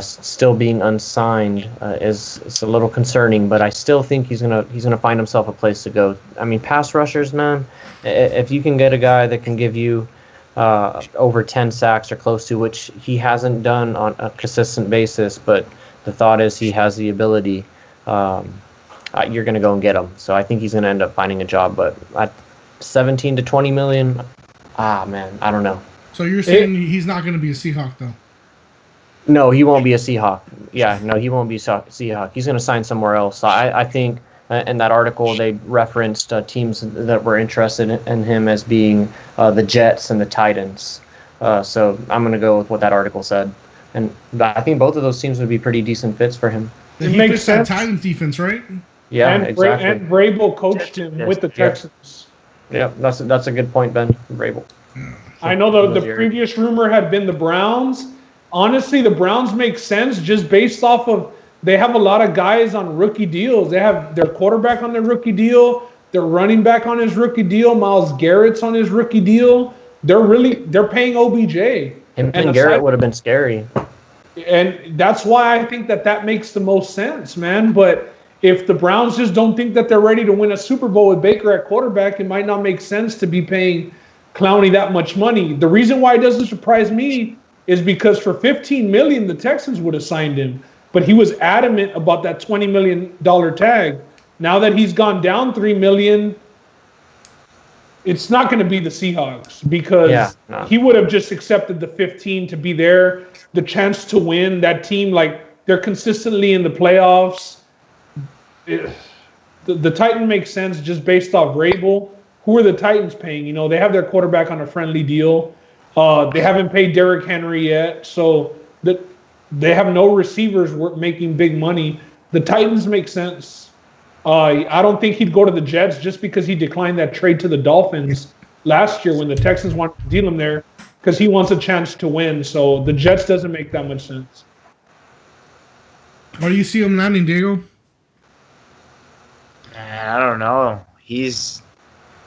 still being unsigned is a little concerning. But I still think he's gonna find himself a place to go. I mean, pass rushers, man. If you can get a guy that can give you over 10 sacks or close to, which he hasn't done on a consistent basis, but the thought is he has the ability, you're going to go and get him. So I think he's going to end up finding a job. But at 17 to 20 million, man, I don't know. So you're saying he's not going to be a Seahawk, though? No, he won't be a Seahawk. Yeah, no, he won't be a Seahawk. He's going to sign somewhere else. So I think in that article they referenced teams that were interested in him as being the Jets and the Titans. So I'm going to go with what that article said. And I think both of those teams would be pretty decent fits for him. It makes sense. Titans defense, right? Yeah, and exactly. And Vrabel coached him with the Texans. Yeah, that's a good point, Ben. Vrabel. I know the previous rumor had been the Browns. Honestly, the Browns make sense just based off of they have a lot of guys on rookie deals. They have their quarterback on their rookie deal, their running back on his rookie deal, Myles Garrett's on his rookie deal. They're paying OBJ. Him and Garrett would have been scary. And that's why I think that makes the most sense, man. But if the Browns just don't think that they're ready to win a Super Bowl with Baker at quarterback, it might not make sense to be paying Clowney that much money. The reason why it doesn't surprise me is because for $15 million, the Texans would have signed him. But he was adamant about that $20 million tag. Now that he's gone down $3 million, it's not going to be the Seahawks because he would have just accepted the 15 to be there, the chance to win. That team, like, they're consistently in the playoffs. The Titan makes sense just based off Vrabel. Who are the Titans paying? You know, they have their quarterback on a friendly deal. They haven't paid Derrick Henry yet, so they have no receivers making big money. The Titans make sense. I don't think he'd go to the Jets just because he declined that trade to the Dolphins last year when the Texans wanted to deal him there because he wants a chance to win. So the Jets doesn't make that much sense. Where do you see him landing, Diego? Man, I don't know.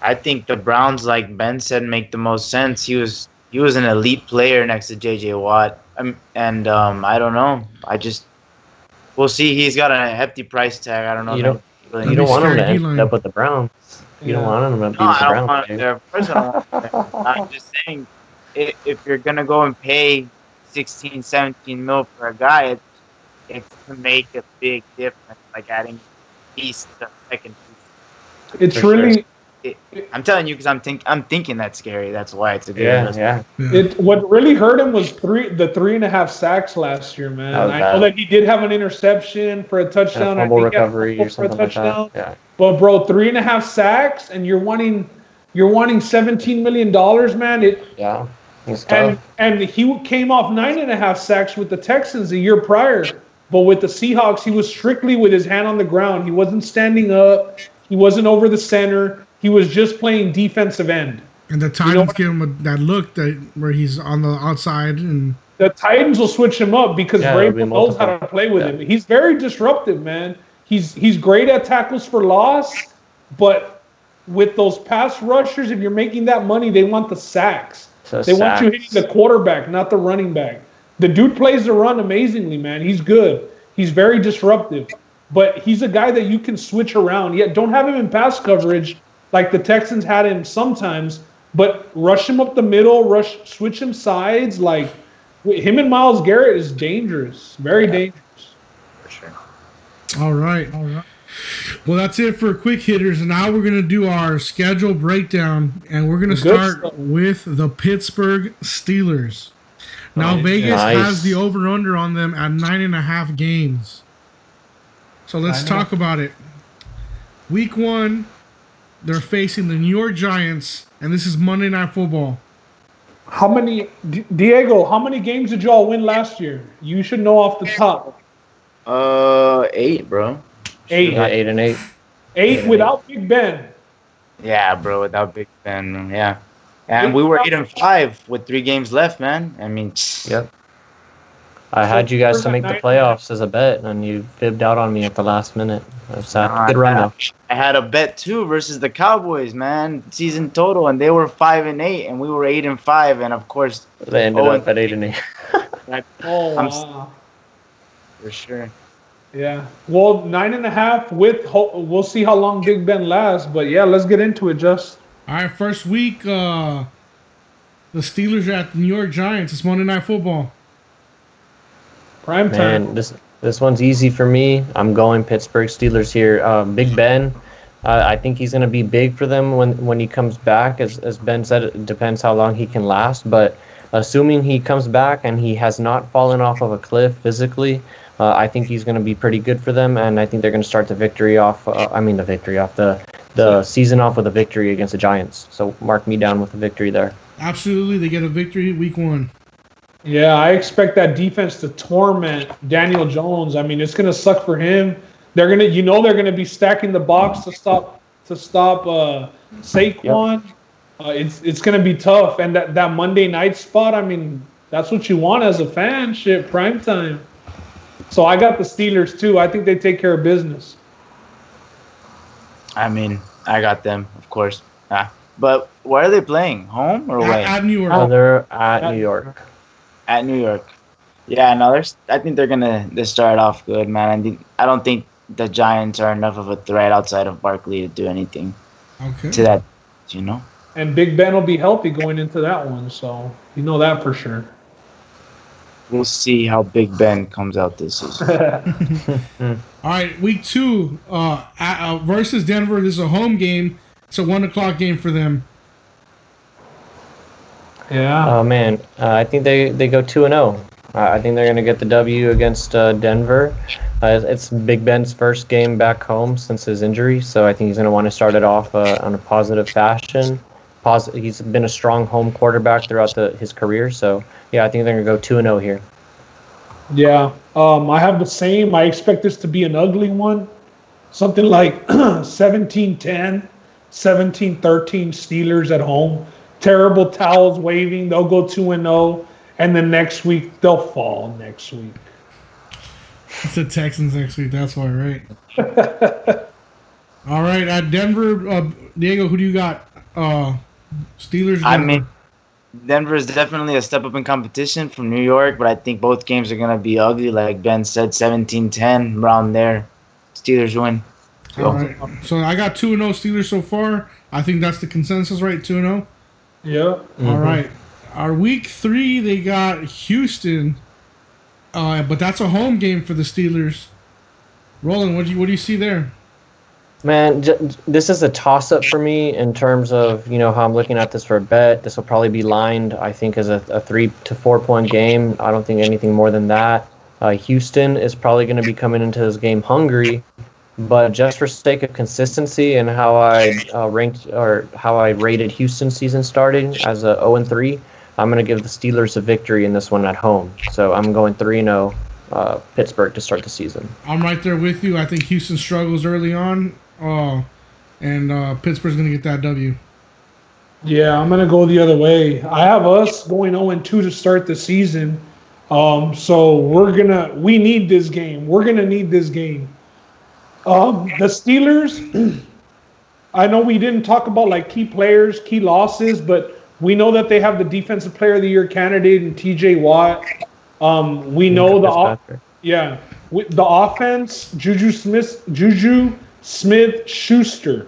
I think the Browns, like Ben said, make the most sense. He was an elite player next to J.J. Watt. And I don't know. We'll see. He's got a hefty price tag. I don't know. You don't want him to end up with the Browns. You don't want him to be with the Browns. Of course I don't want him. I'm just saying, if you're going to go and pay 16, 17 mil for a guy, it's to make a big difference, like adding piece to second piece. It's really... I'm telling you because I'm thinking that's scary. That's why it's a good investment. What really hurt him was the 3.5 sacks last year, man. I know that he did have an interception for a touchdown. And a fumble recovery or something like that. Yeah. But bro, 3.5 sacks, and you're wanting $17 million, man. It's tough. And he came off 9.5 sacks with the Texans a year prior. But with the Seahawks, he was strictly with his hand on the ground. He wasn't standing up. He wasn't over the center. He was just playing defensive end. And the Titans give him that look where he's on the outside. And the Titans will switch him up because Vrabel knows how to play with him. He's very disruptive, man. He's great at tackles for loss, but with those pass rushers, if you're making that money, they want the sacks. They want you hitting the quarterback, not the running back. The dude plays the run amazingly, man. He's good. He's very disruptive. But he's a guy that you can switch around. Yet don't have him in pass coverage like the Texans had him sometimes, but rush him up the middle, switch him sides. Like him and Myles Garrett is dangerous. Very dangerous. For sure. All right. Well, that's it for quick hitters. And now we're going to do our schedule breakdown, and we're going to start with the Pittsburgh Steelers. Now, Vegas has the over-under on them at 9.5 games. So let's talk about it. Week 1, they're facing the New York Giants, and this is Monday Night Football. Diego, how many games did y'all win last year? You should know off the top. 8, bro. 8. 8 and 8. 8 without Big Ben. Yeah, bro, without Big Ben, yeah. And we were 8-5 with 3 games left, man. I mean, yep. I had you guys to make the playoffs as a bet, and you fibbed out on me at the last minute. Good run, though. I had a bet too versus the Cowboys, man, season total, and they were 5-8, and we were 8-5, and of course they ended up at 8-8. Wow. For sure. Yeah. Well, 9.5 with we'll see how long Big Ben lasts, but yeah, let's get into it, Just. All right, first week, the Steelers are at the New York Giants. It's Monday Night Football. Prime time. Man, this one's easy for me. I'm going Pittsburgh Steelers here. Big Ben, I think he's going to be big for them when he comes back. As Ben said, it depends how long he can last. But assuming he comes back and he has not fallen off of a cliff physically, I think he's going to be pretty good for them. And I think they're going to start the season off with a victory against the Giants. So mark me down with a victory there. Absolutely, they get a victory week 1. Yeah, I expect that defense to torment Daniel Jones. I mean, it's gonna suck for him. They're gonna be stacking the box to stop Saquon. Yep. It's gonna be tough. And that Monday night spot, I mean, that's what you want as a fan. Shit, prime time. So I got the Steelers too. I think they take care of business. I mean, I got them, of course. But where are they playing? Home or away? At New York. They're at New York. At New York. Yeah, no, I think they're gonna start off good, man. I don't think the Giants are enough of a threat outside of Barkley to do anything to that, you know. And Big Ben will be healthy going into that one, so you know that for sure. We'll see how Big Ben comes out this season. All right, week 2 versus Denver. This is a home game. It's a 1:00 game for them. Yeah. Oh man, I think they go 2-0. I think they're going to get the W against Denver. It's Big Ben's first game back home since his injury, so I think he's going to want to start it off on a positive fashion. He's been a strong home quarterback throughout his career, so yeah, I think they're going to go 2-0 here. Yeah, I have the same. I expect this to be an ugly one, something like 17-10, 17-13 Steelers at home. Terrible towels waving. They'll go 2-0, and then next week they'll fall. Next week, it's the Texans next week. That's why, right? All right, at Denver, Diego, who do you got? Steelers. Denver. I mean, Denver is definitely a step up in competition from New York, but I think both games are gonna be ugly. Like Ben said, 17-10 around there. Steelers win. All right. So I got 2-0 Steelers so far. I think that's the consensus, right? 2-0. Yeah. Mm-hmm. All right. Our week 3, they got Houston, but that's a home game for the Steelers. Roland, what do you see there? Man, this is a toss-up for me in terms of how I'm looking at this for a bet. This will probably be lined, I think, as a 3 to 4 point game. I don't think anything more than that. Houston is probably going to be coming into this game hungry. But just for sake of consistency and how I rated Houston season starting as a 0-3, I'm going to give the Steelers a victory in this one at home. So I'm going 3-0 Pittsburgh to start the season. I'm right there with you. I think Houston struggles early on, and Pittsburgh's going to get that W. Yeah, I'm gonna go the other way. I have us going 0-2 to start the season. So we need this game. We're gonna need this game. The Steelers, I know we didn't talk about like key players, key losses, but we know that they have the Defensive Player of the Year candidate in T.J. Watt. We know the offense, Juju Smith-Schuster,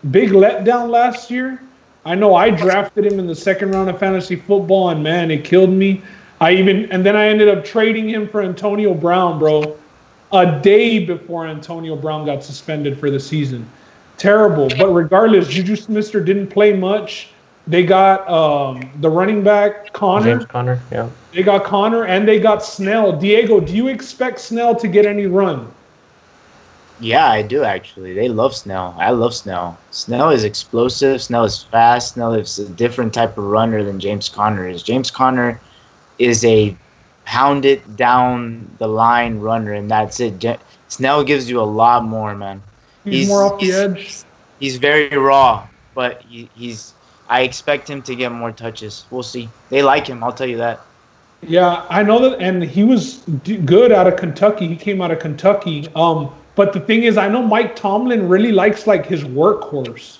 big letdown last year. I know I drafted him in the second round of fantasy football, and man, it killed me. And then I ended up trading him for Antonio Brown, bro, a day before Antonio Brown got suspended for the season. Terrible. But regardless, Juju Smith-Schuster didn't play much. They got the running back, Connor. James Conner, yeah. They got Connor, and they got Snell. Diego, do you expect Snell to get any run? Yeah, I do actually. They love Snell. I love Snell. Snell is explosive. Snell is fast. Snell is a different type of runner than James Conner is. James Conner is a pound it down the line runner, and that's it. Snell gives you a lot more, man. He's more off the edge. He's very raw, but I expect him to get more touches. We'll see. They like him. I'll tell you that. Yeah, I know that, and he was good out of Kentucky. He came out of Kentucky. But the thing is, I know Mike Tomlin really likes like his workhorse.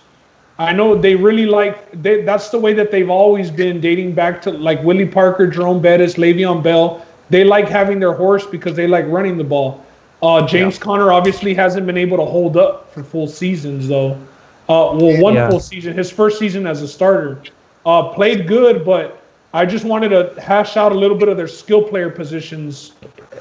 I know they really that's the way that they've always been, dating back to like Willie Parker, Jerome Bettis, Le'Veon Bell. They like having their horse because they like running the ball. James Conner obviously hasn't been able to hold up for full seasons though. Full season, his first season as a starter. Played good, but I just wanted to hash out a little bit of their skill player positions.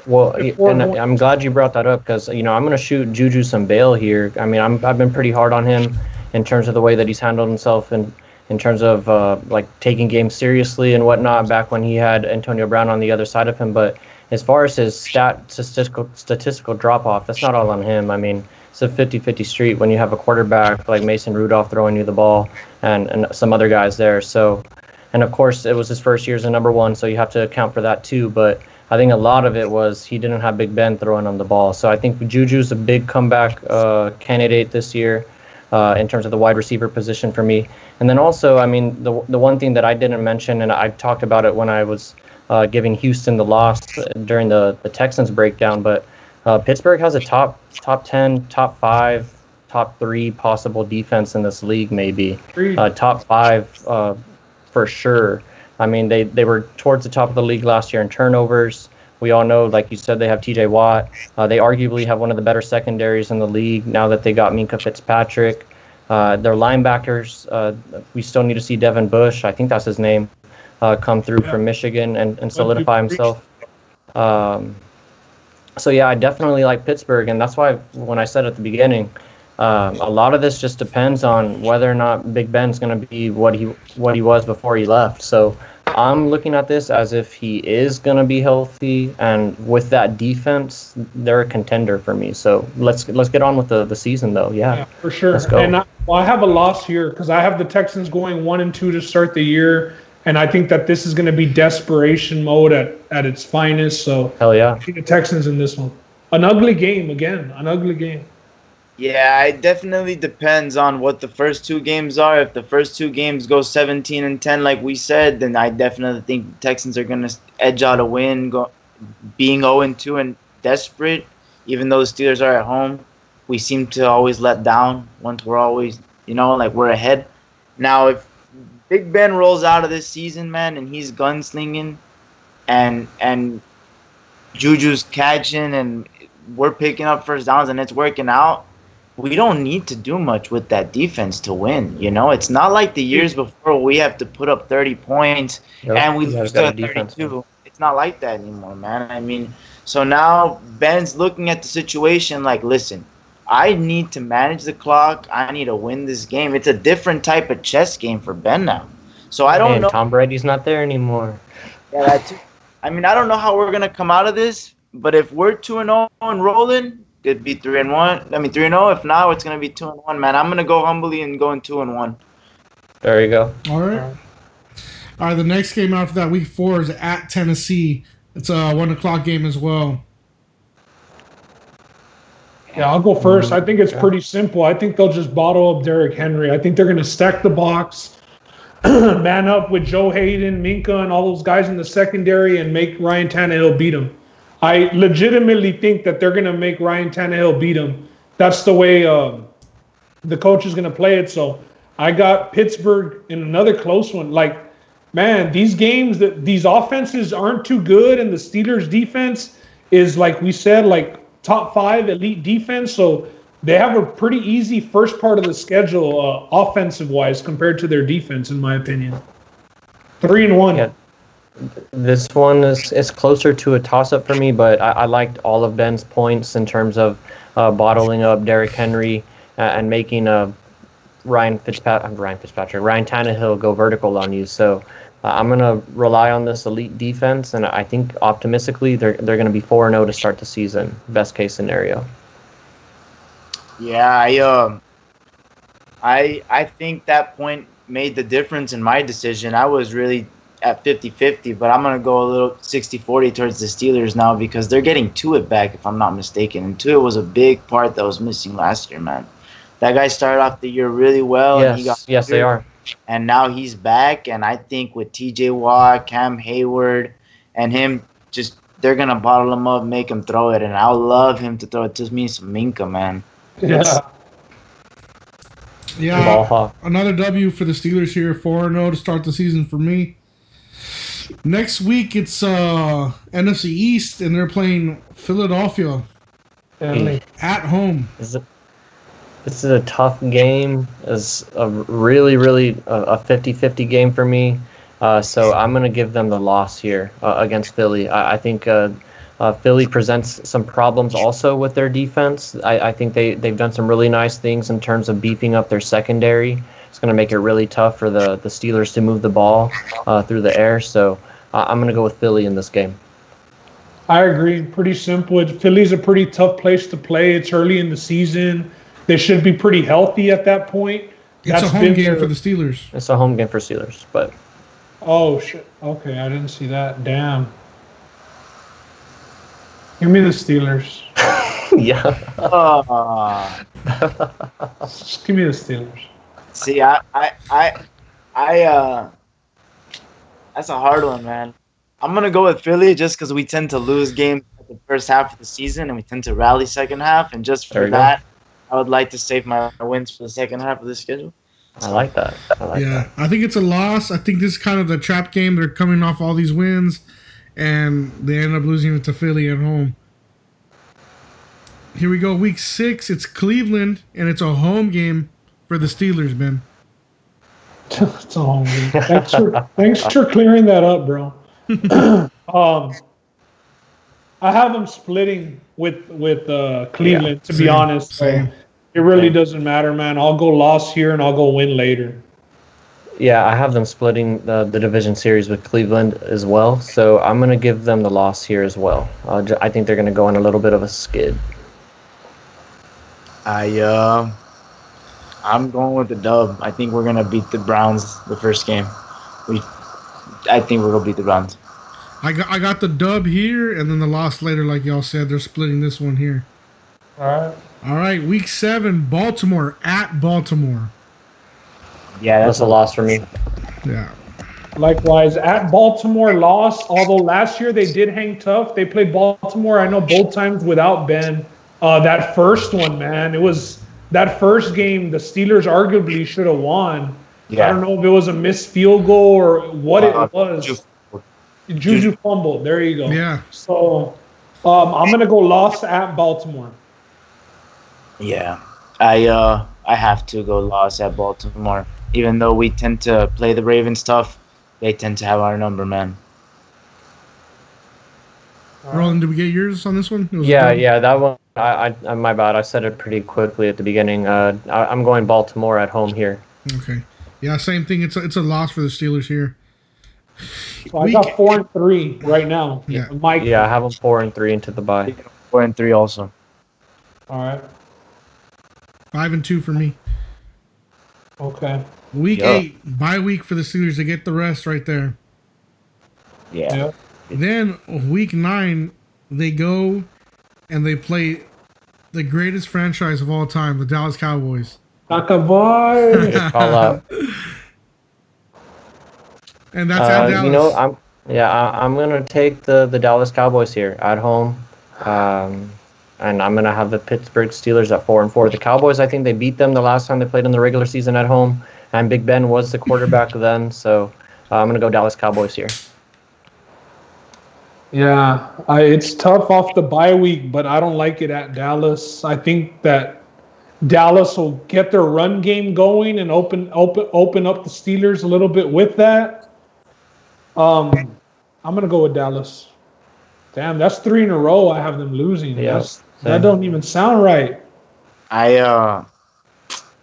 Well, and I'm glad you brought that up because, I'm going to shoot Juju some bail here. I mean, I've been pretty hard on him in terms of the way that he's handled himself and in terms of like taking games seriously and whatnot back when he had Antonio Brown on the other side of him. But as far as his statistical drop-off, that's not all on him. I mean, it's a 50-50 street when you have a quarterback like Mason Rudolph throwing you the ball and some other guys there. So, and of course, it was his first year as a number one, so you have to account for that too. But I think a lot of it was he didn't have Big Ben throwing him the ball. So I think Juju's a big comeback candidate this year in terms of the wide receiver position for me. And then also, I mean, the one thing that I didn't mention, and I talked about it when I was giving Houston the loss during the Texans breakdown, but Pittsburgh has a top 10, top 5, top 3 possible defense in this league, maybe. Top 5 for sure. I mean, they were towards the top of the league last year in turnovers. We all know, like you said, they have T.J. Watt. They arguably have one of the better secondaries in the league now that they got Minkah Fitzpatrick. Their linebackers, we still need to see Devin Bush, I think that's his name, come through from Michigan and solidify himself. So, yeah, I definitely like Pittsburgh, and that's why when I said at the beginning, a lot of this just depends on whether or not Big Ben's going to be what he was before he left. So I'm looking at this as if he is going to be healthy, and with that defense, they're a contender for me. So let's get on with the season, though. Yeah, for sure. Let's go. And I have a loss here because I have the Texans going 1-2 to start the year, and I think that this is going to be desperation mode at its finest. So hell yeah, I think the Texans in this one. An ugly game again. An ugly game. Yeah, it definitely depends on what the first 2 games are. If the first 2 games go 17-10, like we said, then I definitely think the Texans are going to edge out a win, being 0-2 and desperate. Even though the Steelers are at home, we seem to always let down once we're always, like we're ahead. Now, if Big Ben rolls out of this season, man, and he's gunslinging and Juju's catching and we're picking up first downs and it's working out, we don't need to do much with that defense to win. It's not like the years before we have to put up 30 points and we lose to 32. It's not like that anymore, man. I mean, so now Ben's looking at the situation like, listen, I need to manage the clock. I need to win this game. It's a different type of chess game for Ben now. So I don't know. Tom Brady's not there anymore. Yeah, that too. I mean, I don't know how we're going to come out of this, but if we're 2-0 and rolling, could be 3-1. 3-0. If not, it's gonna be 2-1, man. I'm gonna go humbly and go in 2-1. There you go. All right. The next game after that, week 4, is at Tennessee. It's a 1:00 game as well. Yeah, I'll go first. I think it's pretty simple. I think they'll just bottle up Derrick Henry. I think they're going to stack the box, man up with Joe Hayden, Minka, and all those guys in the secondary and make Ryan Tannehill beat him. I legitimately think that they're going to make Ryan Tannehill beat him. That's the way the coach is going to play it. So I got Pittsburgh in another close one. Like, man, these games, these offenses aren't too good, and the Steelers' defense is, like we said, like top 5 elite defense. So they have a pretty easy first part of the schedule, offensive-wise, compared to their defense, in my opinion. 3-1. Yeah. This one is closer to a toss-up for me, but I liked all of Ben's points in terms of bottling up Derrick Henry and making Ryan Tannehill go vertical on you. So I'm going to rely on this elite defense, and I think optimistically they're going to be 4-0 to start the season, best case scenario. Yeah, I think that point made the difference in my decision. I was really at 50-50, but I'm going to go a little 60-40 towards the Steelers now because they're getting Tuitt back, if I'm not mistaken. And Tuitt was a big part that was missing last year, man. That guy started off the year really well. Yes, they are. And now he's back, and I think with TJ Watt, Cam Hayward, and him, they're going to bottle him up, make him throw it, and I'll love him to throw it to me some Minka, man. Yeah, another W for the Steelers here, 4-0 to start the season for me. Next week, it's NFC East, and they're playing Philadelphia at home. This is a tough game. It's a really, really a 50-50 game for me. So I'm going to give them the loss here against Philly. I think Philly presents some problems also with their defense. I think they've done some really nice things in terms of beefing up their secondary. It's going to make it really tough for the Steelers to move the ball through the air. So I'm going to go with Philly in this game. I agree. Pretty simple. Philly's a pretty tough place to play. It's early in the season. They should be pretty healthy at that point. It's a home game for the Steelers. It's a home game for Steelers, but... Oh, shit. Okay, I didn't see that. Damn. Give me the Steelers. Yeah. Just give me the Steelers. See, that's a hard one, man. I'm gonna go with Philly just because we tend to lose games at the first half of the season and we tend to rally second half, and just for that, I would like to save my wins for the second half of the schedule. I like that. I think it's a loss. I think this is kind of the trap game. They're coming off all these wins, and they end up losing it to Philly at home. Here we go, week 6. It's Cleveland, and it's a home game for the Steelers, man. It's a home game. Thanks for clearing that up, bro. I have them splitting with Cleveland, to be honest. So it really doesn't matter, man. I'll go loss here, and I'll go win later. Yeah, I have them splitting the division series with Cleveland as well. So I'm going to give them the loss here as well. I think they're going to go on a little bit of a skid. I'm going with the dub. I think we're gonna beat the Browns the first game. I think we're gonna beat the Browns. I got the dub here, and then the loss later, like y'all said. They're splitting this one here. All right. Week 7, Baltimore at Baltimore. Yeah, that's a loss for me. Yeah. Likewise, at Baltimore, loss. Although last year they did hang tough. They played Baltimore, I know, both times without Ben. That first one, man, it was that first game. The Steelers arguably should have won. Yeah. I don't know if it was a missed field goal or what it was. Juju fumbled. There you go. Yeah. So I'm gonna go loss at Baltimore. Yeah, I have to go loss at Baltimore. Even though we tend to play the Ravens tough, they tend to have our number, man. Roland, did we get yours on this one? Yeah, that one. I my bad. I said it pretty quickly at the beginning. I'm going Baltimore at home here. Okay. Yeah, same thing. It's a loss for the Steelers here. So I got 4-3 right now. Yeah. Mike. Yeah, I have them 4-3 into the bye. 4-3 also. All right. 5-2 for me. Okay. Week 8, bye week for the Steelers. They get the rest right there. Yeah. Yep. Then week 9, they go and they play the greatest franchise of all time, the Dallas Cowboys. Taka boy. Good call out. And that's at Dallas. You know, I'm gonna take the Dallas Cowboys here at home, and I'm gonna have the Pittsburgh Steelers at 4-4. The Cowboys, I think they beat them the last time they played in the regular season at home, and Big Ben was the quarterback then. So I'm gonna go Dallas Cowboys here. Yeah, it's tough off the bye week, but I don't like it at Dallas. I think that Dallas will get their run game going and open up the Steelers a little bit with that. I'm gonna go with Dallas. Damn, that's 3 in a row. I have them losing. Yeah, That don't even sound right. I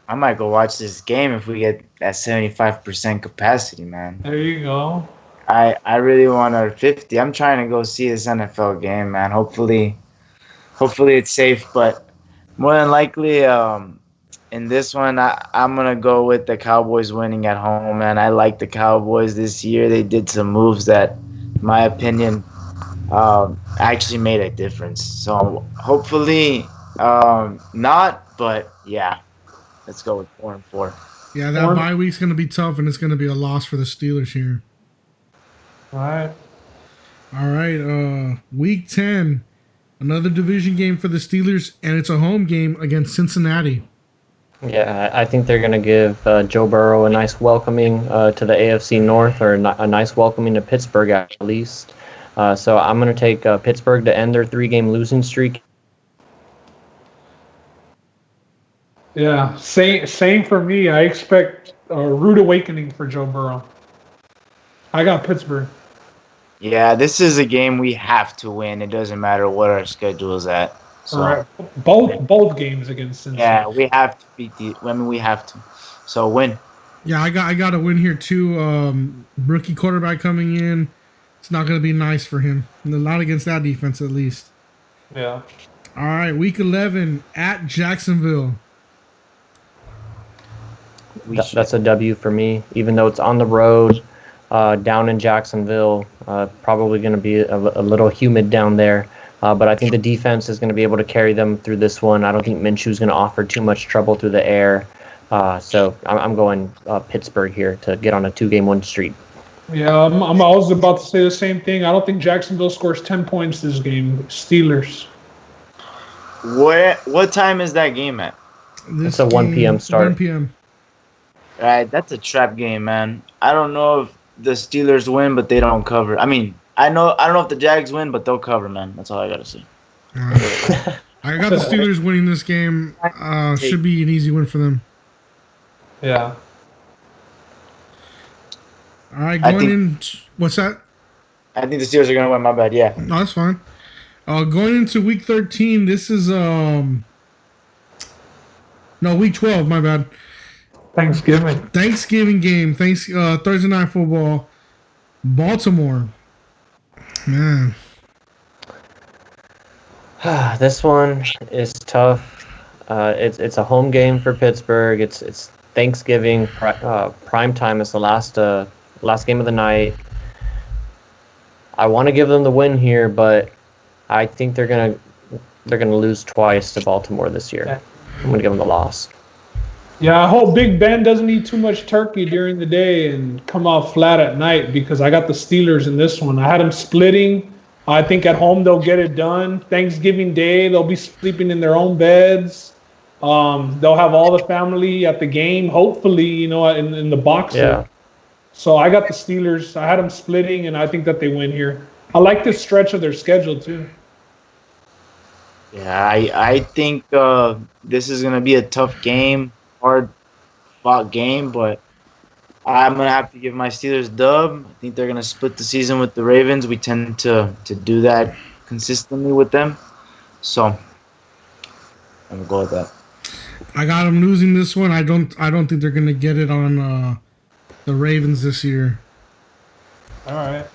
might go watch this game if we get that 75% capacity, man. There you go. I really want our 50. I'm trying to go see this NFL game, man. Hopefully it's safe, but more than likely, in this one, I'm gonna go with the Cowboys winning at home, man. I like the Cowboys this year. They did some moves that, in my opinion, actually made a difference. So hopefully, not, but yeah, let's go with 4-4. Yeah, that bye week's going to be tough, and it's going to be a loss for the Steelers here. All right. Week 10, another division game for the Steelers, and it's a home game against Cincinnati. Yeah, I think they're going to give Joe Burrow a nice welcoming to the AFC North, or a nice welcoming to Pittsburgh at least. So I'm going to take Pittsburgh to end their 3-game losing streak. Yeah, same for me. I expect a rude awakening for Joe Burrow. I got Pittsburgh. Yeah, this is a game we have to win. It doesn't matter what our schedule is at. So, All right. Both games against Cincinnati. yeah, we have to beat we have to. So win. Yeah, I got a win here too. Rookie quarterback coming in. It's not going to be nice for him. Not against that defense, at least. Yeah. All right, week 11 at Jacksonville. That's a W for me, even though it's on the road. Down in Jacksonville, probably going to be a little humid down there. But I think the defense is going to be able to carry them through this one. I don't think Minshew is going to offer too much trouble through the air. So I'm going Pittsburgh here to get on a 2-game win streak. Yeah, I was about to say the same thing. I don't think Jacksonville scores 10 points this game. Steelers. What time is that game at? It's a 1 p.m. start. 1 p.m. All right, that's a trap game, man. I don't know if the Steelers win, but they don't cover. I mean, I don't know if the Jags win, but they'll cover, man. That's all I gotta say. I got the Steelers winning this game. Should be an easy win for them. Yeah. All right, going in. What's that? I think the Steelers are gonna win. My bad. Yeah. No, that's fine. Going into week 13, this is week 12. My bad. Thanksgiving game. Thursday Night Football. Baltimore. Man. This one is tough. It's a home game for Pittsburgh. It's Thanksgiving prime time. It's the last game of the night. I want to give them the win here, but I think they're gonna lose twice to Baltimore this year. I'm gonna give them the loss. Yeah, I hope Big Ben doesn't eat too much turkey during the day and come out flat at night, because I got the Steelers in this one. I had them splitting. I think at home they'll get it done. Thanksgiving Day, they'll be sleeping in their own beds. They'll have all the family at the game, hopefully, in the box. Yeah. So I got the Steelers. I had them splitting, and I think that they win here. I like this stretch of their schedule, too. Yeah, I think this is gonna be a tough game. Hard fought game, but I'm going to have to give my Steelers dub. I think they're going to split the season with the Ravens. We tend to do that consistently with them. So I'm going to go with that. I got them losing this one. I don't think they're going to get it on the Ravens this year. All right.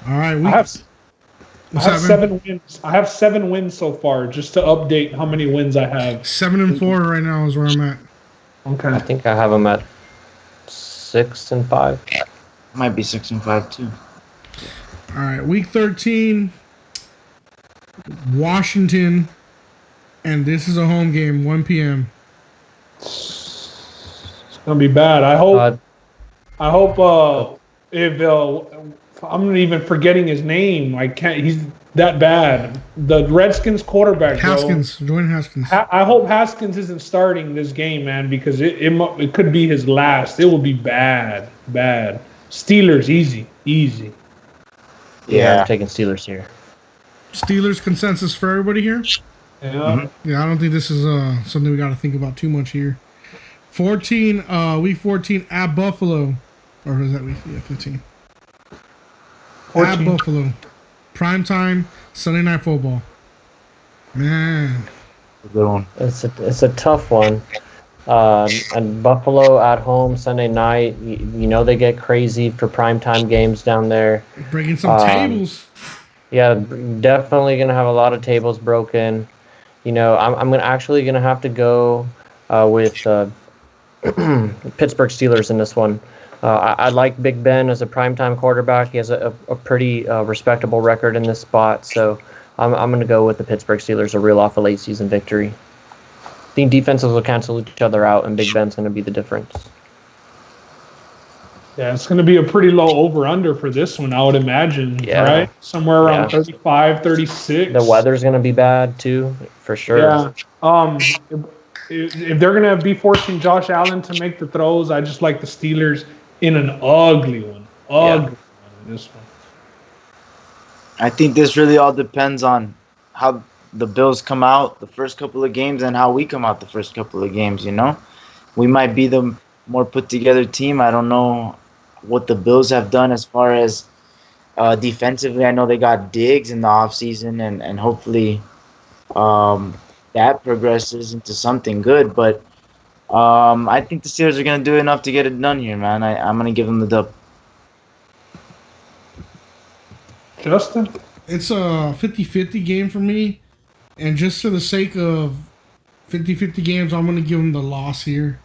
I have 7 wins. I have 7 wins so far, just to update how many wins I have. 7-4 right now is where I'm at. Okay. I think I have them at 6-5. Might be 6-5 too. All right, week 13, Washington And this is a home game, 1 p.m. It's gonna be bad. I hope. If I'm not even forgetting his name. I can't. He's that bad. The Redskins quarterback, Haskins, Jordan Haskins. I hope Haskins isn't starting this game, man, because it could be his last. It will be bad. Steelers, easy. Yeah, I'm taking Steelers here. Steelers consensus for everybody here? Yeah. Yeah, I don't think this is something we got to think about too much here. Week 14 at Buffalo. Or is that week 15? 14. At Buffalo. Primetime, Sunday Night Football. Man. Good one. It's a tough one. And Buffalo at home Sunday night. You know they get crazy for primetime games down there. Breaking some tables. Yeah, definitely gonna have a lot of tables broken. You know, I'm actually gonna have to go with Pittsburgh Steelers in this one. I like Big Ben as a primetime quarterback. He has a pretty respectable record in this spot, so I'm going to go with the Pittsburgh Steelers, a reel off a late season victory. I think defenses will cancel each other out, and Big Ben's going to be the difference. Yeah, it's going to be a pretty low over-under for this one, I would imagine, right? Somewhere around 35, 36. The weather's going to be bad, too, for sure. Yeah. If they're going to be forcing Josh Allen to make the throws, I just like the Steelers in an ugly one. In this one. I think this really all depends on how the Bills come out the first couple of games and how we come out the first couple of games, you know? We might be the more put-together team. I don't know what the Bills have done as far as defensively. I know they got Diggs in the offseason, and hopefully that progresses into something good. But I think the Steelers are going to do enough to get it done here, man. I'm going to give them the dub. Justin? It's a 50-50 game for me. And just for the sake of 50-50 games, I'm going to give them the loss here.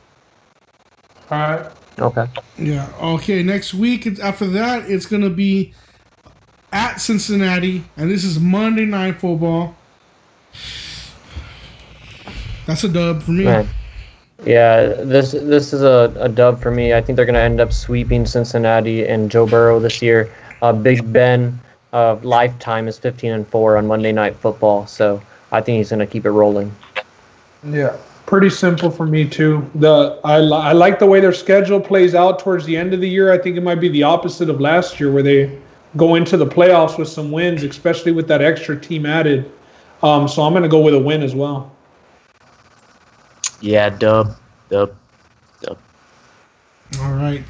All right. Okay. Yeah. Okay, next week, after that, it's going to be at Cincinnati. And this is Monday Night Football. That's a dub for me. Man. Yeah, this is a dub for me. I think they're going to end up sweeping Cincinnati and Joe Burrow this year. Big Ben lifetime is 15-4 on Monday Night Football, so I think he's going to keep it rolling. Yeah, pretty simple for me too. I like the way their schedule plays out towards the end of the year. I think it might be the opposite of last year, where they go into the playoffs with some wins, especially with that extra team added. So I'm going to go with a win as well. Yeah, dub. All right.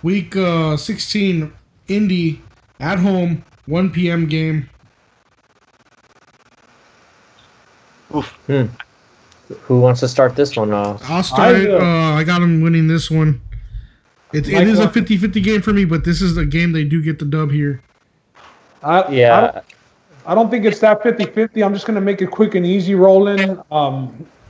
Week 16, Indy at home, 1 p.m. game. Oof. Who wants to start this one off? I'll start it. I got them winning this one. It is a 50-50 game for me, but this is the game they do get the dub here. I don't think it's that 50-50. I'm just going to make a quick and easy roll in.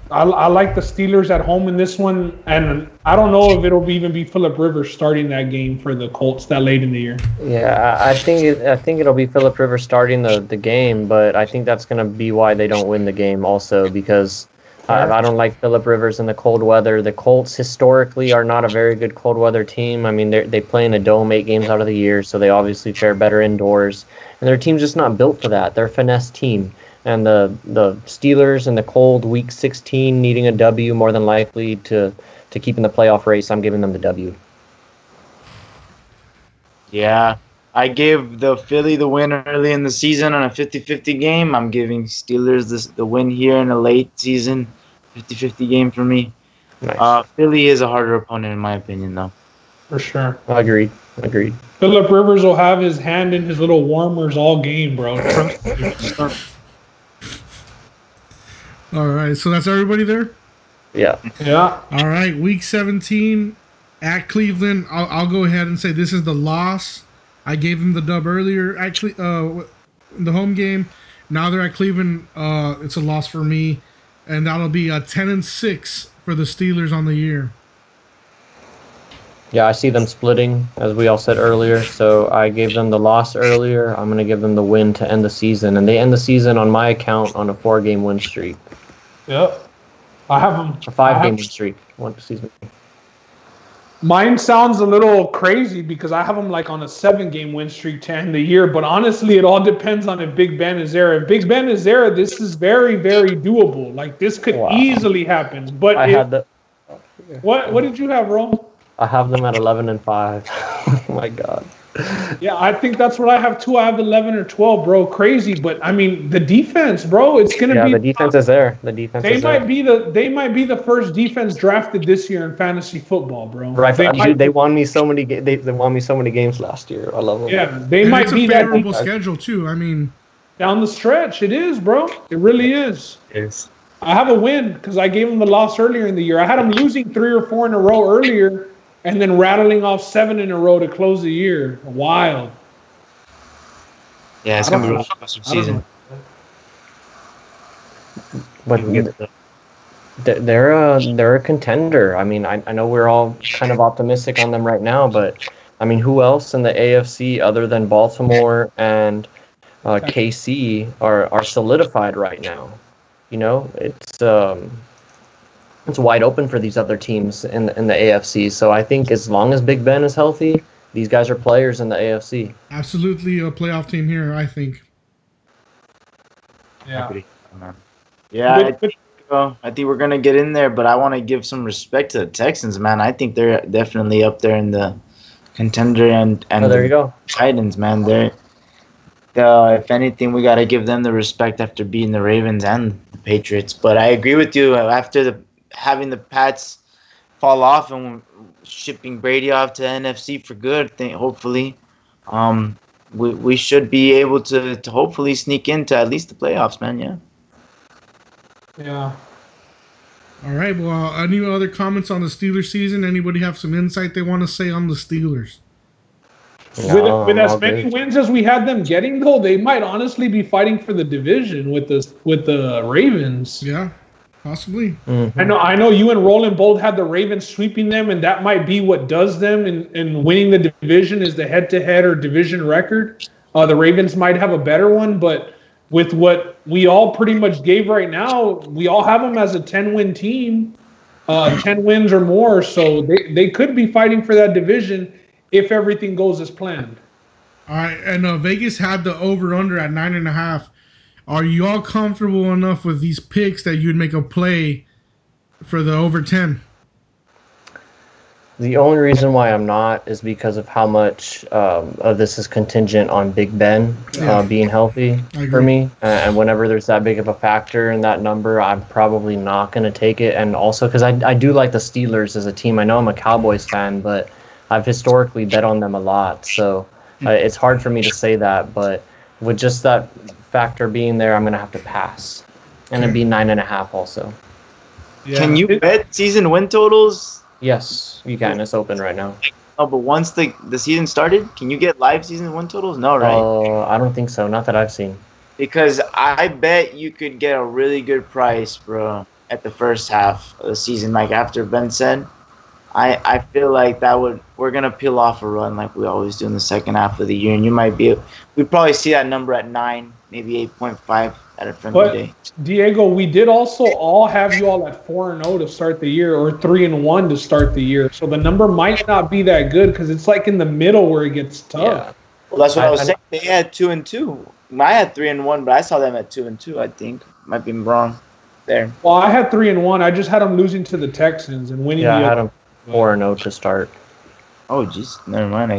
I like the Steelers at home in this one, and I don't know if it'll even be Phillip Rivers starting that game for the Colts that late in the year. Yeah, I think it'll be Phillip Rivers starting the game, but I think that's going to be why they don't win the game also, because I don't like Phillip Rivers in the cold weather. The Colts historically are not a very good cold weather team. I mean, they play in a dome 8 games out of the year, so they obviously fare better indoors, and their team's just not built for that. They're a finesse team. And the Steelers in the cold week 16 needing a W more than likely to keep in the playoff race. I'm giving them the W. Yeah, I gave the Philly the win early in the season on a 50-50 game. I'm giving Steelers the win here in a late season 50-50 game for me. Nice. Philly is a harder opponent in my opinion, though. For sure. Agreed. Phillip Rivers will have his hand in his little warmers all game, bro. All right, so that's everybody there? Yeah. All right, week 17 at Cleveland. I'll go ahead and say this is the loss. I gave them the dub earlier, actually, in the home game. Now they're at Cleveland. It's a loss for me, and that'll be a 10-6 for the Steelers on the year. Yeah, I see them splitting, as we all said earlier. So I gave them the loss earlier. I'm going to give them the win to end the season. And they end the season on my account on a 4-game win streak. Yep. I have them. A 5-game win streak. Excuse me. Mine sounds a little crazy because I have them like on a 7-game win streak to end the year. But honestly, it all depends on if Big Ben is there. If Big Ben is there, this is very, very doable. Like this could easily happen. But what did you have, Rome? I have them at 11-5. Oh my God. Yeah, I think that's what I have too. I have 11 or 12, bro. Crazy, but I mean the defense, bro. It's gonna be. Yeah, the defense is there. The defense. They might be the first defense drafted this year in fantasy football, bro. Right, they won me so many. They won me so many games last year. I love them. Yeah, they might be that favorable schedule too. I mean, down the stretch, it is, bro. It really is. It is. I have a win because I gave them the loss earlier in the year. I had them losing 3 or 4 in a row earlier. And then rattling off 7 in a row to close the year. Wild. Yeah, it's going to be a really awesome season. But they're a contender. I mean, I know we're all kind of optimistic on them right now, but I mean, who else in the AFC other than Baltimore and KC are solidified right now? You know, it's wide open for these other teams in the AFC. So I think as long as Big Ben is healthy, these guys are players in the AFC. Absolutely a playoff team here, I think. Yeah. Yeah, I think we're going to get in there, but I want to give some respect to the Texans, man. I think they're definitely up there in the contender and there you go. Titans, man. If anything, we got to give them the respect after beating the Ravens and the Patriots. But I agree with you. After having the Pats fall off and shipping Brady off to NFC for good, hopefully, we should be able to hopefully sneak into at least the playoffs, man. Yeah. Yeah. All right. Well, any other comments on the Steelers season? Anybody have some insight they want to say on the Steelers? With as many wins as we had them getting, though, they might honestly be fighting for the division with the Ravens. Yeah. Possibly. Mm-hmm. I know you and Roland both had the Ravens sweeping them, and that might be what does them in winning the division is the head-to-head or division record. The Ravens might have a better one, but with what we all pretty much gave right now, we all have them as a 10-win team, 10 wins or more. So they could be fighting for that division if everything goes as planned. All right, and Vegas had the over/under at 9.5. Are you all comfortable enough with these picks that you'd make a play for the over 10? The only reason why I'm not is because of how much of this is contingent on Big Ben being healthy for me. And whenever there's that big of a factor in that number, I'm probably not going to take it. And also because I do like the Steelers as a team. I know I'm a Cowboys fan, but I've historically bet on them a lot. So it's hard for me to say that. But with just that factor being there, I'm going to have to pass. And it'd be 9.5 also. Yeah. Can you bet season win totals? Yes, you can. It's open right now. Oh, but once the season started, can you get live season win totals? No, right? I don't think so. Not that I've seen. Because I bet you could get a really good price, bro, at the first half of the season. Like after Ben said, I feel like we're gonna peel off a run like we always do in the second half of the year, and we probably see that number at 9, maybe 8.5 at a friendly day. Diego, we did also all have you all at 4-0 to start the year, or 3-1 to start the year. So the number might not be that good because it's like in the middle where it gets tough. Yeah. Well, that's what I was saying. They had 2-2. I had 3-1, but I saw them at 2-2. I think might be wrong there. Well, I had 3-1. I just had them losing to the Texans and winning. Yeah, I had them 4-0 to start. Oh, jeez. Never mind.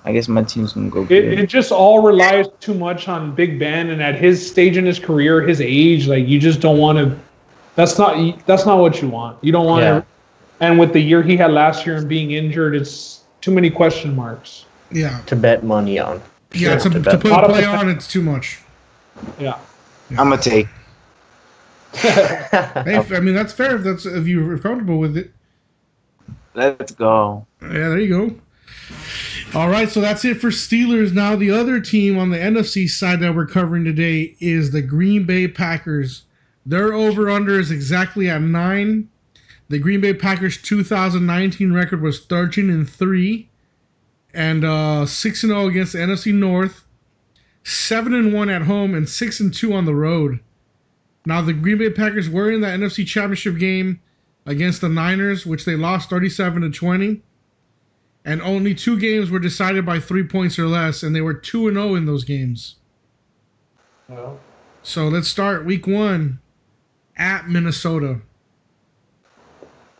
I guess my team's gonna go good. It just all relies too much on Big Ben, and at his stage in his career, his age, like you just don't want to. That's not what you want. You don't want to. And with the year he had last year and being injured, it's too many question marks. Yeah. To bet money on. Yeah, to put a play on, it's too much. Yeah. I'm gonna take. Hey, I mean that's fair if you're comfortable with it. Let's go. Yeah, there you go. All right, so that's it for Steelers. Now, the other team on the NFC side that we're covering today is the Green Bay Packers. Their over-under is exactly at 9. The Green Bay Packers' 2019 record was 13-3 and 6-0 against the NFC North, 7-1 at home, and 6-2 on the road. Now, the Green Bay Packers were in the NFC Championship game against the Niners, which they lost 37-20. And only 2 games were decided by 3 points or less, and they were 2-0 in those games. Well, So let's start week 1 at Minnesota.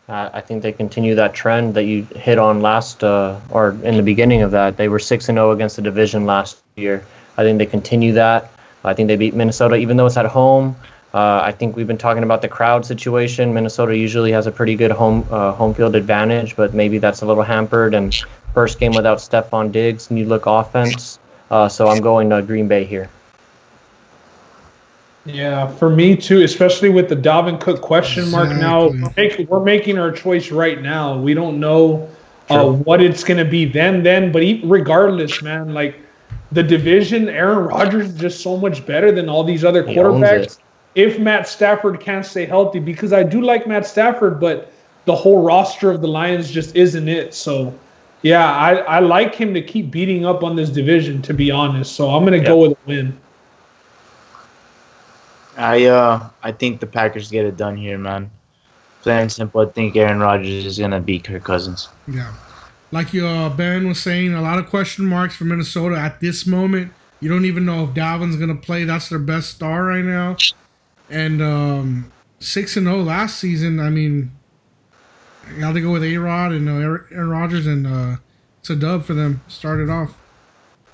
I think they continue that trend that you hit on last, or in the beginning of that. They were 6-0 against the division last year. I think they continue that. I think they beat Minnesota, even though it's at home. I think we've been talking about the crowd situation. Minnesota usually has a pretty good home field advantage, but maybe that's a little hampered. And first game without Stephon Diggs, new look offense. So I'm going to Green Bay here. yeah, for me too, especially with the Dalvin Cook question mark now. We're making our choice right now. We don't know what it's going to be then. But regardless, man, like the division, Aaron Rodgers is just so much better than all these other quarterbacks. If Matt Stafford can't stay healthy, because I do like Matt Stafford, but the whole roster of the Lions just isn't it. So, yeah, I like him to keep beating up on this division, to be honest. So I'm going to go with a win. I think the Packers get it done here, man. Plain and simple, I think Aaron Rodgers is gonna beat Kirk Cousins. Yeah. Like Ben was saying, a lot of question marks for Minnesota at this moment. You don't even know if Dalvin's going to play. That's their best star right now. And 6-0 last season, I mean, you got to go with A-Rod and Aaron Rodgers, and it's a dub for them. Started off.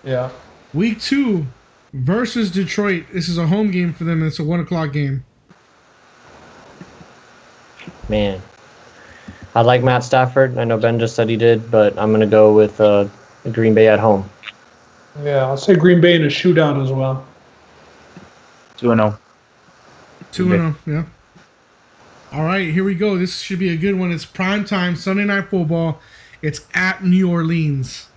Yeah. Week 2 versus Detroit. This is a home game for them. It's a 1 o'clock game. Man, I like Matt Stafford. I know Ben just said he did, but I'm going to go with Green Bay at home. Yeah, I'll say Green Bay in a shootout as well. 2-0. 2-0, yeah. All right, here we go. This should be a good one. It's primetime Sunday Night Football. It's at New Orleans.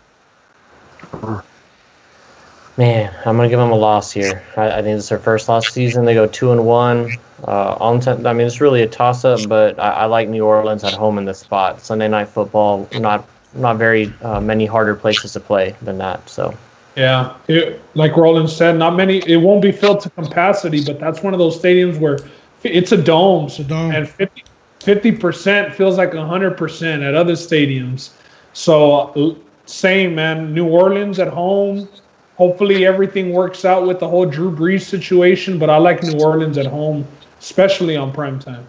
Man, I'm going to give them a loss here. I think it's their first loss season. They go 2-1. I mean, it's really a toss-up, but I like New Orleans at home in this spot. Sunday Night Football, not very many harder places to play than that. So, yeah, like Roland said, not many. It won't be filled to capacity, but that's one of those stadiums where it's a dome. It's a dome. And 50% feels like 100% at other stadiums. So, same, man. New Orleans at home. Hopefully everything works out with the whole Drew Brees situation, but I like New Orleans at home, especially on primetime.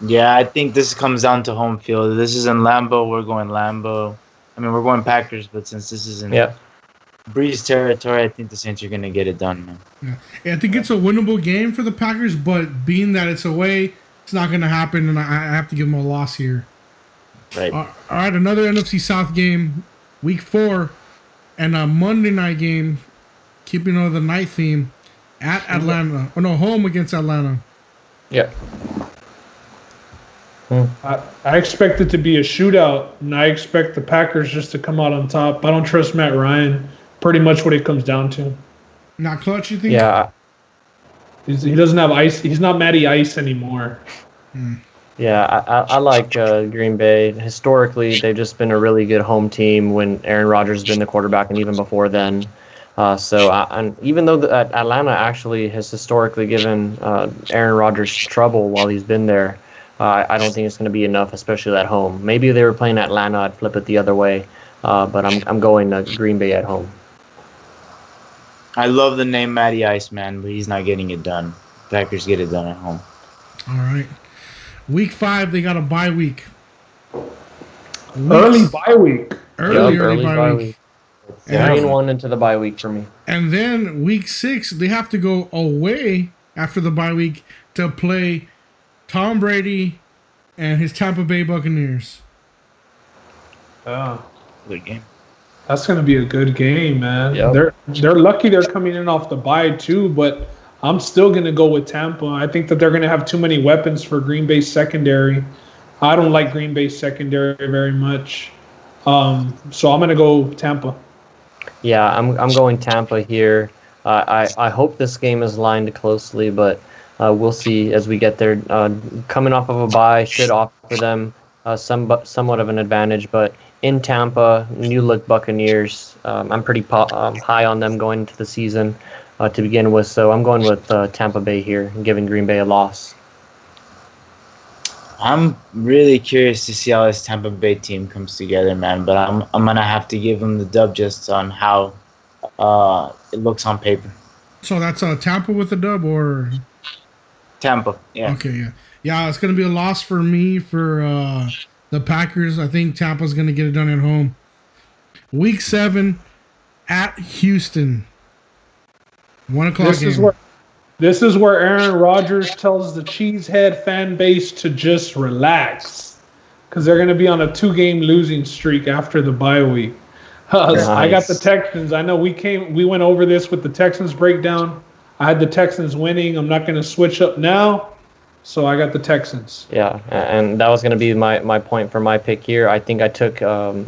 Yeah, I think this comes down to home field. This is in Lambeau. We're going Lambeau. I mean, we're going Packers, but since this is in Brees territory, I think the Saints are going to get it done, man. Yeah, I think it's a winnable game for the Packers, but being that it's away, it's not going to happen, and I have to give them a loss here. Right. All right, another NFC South game, Week 4. And a Monday night game, keeping on the night theme, at Atlanta. Oh, no, home against Atlanta. yeah. I expect it to be a shootout, and I expect the Packers just to come out on top. I don't trust Matt Ryan. Pretty much what it comes down to. Not clutch, you think? Yeah. He doesn't have ice. He's not Matty Ice anymore. Yeah, I like Green Bay. Historically, they've just been a really good home team when Aaron Rodgers has been the quarterback, and even before then. And even though Atlanta actually has historically given Aaron Rodgers trouble while he's been there, I don't think it's going to be enough, especially at home. Maybe if they were playing Atlanta, I'd flip it the other way. But I'm going Green Bay at home. I love the name Matty Ice, man, but he's not getting it done. Packers get it done at home. All right. Week 5, they got a bye week. Early bye week. Early bye week. 3-1 into the bye week for me. And then week 6, they have to go away after the bye week to play Tom Brady and his Tampa Bay Buccaneers. Good game. That's going to be a good game, man. Yep. They're lucky they're coming in off the bye too, but I'm still going to go with Tampa. I think that they're going to have too many weapons for Green Bay's secondary. I don't like Green Bay's secondary very much. So I'm going to go Tampa. Yeah, I'm going Tampa here. I hope this game is lined closely, but we'll see as we get there. Coming off of a bye should offer them somewhat of an advantage, but in Tampa, new look Buccaneers. I'm pretty high on them going into the season. to begin with. So I'm going with Tampa Bay here and giving Green Bay a loss. I'm really curious to see how this Tampa Bay team comes together, man. But I'm gonna have to give them the dub just on how it looks on paper. So that's Tampa with a dub, or Tampa, yeah. okay, yeah. It's gonna be a loss for me for the Packers. I think Tampa's gonna get it done at home. Week 7 at Houston. 1 o'clock game. This is where Aaron Rodgers tells the Cheesehead fan base to just relax, because they're going to be on a 2-game losing streak after the bye week. Nice. I got the Texans. I know we went over this with the Texans breakdown. I had the Texans winning. I'm not going to switch up now, so I got the Texans. Yeah, and that was going to be my point for my pick here. I think I took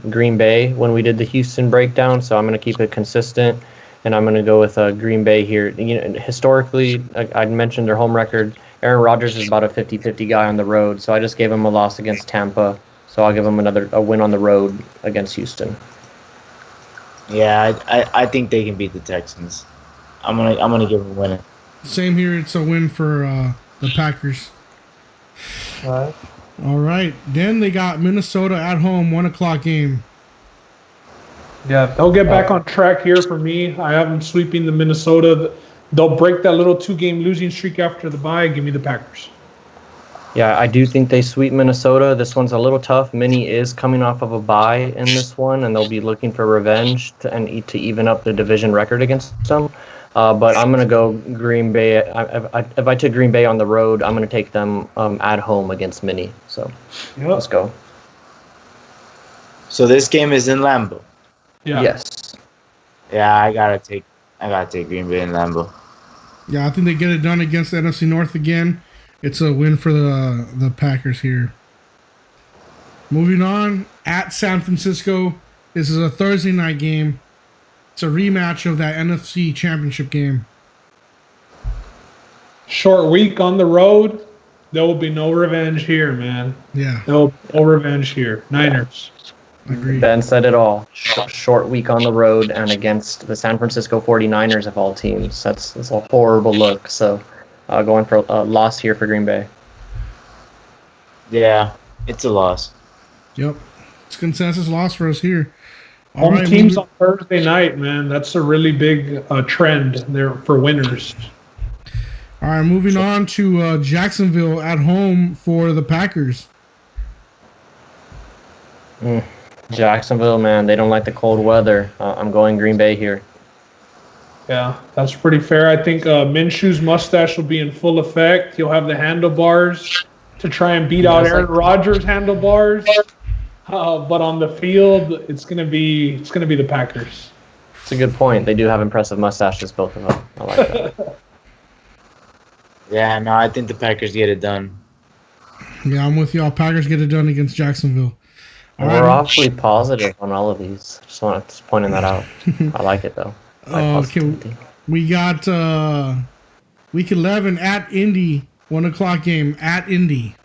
Green Bay when we did the Houston breakdown, so I'm going to keep it consistent. And I'm going to go with Green Bay here. You know, historically, I mentioned their home record. Aaron Rodgers is about a 50-50 guy on the road, so I just gave him a loss against Tampa. So I'll give him a win on the road against Houston. Yeah, I think they can beat the Texans. I'm gonna give them a win. Same here. It's a win for the Packers. All right. All right. Then they got Minnesota at home, 1 o'clock game. Yeah, they'll get back on track here for me. I have them sweeping the Minnesota. They'll break that little 2-game losing streak after the bye. Give me the Packers. Yeah, I do think they sweep Minnesota. This one's a little tough. Minnie is coming off of a bye in this one, and they'll be looking for revenge to even up the division record against them. But I'm going to go Green Bay. If I took Green Bay on the road, I'm going to take them at home against Minnie. So Let's go. So this game is in Lambeau. Yeah. Yes. Yeah, I gotta take Green Bay and Lambeau. Yeah, I think they get it done against the NFC North again. It's a win for the Packers here. Moving on, at San Francisco. This is a Thursday night game. It's a rematch of that NFC Championship game. Short week on the road. There will be no revenge here, man. Yeah, No revenge here. Niners. agreed. Ben said it all. Short week on the road and against the San Francisco 49ers of all teams. That's a horrible look. So going for a loss here for Green Bay. Yeah, it's a loss. Yep, it's consensus loss for us here. All Home right, teams moving- on Thursday night, man. That's a really big trend there for winners. All right, moving on to Jacksonville at home for the Packers. Jacksonville, man, they don't like the cold weather. I'm going Green Bay here. Yeah, that's pretty fair. I think Minshew's mustache will be in full effect. He'll have the handlebars to try and beat out Aaron Rodgers' handlebars. But on the field, it's gonna be the Packers. It's a good point. They do have impressive mustaches, both of them. I like that. Yeah, no, I think the Packers get it done. Yeah, I'm with y'all. Packers get it done against Jacksonville. All We're right. awfully positive on all of these. Just pointing that out. I like it though. I like Okay, positivity. we got week 11 at Indy, 1 o'clock game at Indy.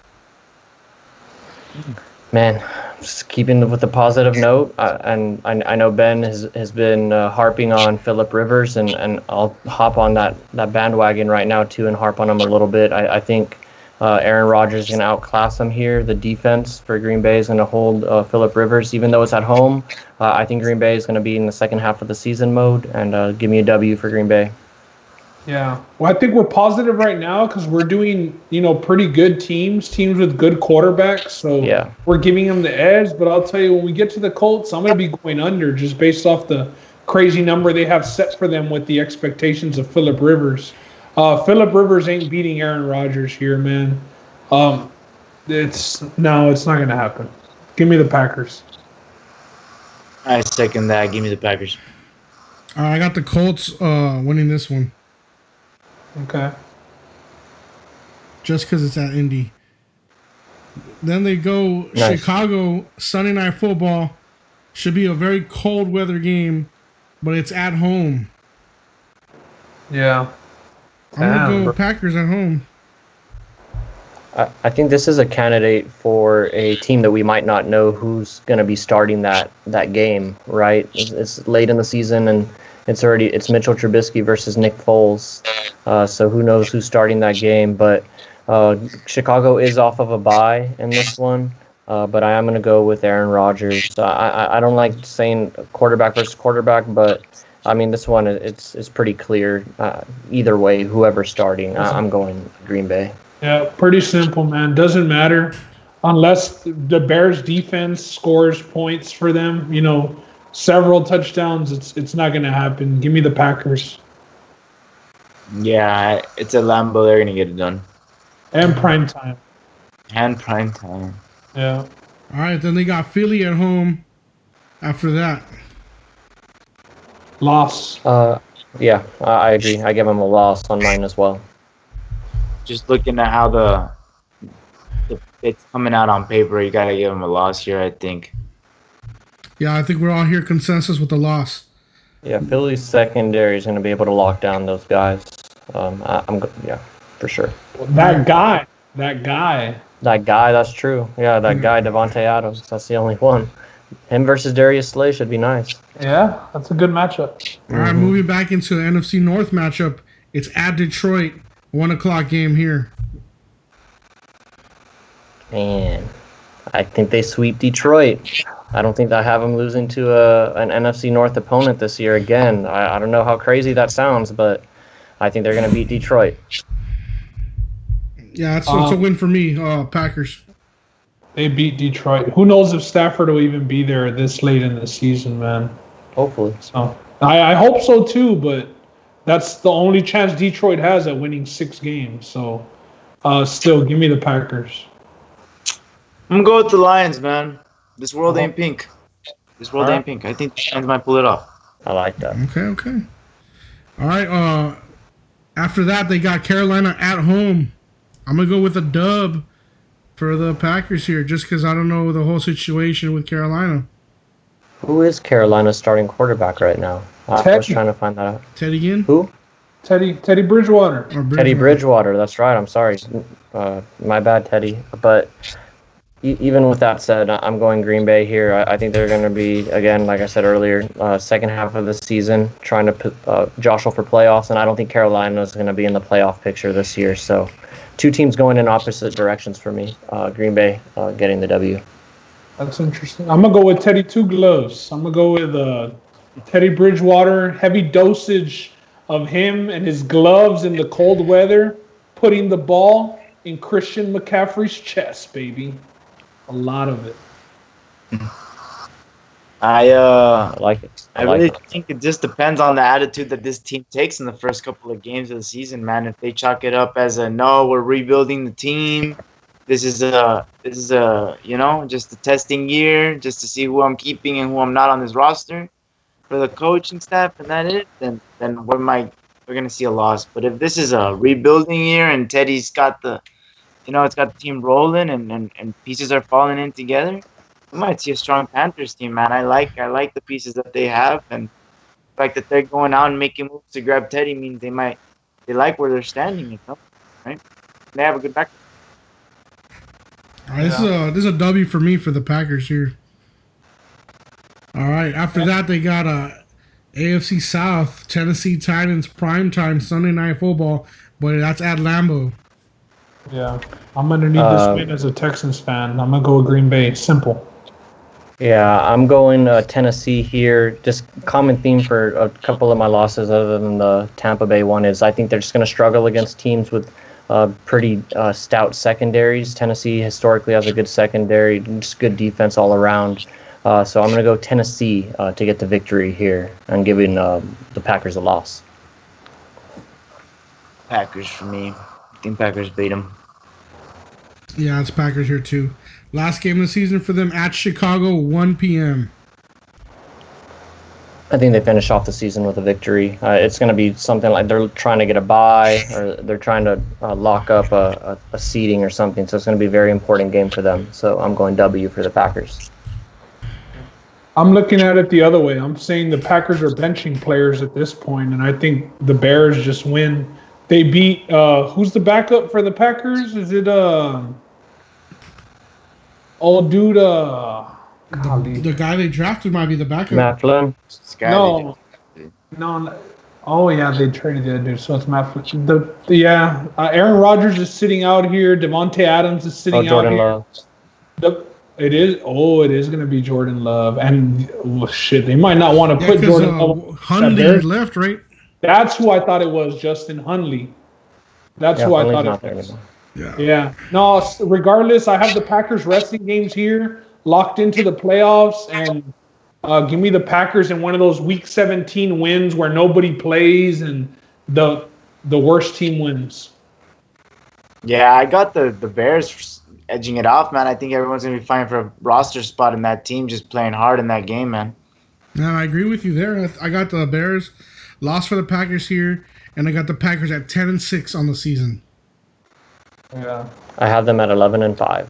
Man, just keeping with the positive note, and I know Ben has been harping on Phillip Rivers, and I'll hop on that bandwagon right now too and harp on him a little bit. I think Aaron Rodgers is going to outclass him here. The defense for Green Bay is going to hold Phillip Rivers, even though it's at home. I think Green Bay is going to be in the second half of the season mode, and give me a W for Green Bay. Yeah. Well, I think we're positive right now because we're doing, pretty good teams with good quarterbacks. So Yeah. we're giving them the edge. But I'll tell you, when we get to the Colts, I'm going to be going under just based off the crazy number they have set for them with the expectations of Phillip Rivers. Phillip Rivers ain't beating Aaron Rodgers here, man. It's not going to happen. Give me the Packers. I second that. Give me the Packers. I got the Colts winning this one Okay. just because it's at Indy. Then they go Nice. Chicago, Sunday Night Football. Should be a very cold weather game, but it's at home. Yeah. I'm going to Damn, go bro. Packers at home. I think this is a candidate for a team that we might not know who's going to be starting that game, right? It's late in the season, and it's Mitchell Trubisky versus Nick Foles. So who knows who's starting that game? But Chicago is off of a bye in this one. But I am going to go with Aaron Rodgers. I don't like saying quarterback versus quarterback, but I mean this one it's pretty clear. Either way, whoever's starting, I'm going Green Bay. Yeah, pretty simple, man. Doesn't matter unless the Bears defense scores points for them. Several touchdowns. It's not going to happen. Give me the Packers. Yeah, it's a Lambeau. They're gonna get it done. And prime time. Yeah. All right, then they got Philly at home. After that, Loss. Yeah, I agree. I give them a loss on mine as well. Just looking at how the it's coming out on paper, you gotta give them a loss here, I think. yeah, I think we're all here consensus with the loss. Yeah, Philly's secondary is going to be able to lock down those guys. Yeah, for sure. That guy. That guy, that's true. Yeah, that guy, Devontae Adams, that's the only one. Him versus Darius Slay should be nice. Yeah, that's a good matchup. All right, moving back into the NFC North matchup, it's at Detroit, 1 o'clock game here. Man, I think they sweep Detroit. I don't think I have them losing to an NFC North opponent this year again. I don't know how crazy that sounds, but I think they're going to beat Detroit. Yeah, it's a win for me, Packers. They beat Detroit. Who knows if Stafford will even be there this late in the season, man. Hopefully. So I hope so too, but that's the only chance Detroit has at winning 6 games. So still, give me the Packers. I'm going to go with the Lions, man. This world ain't pink. I think the Lions might pull it off. I like that. Okay. All right, after that, they got Carolina at home. I'm going to go with a dub for the Packers here, just because I don't know the whole situation with Carolina. Who is Carolina's starting quarterback right now? I was trying to find that out. Teddy again? Who? Teddy Bridgewater. Teddy Bridgewater, that's right. I'm sorry. My bad, Teddy. But even with that said, I'm going Green Bay here. I think they're going to be, again, like I said earlier, second half of the season, trying to jostle for playoffs, and I don't think Carolina is going to be in the playoff picture this year. So 2 teams going in opposite directions for me. Green Bay getting the W. That's interesting. I'm going to go with Teddy Two Gloves. I'm going to go with Teddy Bridgewater, heavy dosage of him and his gloves in the cold weather, putting the ball in Christian McCaffrey's chest, baby. A lot of it. I like it. I really think it just depends on the attitude that this team takes in the first couple of games of the season, man. If they chalk it up as no, we're rebuilding the team. This is a just a testing year, just to see who I'm keeping and who I'm not on this roster for the coaching staff, and that is, then we're gonna see a loss. But if this is a rebuilding year and Teddy's got the it's got the team rolling and pieces are falling in together, we might see a strong Panthers team, man. I like the pieces that they have, and the fact that they're going out and making moves to grab Teddy means they like where they're standing, right? They have a good back. All right, this is a W for me for the Packers here. All right, after that they got AFC South, Tennessee Titans primetime Sunday Night Football, but that's at Lambeau. Yeah, I'm going to need this win as a Texans fan. I'm going to go with Green Bay. Simple. Yeah, I'm going Tennessee here. Just common theme for a couple of my losses other than the Tampa Bay one is I think they're just going to struggle against teams with pretty stout secondaries. Tennessee historically has a good secondary, just good defense all around. So I'm going to go Tennessee to get the victory here and giving the Packers a loss. Packers for me. I think Packers beat them. Yeah, it's Packers here too. Last game of the season for them at Chicago, 1 p.m. I think they finish off the season with a victory. It's going to be something like they're trying to get a bye or they're trying to lock up a seeding or something. So it's going to be a very important game for them. So I'm going W for the Packers. I'm looking at it the other way. I'm saying the Packers are benching players at this point, and I think the Bears just win. They beat who's the backup for the Packers? Is it old dude? The guy they drafted might be the backup. Matt Flynn. No, No. Oh yeah, they traded the other dude, so it's Matt. Aaron Rodgers is sitting out here. Devontae Adams is Oh, sitting out Jordan here. Love. It is going to be Jordan Love, and shit, they might not want to Yeah, put because Jordan Love. Hundley left, right? That's who I thought it was, Justin Hundley. That's Yeah, who I Hundley's thought not it there was. anymore. Yeah. Yeah. No, regardless, I have the Packers resting games here, locked into the playoffs, and give me the Packers in one of those Week 17 wins where nobody plays and the worst team wins. Yeah, I got the Bears edging it off, man. I think everyone's gonna be fighting for a roster spot in that team, just playing hard in that game, man. And I agree with you there. I got the Bears, lost for the Packers here, and I got the Packers at 10-6 on the season. Yeah. I have them at 11-5.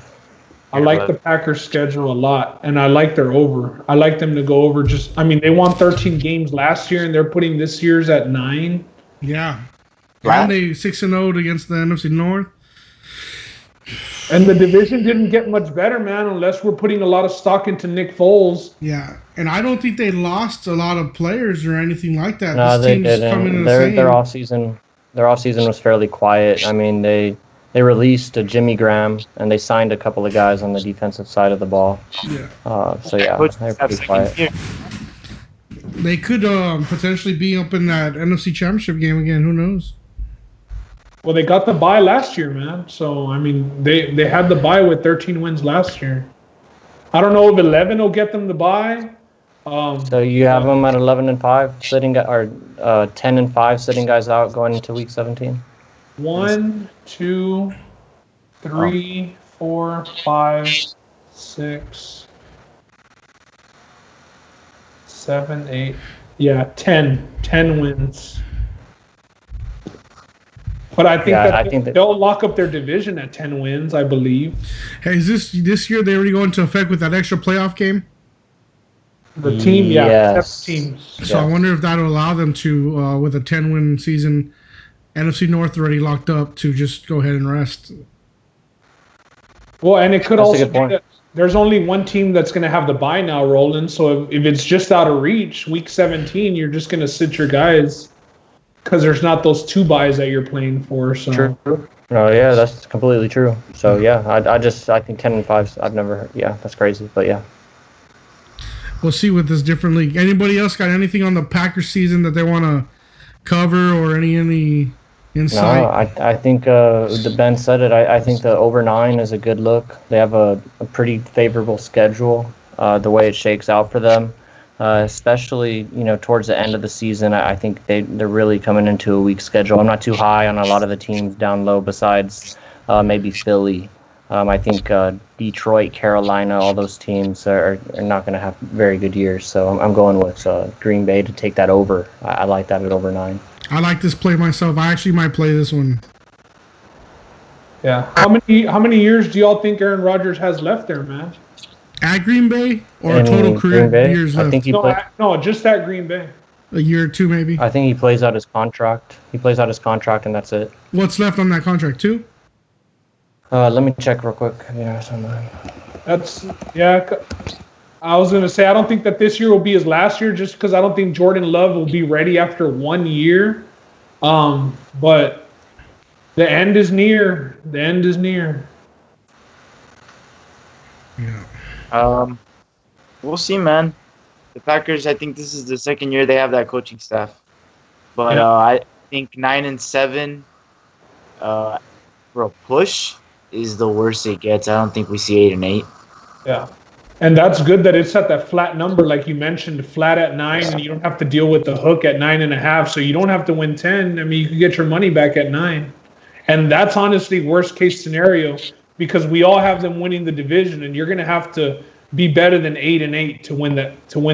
I like the Packers' schedule a lot, and I like their over. I like them to go over. They won 13 games last year, and they're putting this year's at 9. Yeah. Right. And they 6-0 against the NFC North. And the division didn't get much better, man, unless we're putting a lot of stock into Nick Foles. Yeah, and I don't think they lost a lot of players or anything like that. No, This they team's coming in didn't. the same. Their offseason was fairly quiet. I mean, they released a Jimmy Graham and they signed a couple of guys on the defensive side of the ball. Yeah. So yeah, Coach they're have pretty second quiet. year. They could potentially be up in that NFC Championship game again. Who knows? Well, they got the bye last year, man. So, they had the bye with 13 wins last year. I don't know if 11 will get them the bye. So you have them at 11-5, sitting or 10-5, sitting guys out going into Week 17. 1, 2, 3, 4, 5, 6, 7, 8. Yeah, 10 wins. But I think they'll lock up their division at 10 wins, I believe. Hey, is this year they already go into effect with that extra playoff game? The team, Yes. 7 teams. So I wonder if that'll allow them to, with a 10-win season, NFC North already locked up, to just go ahead and rest. Well, and it could That's a also good be point. that there's only one team that's going to have the bye now, Roland. So if it's just out of reach, Week 17, you're just going to sit your guys because there's not those 2 byes that you're playing for. So. True. No, yeah, that's completely true. So yeah, I think 10-5. I've never heard. Yeah, that's crazy, but yeah. We'll see with this different league. Anybody else got anything on the Packers season that they want to cover, or any insight? No, I think the Ben said it. I think the over 9 is a good look. They have a pretty favorable schedule. The way it shakes out for them, especially towards the end of the season. I think they're really coming into a weak schedule. I'm not too high on a lot of the teams down low, besides maybe Philly. I think Detroit, Carolina, all those teams are not going to have very good years. So I'm going with Green Bay to take that over. I like that at over 9. I like this play myself. I actually might play this one. Yeah. How many years do y'all think Aaron Rodgers has left there, man? At Green Bay, or In total career Green Bay, years I left? think No, just at Green Bay. A year or 2 maybe. I think he plays out his contract. And that's it. What's left on that contract? 2? Let me check real quick. Yeah, I was going to say, I don't think that this year will be his last year, just because I don't think Jordan Love will be ready after 1 year. But the end is near. Yeah. We'll see, man. The Packers, I think this is the second year they have that coaching staff. But I think 9-7 for a push is the worst it gets. I don't think we see 8-8. Yeah. And that's good that it's at that flat number, like you mentioned, flat at 9, and you don't have to deal with the hook at 9.5. So you don't have to win 10. I mean, you can get your money back at 9. And that's honestly worst case scenario, because we all have them winning the division, and you're going to have to be better than 8-8 to win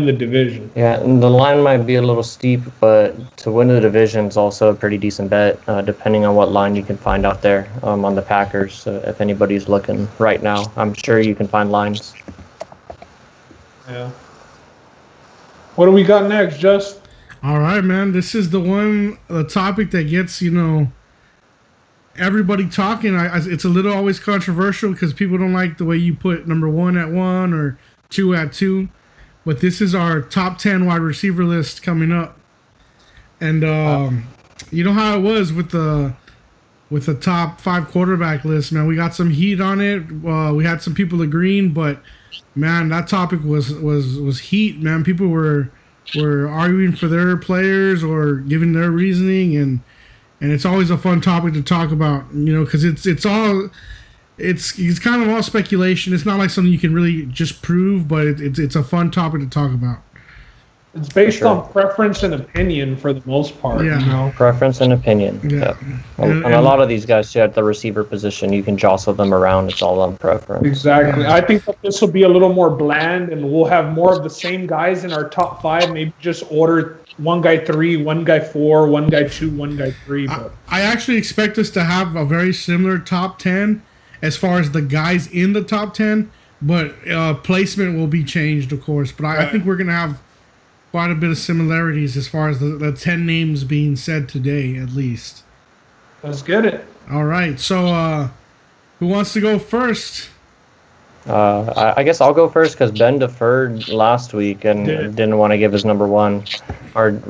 the division. Yeah, and the line might be a little steep, but to win the division is also a pretty decent bet, depending on what line you can find out there on the Packers. If anybody's looking right now, I'm sure you can find lines. Yeah. What do we got next, Just? All right, man. This is the topic that gets, everybody talking. It's a little always controversial because people don't like the way you put number 1 at 1 or 2 at 2. But this is our top 10 wide receiver list coming up. And you know how it was with the top 5 quarterback list, man. We got some heat on it. We had some people agreeing, but man, that topic was heat, man. People were arguing for their players or giving their reasoning, and it's always a fun topic to talk about, because it's kind of all speculation. It's not like something you can really just prove, but it's a fun topic to talk about. It's based on preference and opinion for the most part. Yeah. Preference and opinion. Yeah. And a lot of these guys too, at the receiver position, you can jostle them around. It's all on preference. Exactly. Yeah. I think that this will be a little more bland, and we'll have more of the same guys in our top 5. Maybe just order one guy 3, one guy 4, one guy 2, one guy 3. But I actually expect us to have a very similar top 10 as far as the guys in the top 10, but placement will be changed, of course. But I think we're going to have quite a bit of similarities as far as the 10 names being said today, at least. Let's get it. All right. So, who wants to go first? I guess I'll go first because Ben deferred last week and didn't want to give his number 1 or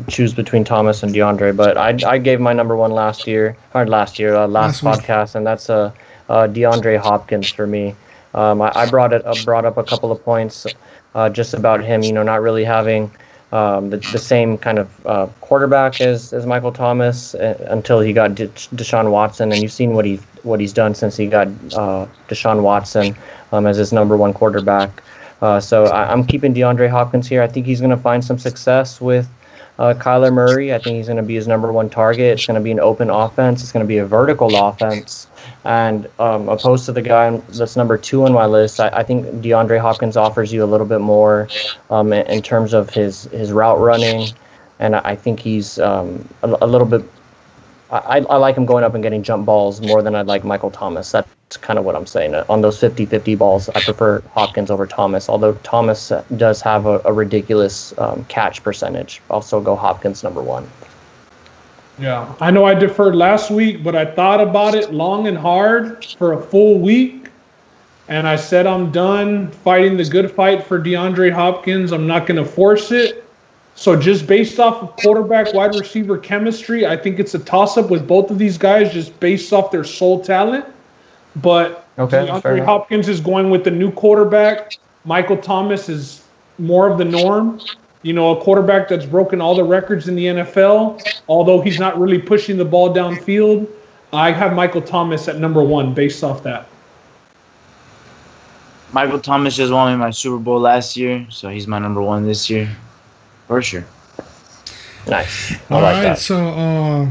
choose between Thomas and DeAndre. But I gave my number 1 last podcast, and that's DeAndre Hopkins for me. I brought up a couple of points just about him, not really having the same kind of quarterback as Michael Thomas until he got Deshaun Watson, and you've seen what he's done since he got Deshaun Watson as his number 1 quarterback. So I'm keeping DeAndre Hopkins here. I think he's going to find some success with Kyler Murray. I think he's going to be his number 1 target. It's going to be an open offense. It's going to be a vertical offense. And opposed to the guy that's number 2 on my list, I think DeAndre Hopkins offers you a little bit more in terms of his route running. And I think he's a little bit... I like him going up and getting jump balls more than I'd like Michael Thomas. That's kind of what I'm saying. On those 50-50 balls, I prefer Hopkins over Thomas, although Thomas does have a ridiculous catch percentage. I'll also go Hopkins number 1. Yeah, I know I deferred last week, but I thought about it long and hard for a full week, and I said I'm done fighting the good fight for DeAndre Hopkins. I'm not going to force it. So just based off of quarterback, wide receiver chemistry, I think it's a toss-up with both of these guys just based off their sole talent. But DeAndre Hopkins is going with the new quarterback. Michael Thomas is more of the norm. A quarterback that's broken all the records in the NFL, although he's not really pushing the ball downfield. I have Michael Thomas at number 1 based off that. Michael Thomas just won me my Super Bowl last year, so he's my number 1 this year. For sure. Nice. All right, so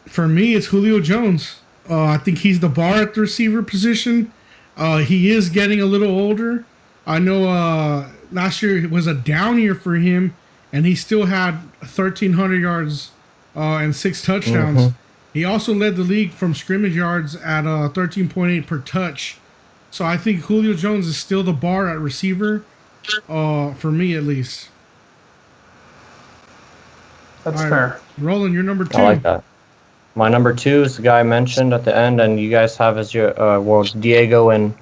for me, it's Julio Jones. I think he's the bar at the receiver position. He is getting a little older. I know last year was a down year for him, and he still had 1,300 yards and 6 touchdowns. Mm-hmm. He also led the league from scrimmage yards at 13.8 per touch. So I think Julio Jones is still the bar at receiver, for me at least. That's fair. Roland, you're number 2. I like that. My number 2 is the guy I mentioned at the end, and you guys have as your Diego and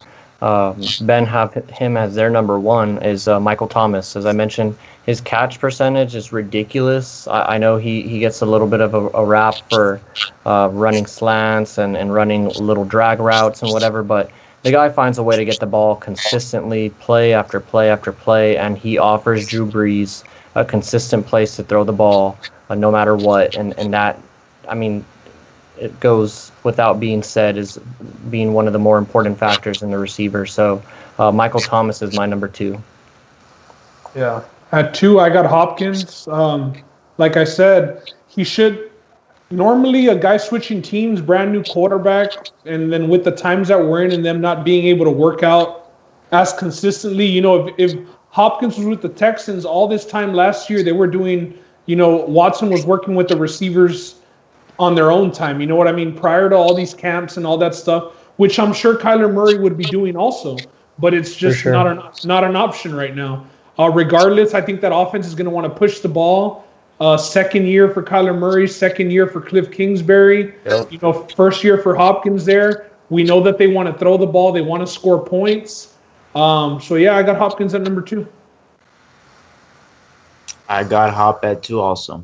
Ben have him as their number 1 is Michael Thomas. As I mentioned, his catch percentage is ridiculous. I know he gets a little bit of a rap for running slants and running little drag routes and whatever, but the guy finds a way to get the ball consistently, play after play after play, and he offers Drew Brees a consistent place to throw the ball no matter what. And that, I mean, it goes without being said, is being one of the more important factors in the receiver. So Michael Thomas is my number 2. Yeah. At 2, I got Hopkins. Like I said, he should normally a guy switching teams, brand new quarterback, and then with the times that we're in and them not being able to work out as consistently, if Hopkins was with the Texans all this time last year, they were doing, Watson was working with the receivers on their own time. You know what I mean? Prior to all these camps and all that stuff, which I'm sure Kyler Murray would be doing also, but it's just not an option right now. Regardless, I think that offense is going to want to push the ball. Second year for Kyler Murray, second year for Cliff Kingsbury. Yep. First year for Hopkins there. We know that they want to throw the ball. They want to score points. So, yeah, I got Hopkins at number 2. I got Hop at 2 also.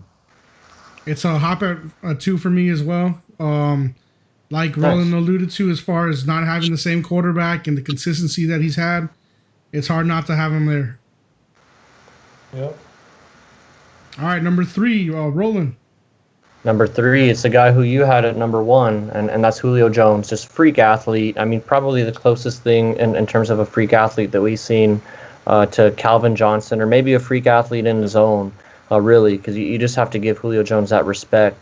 It's a hop at 2 for me as well. Like Roland alluded to, as far as not having the same quarterback and the consistency that he's had, it's hard not to have him there. Yep. All right, number 3, Roland. Number 3, it's a guy who you had at number 1, and that's Julio Jones. Just freak athlete. I mean, probably the closest thing in terms of a freak athlete that we've seen to Calvin Johnson, or maybe a freak athlete in his own, really, because you just have to give Julio Jones that respect.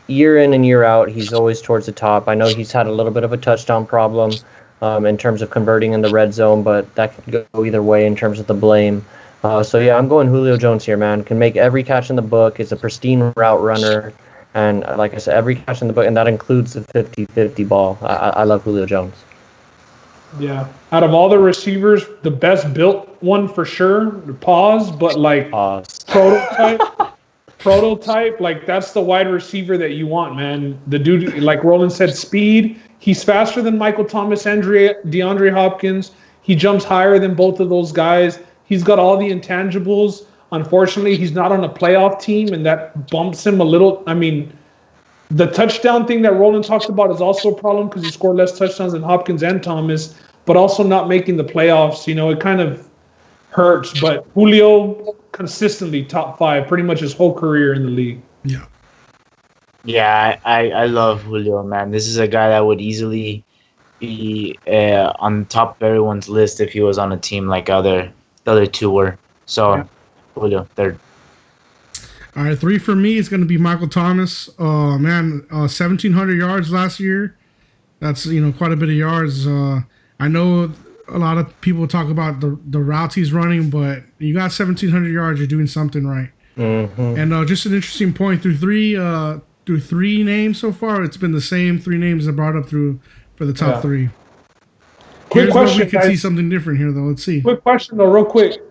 Year in and year out, he's always towards the top. I know he's had a little bit of a touchdown problem in terms of converting in the red zone, but that could go either way in terms of the blame. So yeah, I'm going Julio Jones here, man. Can make every catch in the book. Is a pristine route runner. And like I said, every catch in the book, and that includes the 50-50 ball. I love Julio Jones. Yeah. Out of all the receivers, the best built one for sure. Pause, but like prototype, like that's the wide receiver that you want, man. The dude, like Roland said, speed. He's faster than Michael Thomas, DeAndre Hopkins. He jumps higher than both of those guys. He's got all the intangibles. Unfortunately, he's not on a playoff team, and that bumps him a little. I mean, the touchdown thing that Roland talks about is also a problem because he scored less touchdowns than Hopkins and Thomas, but also not making the playoffs. You know, it kind of hurts. But Julio, consistently top 5 pretty much his whole career in the league. Yeah. Yeah, I love Julio, man. This is a guy that would easily be on top of everyone's list if he was on a team like the other 2 were. So, yeah. Julio, 3rd. All right, 3 for me is going to be Michael Thomas. 1,700 yards last year. That's, quite a bit of yards. I know a lot of people talk about the routes he's running, but you got 1,700 yards, you're doing something right. Mm-hmm. And just an interesting point, through three names so far, it's been the same 3 names that brought up for the top 3. Quick question, we can guys. see something different here, though. Let's see. Quick question, though, real quick.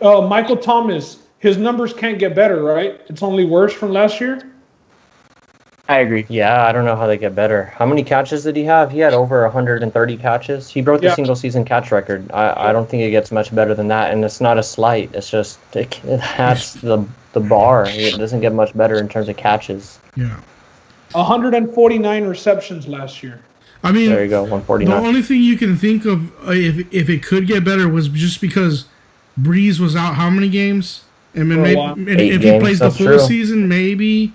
Michael Thomas, his numbers can't get better, right? It's only worse from last year? I agree. Yeah, I don't know how they get better. How many catches did he have? He had over 130 catches. He broke the single-season catch record. I don't think it gets much better than that, and it's not a slight. It's just that's the bar. It doesn't get much better in terms of catches. Yeah. 149 receptions last year. I mean, there you go, 149. The only thing you can think of if it could get better was just because Breeze was out how many games? I mean, if he plays the full season, maybe.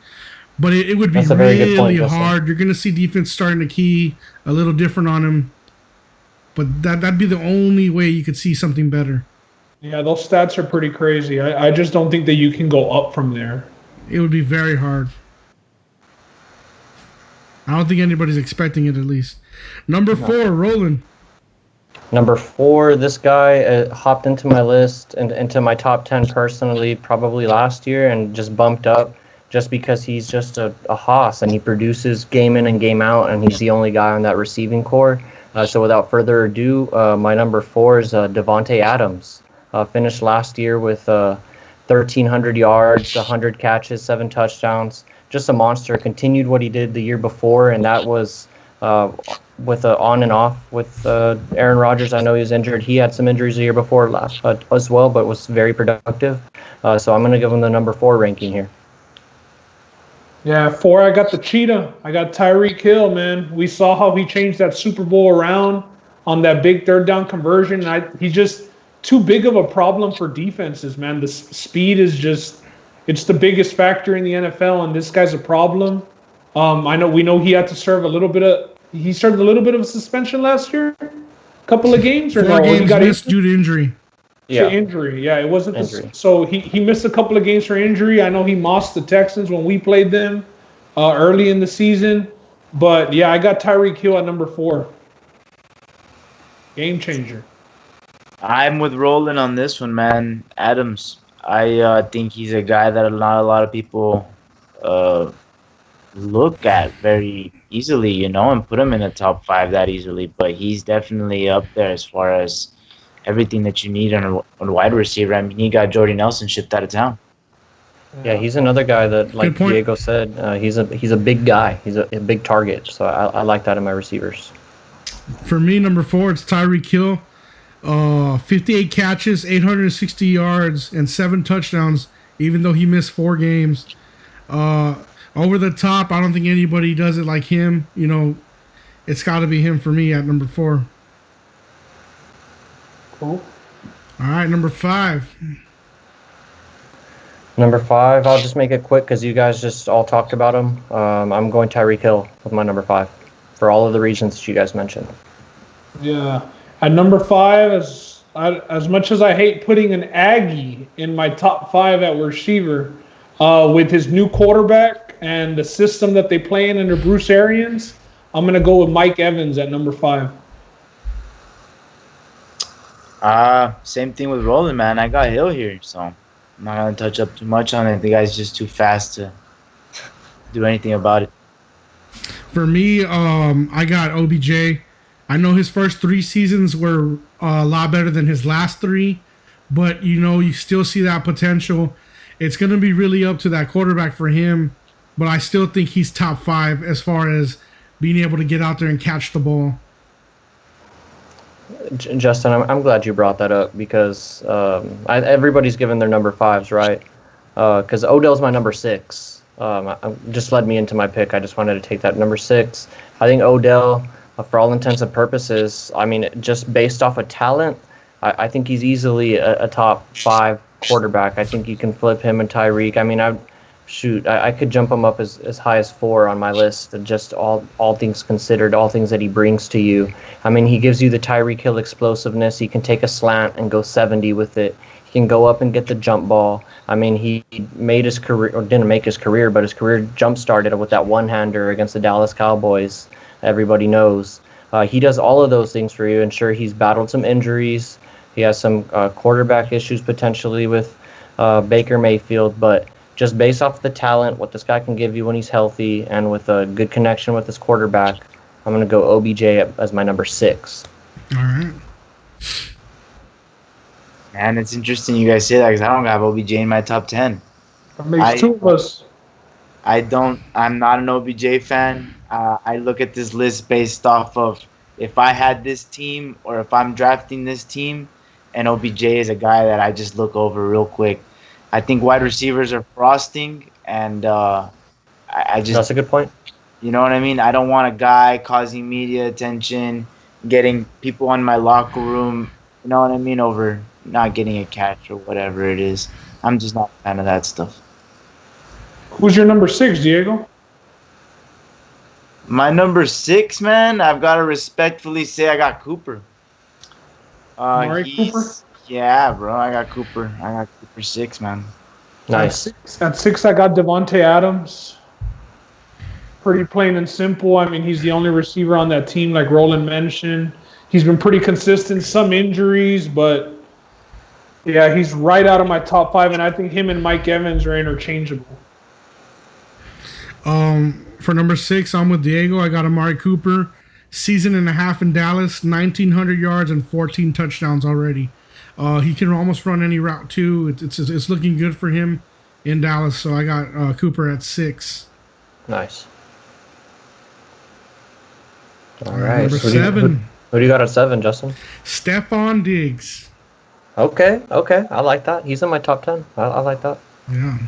But it would be really hard. You're going to see defense starting to key a little different on him. But that'd be the only way you could see something better. Yeah, those stats are pretty crazy. I just don't think that you can go up from there. It would be very hard. I don't think anybody's expecting it, at least. Number 4, Roland. Number 4, this guy hopped into my list and into my top 10 personally probably last year and just bumped up just because he's just a hoss and he produces game in and game out, and he's the only guy on that receiving core. So without further ado, my number 4 is Devontae Adams. Finished last year with 1,300 yards, 100 catches, 7 touchdowns. Just a monster. Continued what he did the year before, and that was with on and off with Aaron Rodgers. I know he was injured. He had some injuries the year before as well, but was very productive. So I'm going to give him the number 4 ranking here. Yeah, 4, I got the cheetah. I got Tyreek Hill, man. We saw how he changed that Super Bowl around on that big 3rd down conversion. He's just too big of a problem for defenses, man. The speed is just... It's the biggest factor in the NFL, and this guy's a problem. We know he had to serve he served a little bit of a suspension last year, a couple of games, or 4 games missed due to injury. Injury. Yeah, it wasn't. Injury. So he missed a couple of games for injury. I know he mossed the Texans when we played them early in the season, but yeah, I got Tyreek Hill at number 4. Game changer. I'm with Roland on this one, man. Adams. I think he's a guy that not a lot of people look at very easily, and put him in the top 5 that easily. But he's definitely up there as far as everything that you need on a wide receiver. I mean, he got Jordy Nelson shipped out of town. Yeah, he's another guy that, like Diego said, he's a big guy. He's a big target. So I like that in my receivers. For me, number 4, it's Tyreek Hill. 58 catches, 860 yards, and 7 touchdowns, even though he missed 4 games. Over the top, I don't think anybody does it like him. It's got to be him for me at number 4. Cool. All right, number 5. Number 5, I'll just make it quick because you guys just all talked about him. I'm going Tyreek Hill with my number 5 for all of the reasons that you guys mentioned. Yeah. At number 5, as much as I hate putting an Aggie in my top 5 at receiver, with his new quarterback and the system that they play in under Bruce Arians, I'm going to go with Mike Evans at number 5. Same thing with Roland, man. I got Hill here, so I'm not gonna touch up too much on it. The guy's just too fast to do anything about it. For me, I got OBJ. I know his first 3 seasons were a lot better than his last 3, but you still see that potential. It's going to be really up to that quarterback for him, but I still think he's top 5 as far as being able to get out there and catch the ball. Justin, I'm glad you brought that up because everybody's given their number 5s, right? Because Odell's my number 6. Just led me into my pick. I just wanted to take that number 6. I think Odell, for all intents and purposes, I mean, just based off of talent, I think he's easily a top 5 quarterback. I think you can flip him and Tyreek. I mean, I could jump him up as high as 4 on my list. Just all things considered, all things that he brings to you. I mean, he gives you the Tyreek Hill explosiveness. He can take a slant and go 70 with it. He can go up and get the jump ball. I mean, he made his career, or didn't make his career, but his career jump started with that one-hander against the Dallas Cowboys. Everybody knows. He does all of those things for you. And sure, he's battled some injuries. He has some quarterback issues potentially with Baker Mayfield, but just based off the talent, what this guy can give you when he's healthy, and with a good connection with his quarterback, I'm going to go OBJ as my number 6. All right. Man, it's interesting you guys say that because I don't have OBJ in my top 10. That makes 2 of us. I'm not an OBJ fan. I look at this list based off of if I had this team or if I'm drafting this team, and OBJ is a guy that I just look over real quick. I think wide receivers are frosting, and I just... That's a good point. You know what I mean? I don't want a guy causing media attention, getting people on my locker room, you know what I mean, over not getting a catch or whatever it is. I'm just not a fan of that stuff. Who's your number 6, Diego? My number 6, man, I've got to respectfully say I got Cooper. Amari Cooper? Yeah, bro, I got Cooper. I got Cooper 6, man. Nice. At 6, I got Devontae Adams. Pretty plain and simple. I mean, he's the only receiver on that team, like Roland mentioned. He's been pretty consistent, some injuries, but yeah, he's right out of my top 5, and I think him and Mike Evans are interchangeable. For number 6, I'm with Diego. I got Amari Cooper. Season and a half in Dallas, 1,900 yards and 14 touchdowns already. He can almost run any route too. It's looking good for him in Dallas. So I got Cooper at 6. Nice. All right. Number 7. Who do you got at 7, Justin? Stephon Diggs. Okay. I like that. He's in my top 10. I like that. Yeah.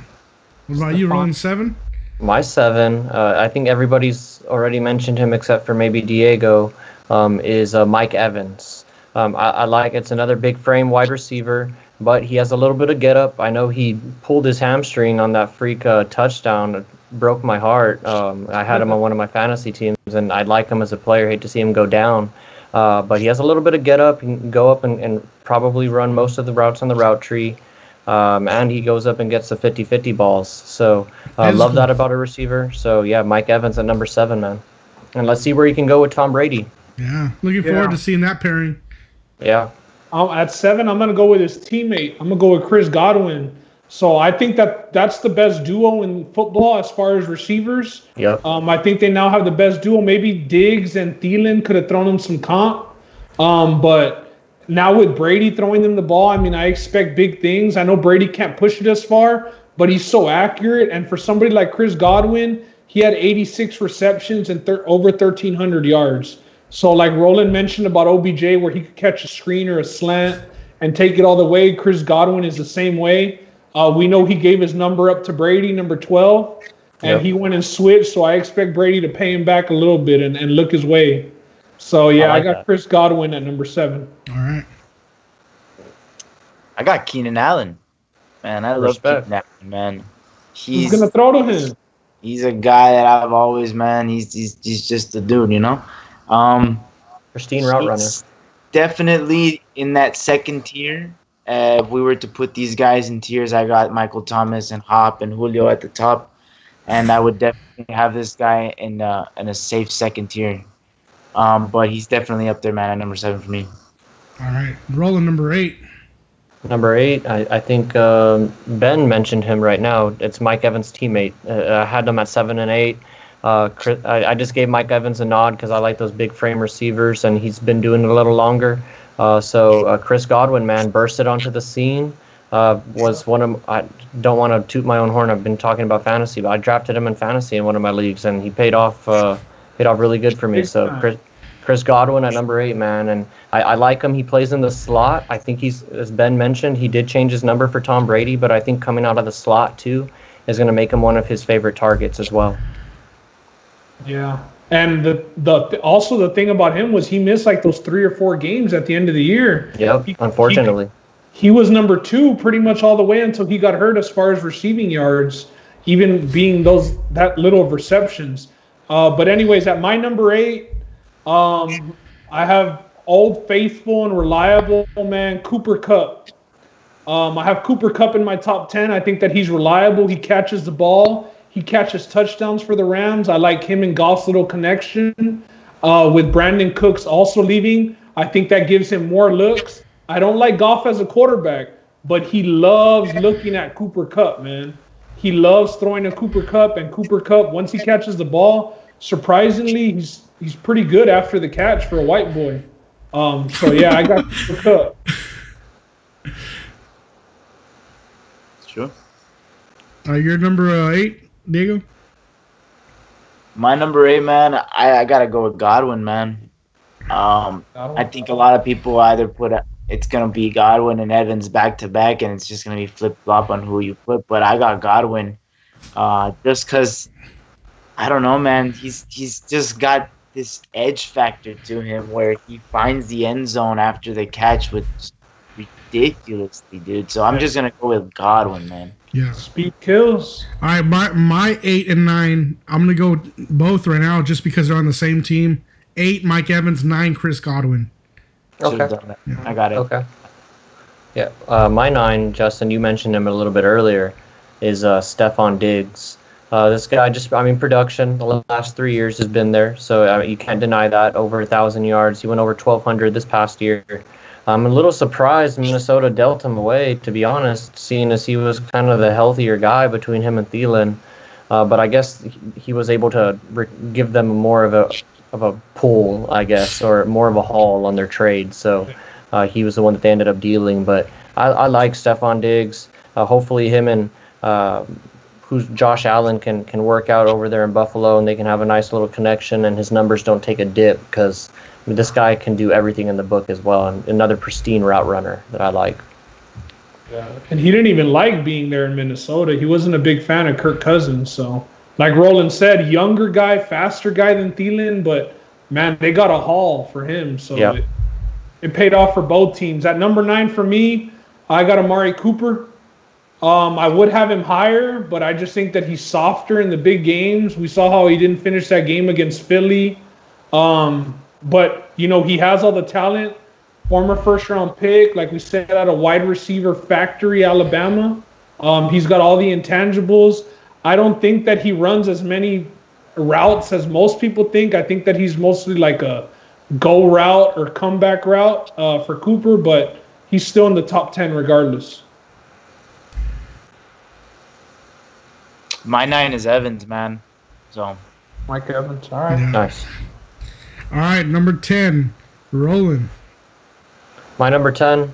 What about you, Ron? 7? My 7, I think everybody's already mentioned him except for maybe Diego, is Mike Evans. I like it's another big frame wide receiver, but he has a little bit of get up. I know he pulled his hamstring on that freak touchdown. It broke my heart. I had him on one of my fantasy teams, and I like him as a player. Hate to see him go down. But he has a little bit of get up. He can go up and probably run most of the routes on the route tree. And he goes up and gets the 50-50 balls. So love that about a receiver. So, yeah, Mike Evans at number 7, man. And let's see where he can go with Tom Brady. Yeah, looking forward to seeing that pairing. Yeah. At 7, I'm going to go with his teammate. I'm going to go with Chris Godwin. So I think that's the best duo in football as far as receivers. Yep. I think they now have the best duo. Maybe Diggs and Thielen could have thrown him some comp. But now with Brady throwing them the ball, I mean, I expect big things. I know Brady can't push it as far, but he's so accurate. And for somebody like Chris Godwin, he had 86 receptions and over 1,300 yards. So like Roland mentioned about OBJ, where he could catch a screen or a slant and take it all the way, Chris Godwin is the same way. We know he gave his number up to Brady, number 12, and he went and switched. So I expect Brady to pay him back a little bit and look his way. So yeah, I got that. Chris Godwin at number 7. All right. I got Keenan Allen. Man, I love Keenan Allen, man. He's gonna throw to him. He's a guy that I've always, man. He's just a dude, you know. Pristine route runner. Definitely in that second tier. If we were to put these guys in tiers, I got Michael Thomas and Hop and Julio at the top, and I would definitely have this guy in a safe second tier. But he's definitely up there, man, at number 7 for me. All right, rolling number 8. Number 8, I think Ben mentioned him right now. It's Mike Evans' teammate. I had him at 7 and 8. I just gave Mike Evans a nod because I like those big frame receivers, and he's been doing it a little longer. So Chris Godwin, man, bursted onto the scene. Was one of I don't want to toot my own horn. I've been talking about fantasy, but I drafted him in fantasy in one of my leagues, and he paid off really good for me. So Chris Godwin at number 8, man, and I like him. He plays in the slot. I think he's, as Ben mentioned, he did change his number for Tom Brady, but I think coming out of the slot too is going to make him one of his favorite targets as well. Yeah, and also the thing about him was he missed like those 3 or 4 games at the end of the year. Yep, unfortunately. He was number 2 pretty much all the way until he got hurt as far as receiving yards, even being that little of receptions. But anyways, at my number 8, I have old faithful and reliable, man, Cooper Kupp. I have Cooper Kupp in my top 10. I think that he's reliable. He catches the ball. He catches touchdowns for the Rams. I like him and Goff's little connection. With Brandon Cooks also leaving, I think that gives him more looks. I don't like Goff as a quarterback, but he loves looking at Cooper Kupp, man. He loves throwing to Cooper Kupp, and Cooper Kupp, once he catches the ball, surprisingly, he's pretty good after the catch for a white boy. So yeah, I got Cooper Kupp. Sure. Your number 8, Diego? My number 8, man, I gotta go with Godwin, man. I think a lot of people either it's gonna be Godwin and Evans back to back, and it's just gonna be flip flop on who you put. But I got Godwin, just because I don't know, man. He's just got this edge factor to him where he finds the end zone after the catch with ridiculously, dude. So I'm just gonna go with Godwin, man. Yeah. Speed kills. All right, my 8 and 9. I'm gonna go both right now just because they're on the same team. 8, Mike Evans. 9, Chris Godwin. Okay. Yeah. I got it. Okay. Yeah. My 9, Justin, you mentioned him a little bit earlier, is Stephon Diggs. This guy production the last 3 years has been there, so you can't deny that. Over 1,000 yards. He went over 1,200 this past year. I'm a little surprised Minnesota dealt him away, to be honest, seeing as he was kind of the healthier guy between him and Thielen. But I guess he was able to give them more of a pull, I guess, or more of a haul on their trade. So he was the one that they ended up dealing. But I like Stephon Diggs. Hopefully him and who's Josh Allen can work out over there in Buffalo, and they can have a nice little connection, and his numbers don't take a dip because this guy can do everything in the book as well, and another pristine route runner that I like. Yeah, and he didn't even like being there in Minnesota. He wasn't a big fan of Kirk Cousins. So, like Roland said, younger guy, faster guy than Thielen, but, man, they got a haul for him. So it paid off for both teams. At number 9 for me, I got Amari Cooper. I would have him higher, but I just think that he's softer in the big games. We saw how he didn't finish that game against Philly. But, you know, he has all the talent. Former first-round pick, like we said, at a wide receiver factory, Alabama. He's got all the intangibles. I don't think that he runs as many routes as most people think. I think that he's mostly like a go route or comeback route for Cooper, but he's still in the top 10 regardless. My 9 is Evans, man. So Mike Evans, all right. Yeah. Nice. All right, number 10, Roland. My number 10,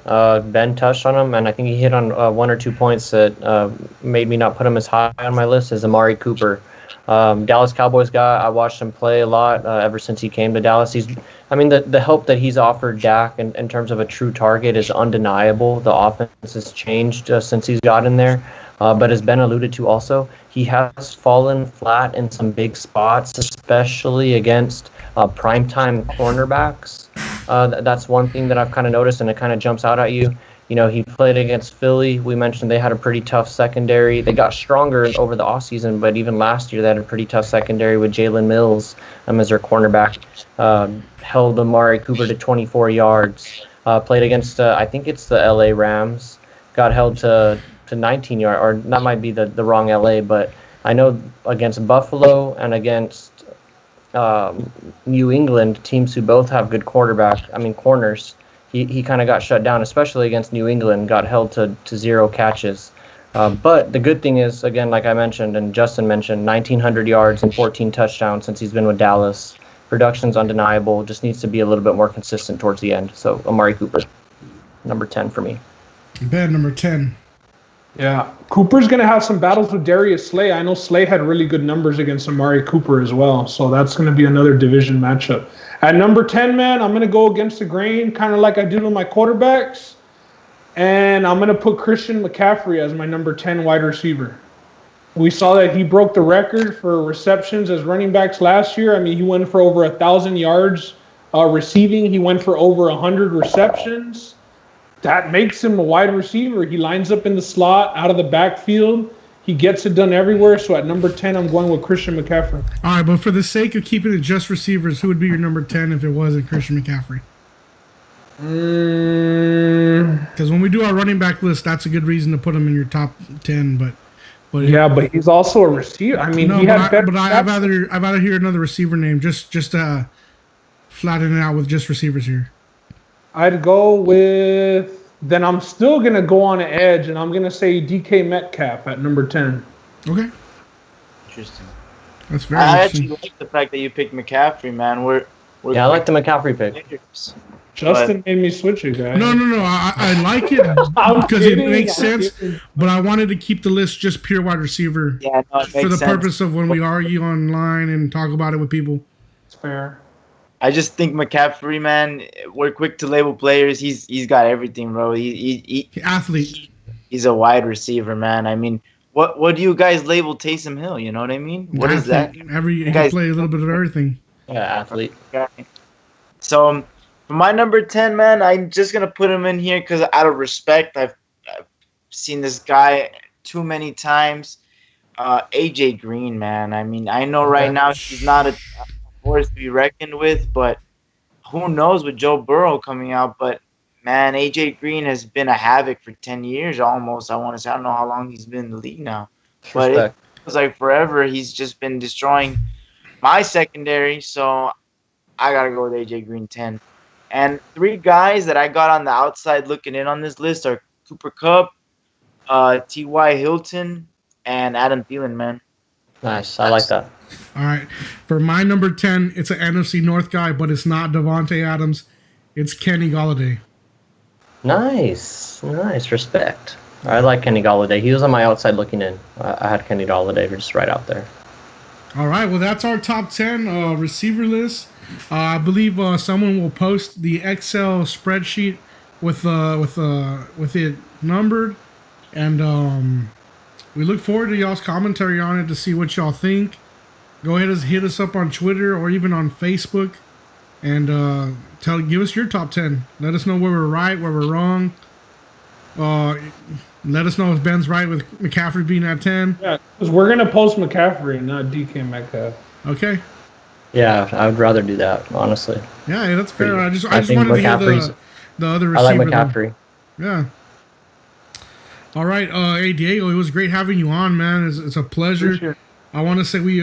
Ben touched on him, and I think he hit on 1 or 2 points that made me not put him as high on my list, is Amari Cooper. Dallas Cowboys guy, I watched him play a lot ever since he came to Dallas. The help that he's offered Dak in terms of a true target is undeniable. The offense has changed since he's gotten there. But as Ben alluded to also, he has fallen flat in some big spots, especially against primetime cornerbacks. That's one thing that I've kind of noticed, and it kind of jumps out at you. He played against Philly. We mentioned they had a pretty tough secondary. They got stronger over the offseason, but even last year they had a pretty tough secondary with Jalen Mills as their cornerback. Held Amari Cooper to 24 yards. Played against, I think it's the LA Rams. Got held to 19 yards, or that might be the wrong LA, but I know against Buffalo and against New England, teams who both have good corners, he kind of got shut down, especially against New England, got held to 0 catches. But the good thing is, again, like I mentioned and Justin mentioned, 1,900 yards and 14 touchdowns since he's been with Dallas. Production's undeniable, just needs to be a little bit more consistent towards the end. So Amari Cooper, number 10 for me. Ben, number 10. Yeah, Cooper's going to have some battles with Darius Slay. I know Slay had really good numbers against Amari Cooper as well, so that's going to be another division matchup. At number 10, man, I'm going to go against the grain, kind of like I did with my quarterbacks, and I'm going to put Christian McCaffrey as my number 10 wide receiver. We saw that he broke the record for receptions as running backs last year. I mean, he went for over 1,000 yards receiving. He went for over 100 receptions. That makes him a wide receiver. He lines up in the slot, out of the backfield. He gets it done everywhere. So at number 10, I'm going with Christian McCaffrey. All right, but for the sake of keeping it just receivers, who would be your number 10 if it wasn't Christian McCaffrey? Because when we do our running back list, that's a good reason to put him in your top 10. But he's also a receiver. I mean, I'd rather hear another receiver name. Just flatten it out with just receivers here. I'd go with, then I'm still going to go on an edge, and I'm going to say DK Metcalf at number 10. Okay. Interesting. That's very I interesting. actually like the fact that you picked McCaffrey, man. I like the McCaffrey pick. Justin made me switch it, guys. No. I like it because it makes sense, but I wanted to keep the list just pure wide receiver. Yeah, no, it makes for the sense. purpose of when we argue online and talk about it with people. It's fair. I just think McCaffrey, man, we're quick to label players. He's got everything, bro. He Athlete. He's a wide receiver, man. I mean, what do you guys label Taysom Hill? You know what I mean? What is that? He can play a little bit of everything. Yeah, athlete. So for my number 10, man, I'm just gonna put him in here because out of respect, I've seen this guy too many times. AJ Green, man. I mean, I know right now he's not a force to be reckoned with, but who knows with Joe Burrow coming out. But man, AJ Green has been a havoc for 10 years almost. I want to say, I don't know how long he's been in the league now, but it feels like forever. He's just been destroying my secondary, so I gotta go with AJ Green 10. And 3 guys that I got on the outside looking in on this list are Cooper Kupp, T.Y. Hilton, and Adam Thielen, man. Nice. I like that. All right. For my number 10, it's an NFC North guy, but it's not Devontae Adams. It's Kenny Golladay. Nice. Respect. I like Kenny Golladay. He was on my outside looking in. I had Kenny Golladay just right out there. All right. Well, that's our top 10 receiver list. I believe someone will post the Excel spreadsheet with it numbered, and we look forward to y'all's commentary on it to see what y'all think. Go ahead and hit us up on Twitter or even on Facebook, and give us your top 10. Let us know where we're right, where we're wrong. Let us know if Ben's right with McCaffrey being at 10. Yeah, because we're gonna post McCaffrey, not DK Metcalf. Okay. Yeah, I would rather do that, honestly. Yeah, that's fair. I just wanted think to hear McCaffrey's- the other I receiver. like McCaffrey. Yeah. All right, hey Diego, it was great having you on, man. It's a pleasure. Appreciate it. I want to say we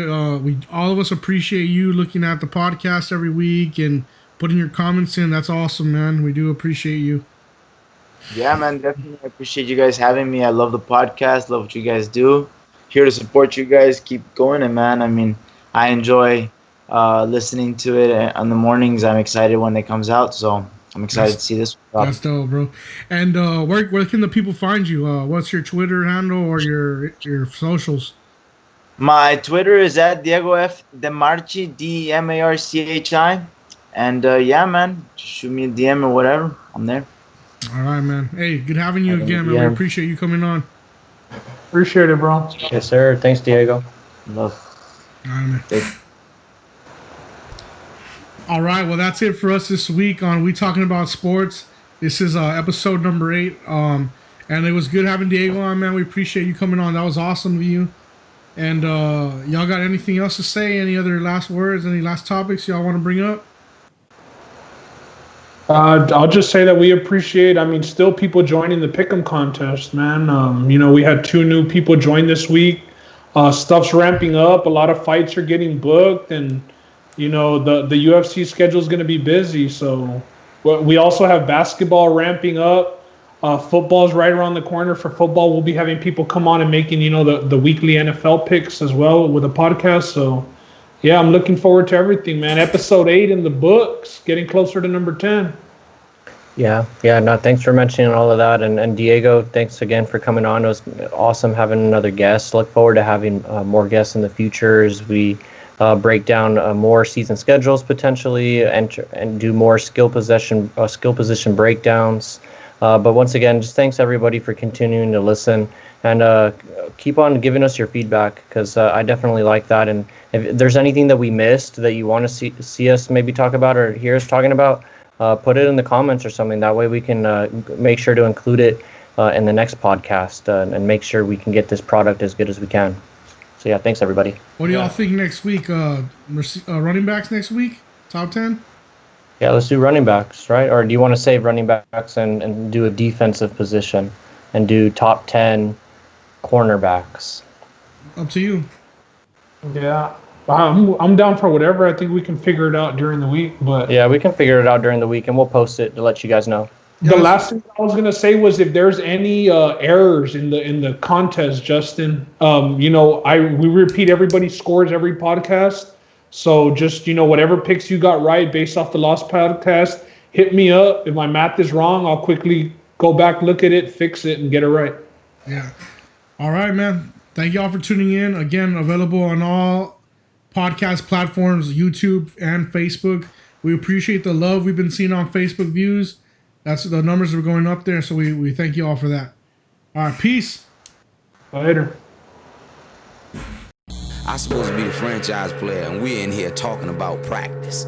all of us appreciate you looking at the podcast every week and putting your comments in. That's awesome, man. We do appreciate you. Yeah, man, definitely. I appreciate you guys having me. I love the podcast. Love what you guys do. Here to support you guys. Keep going, and man, I mean, I enjoy listening to it on the mornings. I'm excited when it comes out. So I'm excited to see this. That's dope, bro. And where can the people find you? What's your Twitter handle or your socials? My Twitter is at Diego F. Demarchi, DEMARCHI. And yeah, man, just shoot me a DM or whatever. I'm there. All right, man. Hey, good having you again, man. We appreciate you coming on. Appreciate it, bro. Yes, sir. Thanks, Diego. Love. All right, man. All right, well, that's it for us this week on We Talking About Sports. This is episode number 8. And it was good having Diego on, man. We appreciate you coming on. That was awesome of you. And y'all got anything else to say? Any other last words? Any last topics y'all want to bring up? I'll just say that we appreciate, still people joining the Pick'em contest, man. We had 2 new people join this week. Stuff's ramping up. A lot of fights are getting booked, and the UFC schedule is going to be busy. So we also have basketball ramping up. Football's right around the corner for football. We'll be having people come on and making, the weekly NFL picks as well with a podcast. So, yeah, I'm looking forward to everything, man. Episode 8 in the books, getting closer to number 10. Yeah. No, thanks for mentioning all of that. And Diego, thanks again for coming on. It was awesome having another guest. Look forward to having more guests in the future as we break down more season schedules potentially and do more skill position breakdowns. But once again, just thanks everybody for continuing to listen and keep on giving us your feedback, because I definitely like that. And if there's anything that we missed that you want to see us maybe talk about or hear us talking about, put it in the comments or something. That way we can make sure to include it in the next podcast and make sure we can get this product as good as we can. So yeah, thanks everybody. What do y'all think next week? Running backs next week? Top 10? Yeah, let's do running backs, right? Or do you want to save running backs and do a defensive position and do top 10 cornerbacks? Up to you. Yeah, I'm down for whatever. I think we can figure it out during the week. But yeah, we can figure it out during the week, and we'll post it to let you guys know. The last thing I was gonna say was if there's any errors in the contest, Justin, we repeat everybody's scores every podcast. So just, whatever picks you got right based off the last podcast, hit me up. If my math is wrong, I'll quickly go back, look at it, fix it, and get it right. Yeah. All right, man. Thank y'all for tuning in. Again, available on all podcast platforms, YouTube and Facebook. We appreciate the love we've been seeing on Facebook views. That's the numbers are going up there, so we thank you all for that. All right, peace. Later. I'm supposed to be the franchise player, and we're in here talking about practice.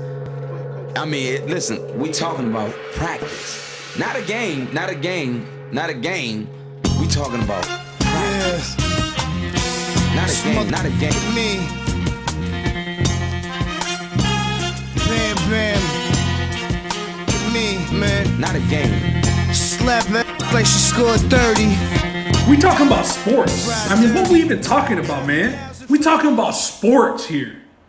Listen, we talking about practice. Not a game. We talking about practice. Not a game. Me. Bam. Me, man. Not a game. Slap that like she scored 30. We talking about sports. What we even talking about, man? We talking about sports here.